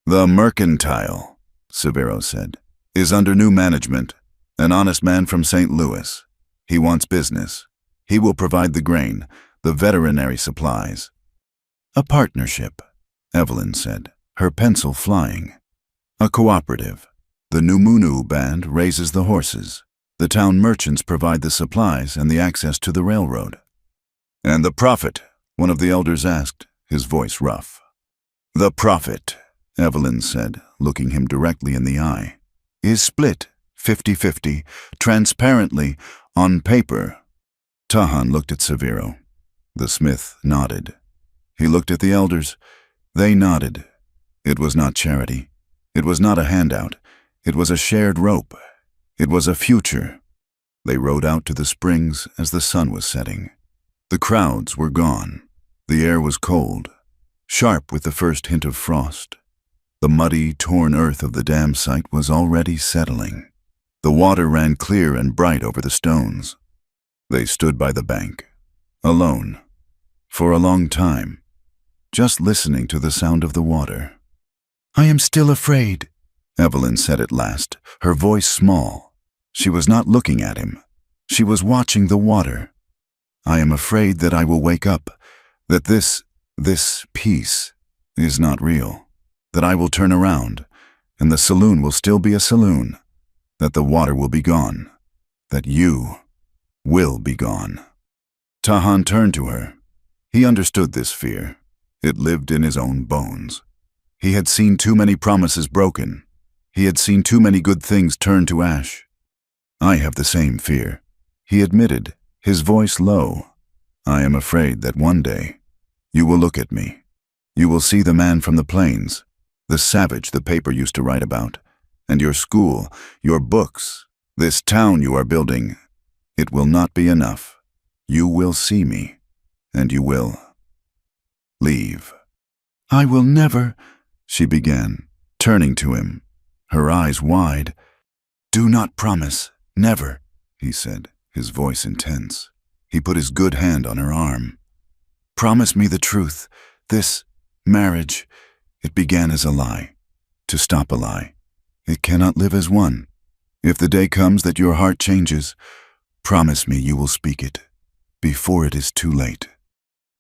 "The mercantile," Severo said, is under new management, an honest man from St. Louis. He wants business. He will provide the grain, the veterinary supplies. A partnership, Evelyn said, her pencil flying. A cooperative. The Numunu band raises the horses. The town merchants provide the supplies and the access to the railroad. And the profit, one of the elders asked, his voice rough. The profit, Evelyn said, looking him directly in the eye, is split 50-50, transparently, on paper. Tahan looked at Severo. The smith nodded. He looked at the elders. They nodded. It was not charity. It was not a handout. It was a shared rope. It was a future. They rode out to the springs as the sun was setting. The crowds were gone. The air was cold, sharp with the first hint of frost. The muddy, torn earth of the dam site was already settling. The water ran clear and bright over the stones. They stood by the bank, alone, for a long time, just listening to the sound of the water. I am still afraid, Evelyn said at last, her voice small. She was not looking at him. She was watching the water. I am afraid that I will wake up, that this peace is not real, that I will turn around, and the saloon will still be a saloon, that the water will be gone, that you will be gone. Tahan turned to her. He understood this fear. It lived in his own bones. He had seen too many promises broken. He had seen too many good things turn to ash. I have the same fear, he admitted, his voice low. I am afraid that one day you will look at me. You will see the man from the plains, the savage the paper used to write about, and your school, your books, this town you are building. It will not be enough. You will see me, and you will leave. I will never, she began, turning to him, her eyes wide. Do not promise, never, he said, his voice intense. He put his good hand on her arm. Promise me the truth. This marriage, it began as a lie. To stop a lie. It cannot live as one. If the day comes that your heart changes, promise me you will speak it, before it is too late.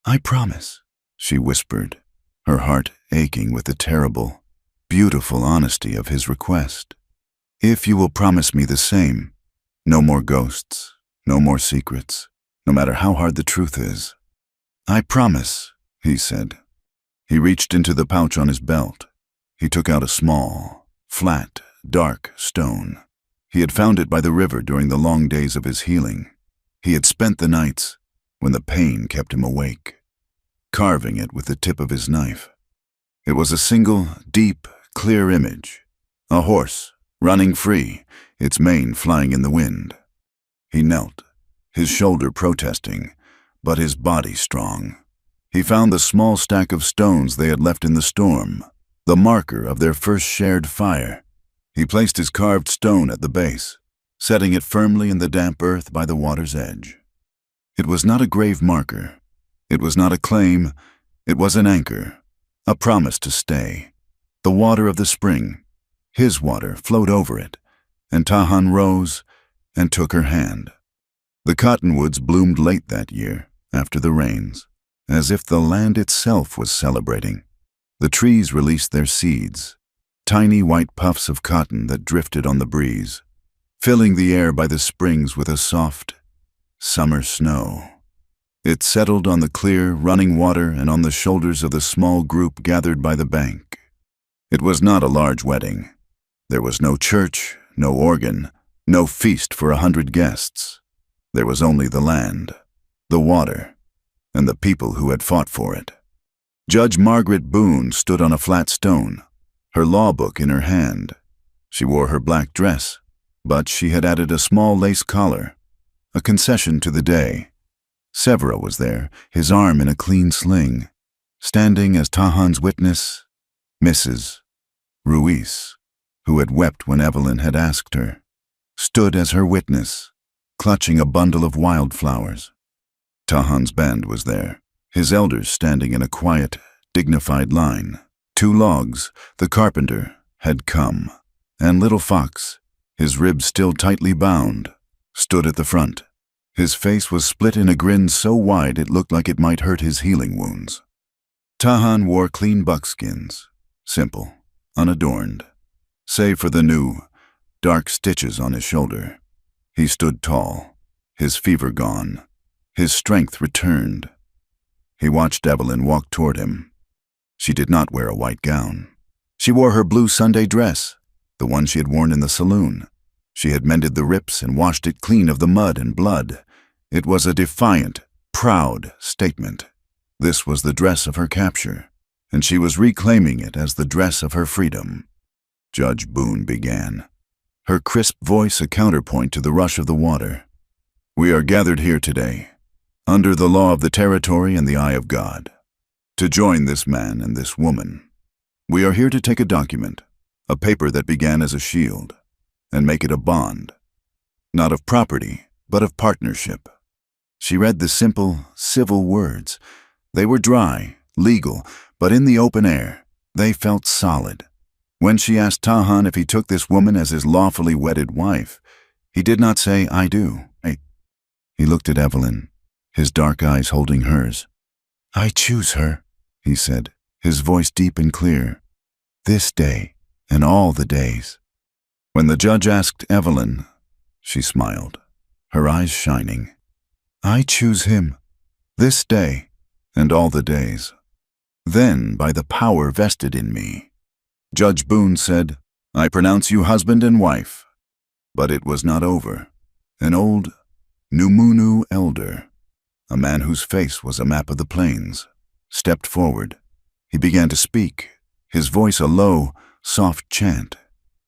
I promise, she whispered, her heart aching with the terrible, beautiful honesty of his request. If you will promise me the same, no more ghosts, no more secrets, no matter how hard the truth is. I promise, he said. He reached into the pouch on his belt. He took out a small, flat, dark stone. He had found it by the river during the long days of his healing. He had spent the nights when the pain kept him awake, carving it with the tip of his knife. It was a single, deep, clear image. A horse, running free, its mane flying in the wind. He knelt, his shoulder protesting, but his body strong. He found the small stack of stones they had left in the storm, the marker of their first shared fire. He placed his carved stone at the base, setting it firmly in the damp earth by the water's edge. It was not a grave marker. It was not a claim. It was an anchor, a promise to stay. The water of the spring, his water, flowed over it, and Tahan rose and took her hand. The cottonwoods bloomed late that year, after the rains, as if the land itself was celebrating. The trees released their seeds, tiny white puffs of cotton that drifted on the breeze, filling the air by the springs with a soft, summer snow. It settled on the clear, running water and on the shoulders of the small group gathered by the bank. It was not a large wedding. There was no church, no organ, no feast for 100 guests. There was only the land, the water, and the people who had fought for it. Judge Margaret Boone stood on a flat stone, her law book in her hand. She wore her black dress, but she had added a small lace collar, a concession to the day. Severo was there, his arm in a clean sling, standing as Tahan's witness, Mrs. Ruiz, who had wept when Evelyn had asked her, stood as her witness, clutching a bundle of wildflowers. Tahan's band was there, his elders standing in a quiet, dignified line. 2 logs, the carpenter, had come, and Little Fox, his ribs still tightly bound, stood at the front. His face was split in a grin so wide it looked like it might hurt his healing wounds. Tahan wore clean buckskins, simple, unadorned, save for the new, dark stitches on his shoulder. He stood tall, his fever gone, his strength returned. He watched Evelyn walk toward him. She did not wear a white gown. She wore her blue Sunday dress, the one she had worn in the saloon. She had mended the rips and washed it clean of the mud and blood. It was a defiant, proud statement. This was the dress of her capture, and she was reclaiming it as the dress of her freedom. Judge Boone began, her crisp voice a counterpoint to the rush of the water. We are gathered here today, under the law of the territory and the eye of God, to join this man and this woman. We are here to take a document, a paper that began as a shield, and make it a bond, not of property, but of partnership. She read the simple, civil words. They were dry, legal, but in the open air, they felt solid. When she asked Tahan if he took this woman as his lawfully wedded wife, he did not say, I do. He looked at Evelyn, his dark eyes holding hers. I choose her, he said, his voice deep and clear. This day, and all the days. When the judge asked Evelyn, she smiled, her eyes shining. I choose him, this day, and all the days. Then, by the power vested in me, Judge Boone said, I pronounce you husband and wife. But it was not over. An old Numunu elder, a man whose face was a map of the plains, stepped forward. He began to speak, his voice a low, soft chant.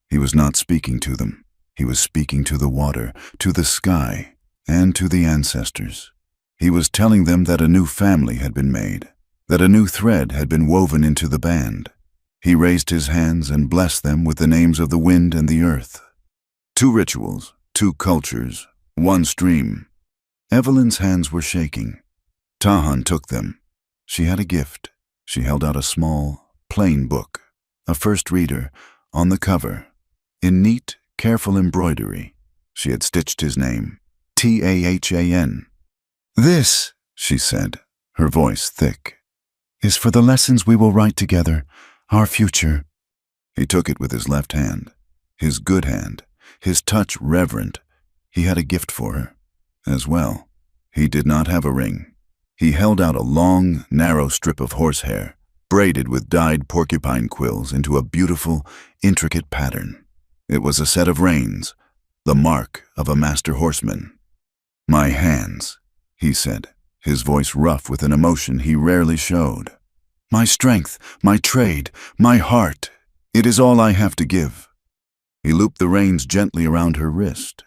He was not speaking to them. He was speaking to the water, to the sky, and to the ancestors. He was telling them that a new family had been made, that a new thread had been woven into the band. He raised his hands and blessed them with the names of the wind and the earth. 2 rituals, 2 cultures, 1 stream. Evelyn's hands were shaking. Tahan took them. She had a gift. She held out a small, plain book, a first reader, on the cover. In neat, careful embroidery, she had stitched his name, Tahan. This, she said, her voice thick, is for the lessons we will write together, our future. He took it with his left hand, his good hand, his touch reverent. He had a gift for her, as well. He did not have a ring. He held out a long, narrow strip of horsehair, braided with dyed porcupine quills into a beautiful, intricate pattern. It was a set of reins, the mark of a master horseman. My hands, he said, his voice rough with an emotion he rarely showed. My strength, my trade, my heart, it is all I have to give. He looped the reins gently around her wrist.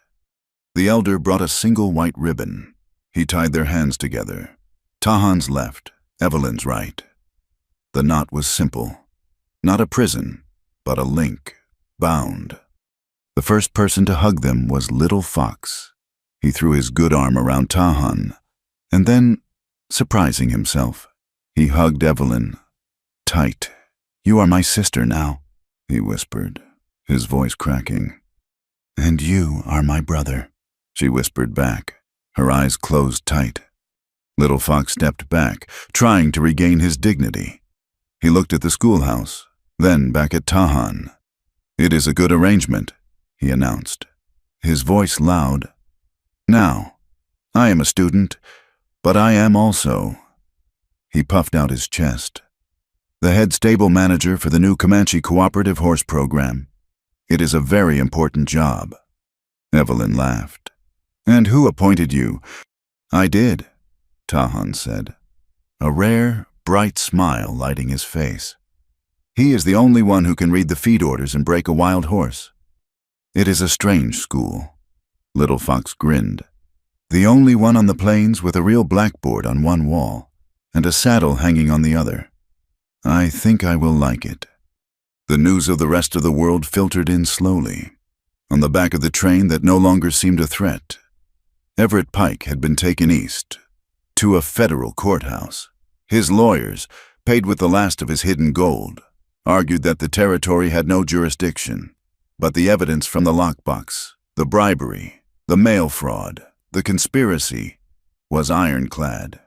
The elder brought a single white ribbon. He tied their hands together. Tahan's left, Evelyn's right. The knot was simple. Not a prison, but a link, bound. The first person to hug them was Little Fox. He threw his good arm around Tahan, and then, surprising himself, he hugged Evelyn. Tight. You are my sister now, he whispered, his voice cracking. And you are my brother, she whispered back, her eyes closed tight. Little Fox stepped back, trying to regain his dignity. He looked at the schoolhouse, then back at Tahan. It is a good arrangement, he announced, his voice loud. Now, I am a student, but I am also. He puffed out his chest. The head stable manager for the new Comanche cooperative horse program. It is a very important job. Evelyn laughed. And who appointed you? I did, Tahan said, a rare, bright smile lighting his face. He is the only one who can read the feed orders and break a wild horse. It is a strange school. Little Fox grinned. The only one on the plains with a real blackboard on one wall and a saddle hanging on the other. I think I will like it. The news of the rest of the world filtered in slowly. On the back of the train that no longer seemed a threat, Everett Pike had been taken east, to a federal courthouse. His lawyers, paid with the last of his hidden gold, argued that the territory had no jurisdiction. But the evidence from the lockbox, the bribery, the mail fraud, the conspiracy, was ironclad.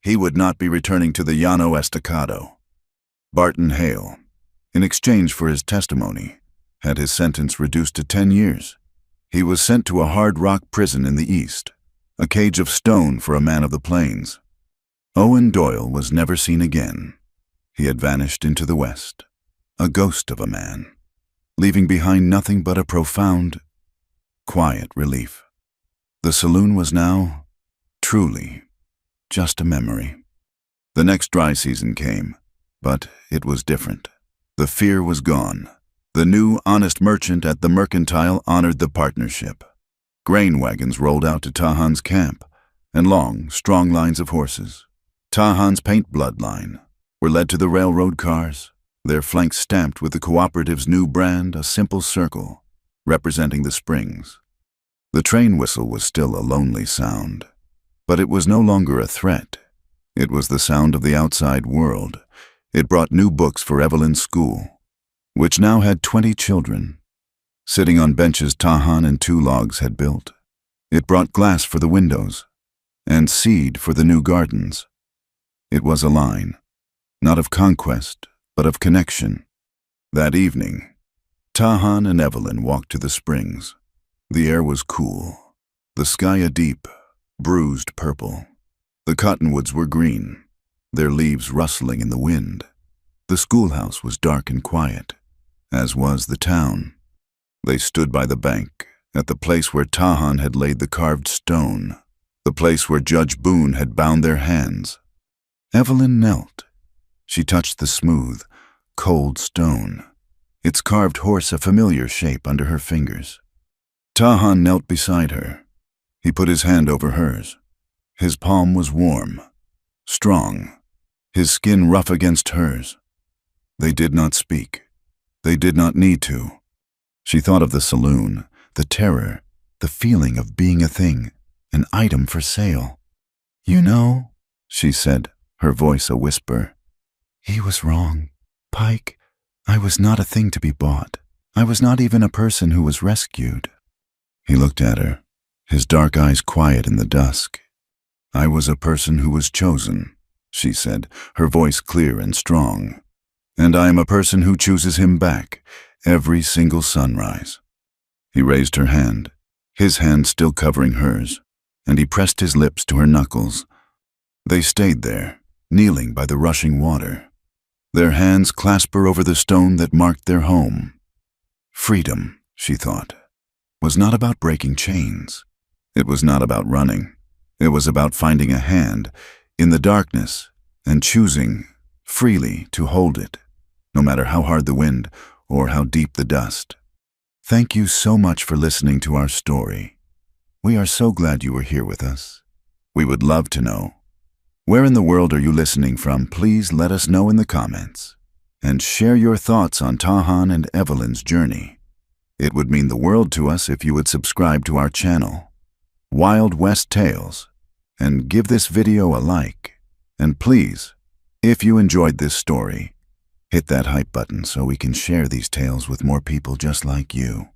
He would not be returning to the Llano Estacado. Barton Hale, in exchange for his testimony, had his sentence reduced to 10 years. He was sent to a hard rock prison in the east, a cage of stone for a man of the plains. Owen Doyle was never seen again. He had vanished into the west, a ghost of a man, leaving behind nothing but a profound, quiet relief. The saloon was now, truly, just a memory. The next dry season came, but it was different. The fear was gone. The new, honest merchant at the Mercantile honored the partnership. Grain wagons rolled out to Tahan's camp, and long, strong lines of horses, Tahan's paint bloodline, were led to the railroad cars, their flanks stamped with the cooperative's new brand, a simple circle, representing the springs. The train whistle was still a lonely sound, but it was no longer a threat. It was the sound of the outside world. It brought new books for Evelyn's school, which now had 20 children, sitting on benches Tahan and 2 logs had built. It brought glass for the windows, and seed for the new gardens. It was a line, not of conquest, but of connection. That evening, Tahan and Evelyn walked to the springs. The air was cool, the sky a deep, bruised purple. The cottonwoods were green, their leaves rustling in the wind. The schoolhouse was dark and quiet, as was the town. They stood by the bank, at the place where Tahan had laid the carved stone, the place where Judge Boone had bound their hands. Evelyn knelt. She touched the smooth, cold stone, its carved horse a familiar shape under her fingers. Tahan knelt beside her. He put his hand over hers. His palm was warm, strong, his skin rough against hers. They did not speak. They did not need to. She thought of the saloon, the terror, the feeling of being a thing, an item for sale. "You know," she said, her voice a whisper, "he was wrong. Pike, I was not a thing to be bought. I was not even a person who was rescued." He looked at her, his dark eyes quiet in the dusk. "I was a person who was chosen," she said, her voice clear and strong. "And I am a person who chooses him back every single sunrise." He raised her hand, his hand still covering hers, and he pressed his lips to her knuckles. They stayed there, kneeling by the rushing water, their hands clasped her over the stone that marked their home. Freedom, she thought, was not about breaking chains. It was not about running. It was about finding a hand in the darkness and choosing freely to hold it, no matter how hard the wind or how deep the dust. Thank you so much for listening to our story. We are so glad you were here with us. We would love to know, where in the world are you listening from? Please let us know in the comments and share your thoughts on Tahan and Evelyn's journey. It would mean the world to us if you would subscribe to our channel, Wild West Tales, and give this video a like. And please, if you enjoyed this story, hit that hype button so we can share these tales with more people just like you.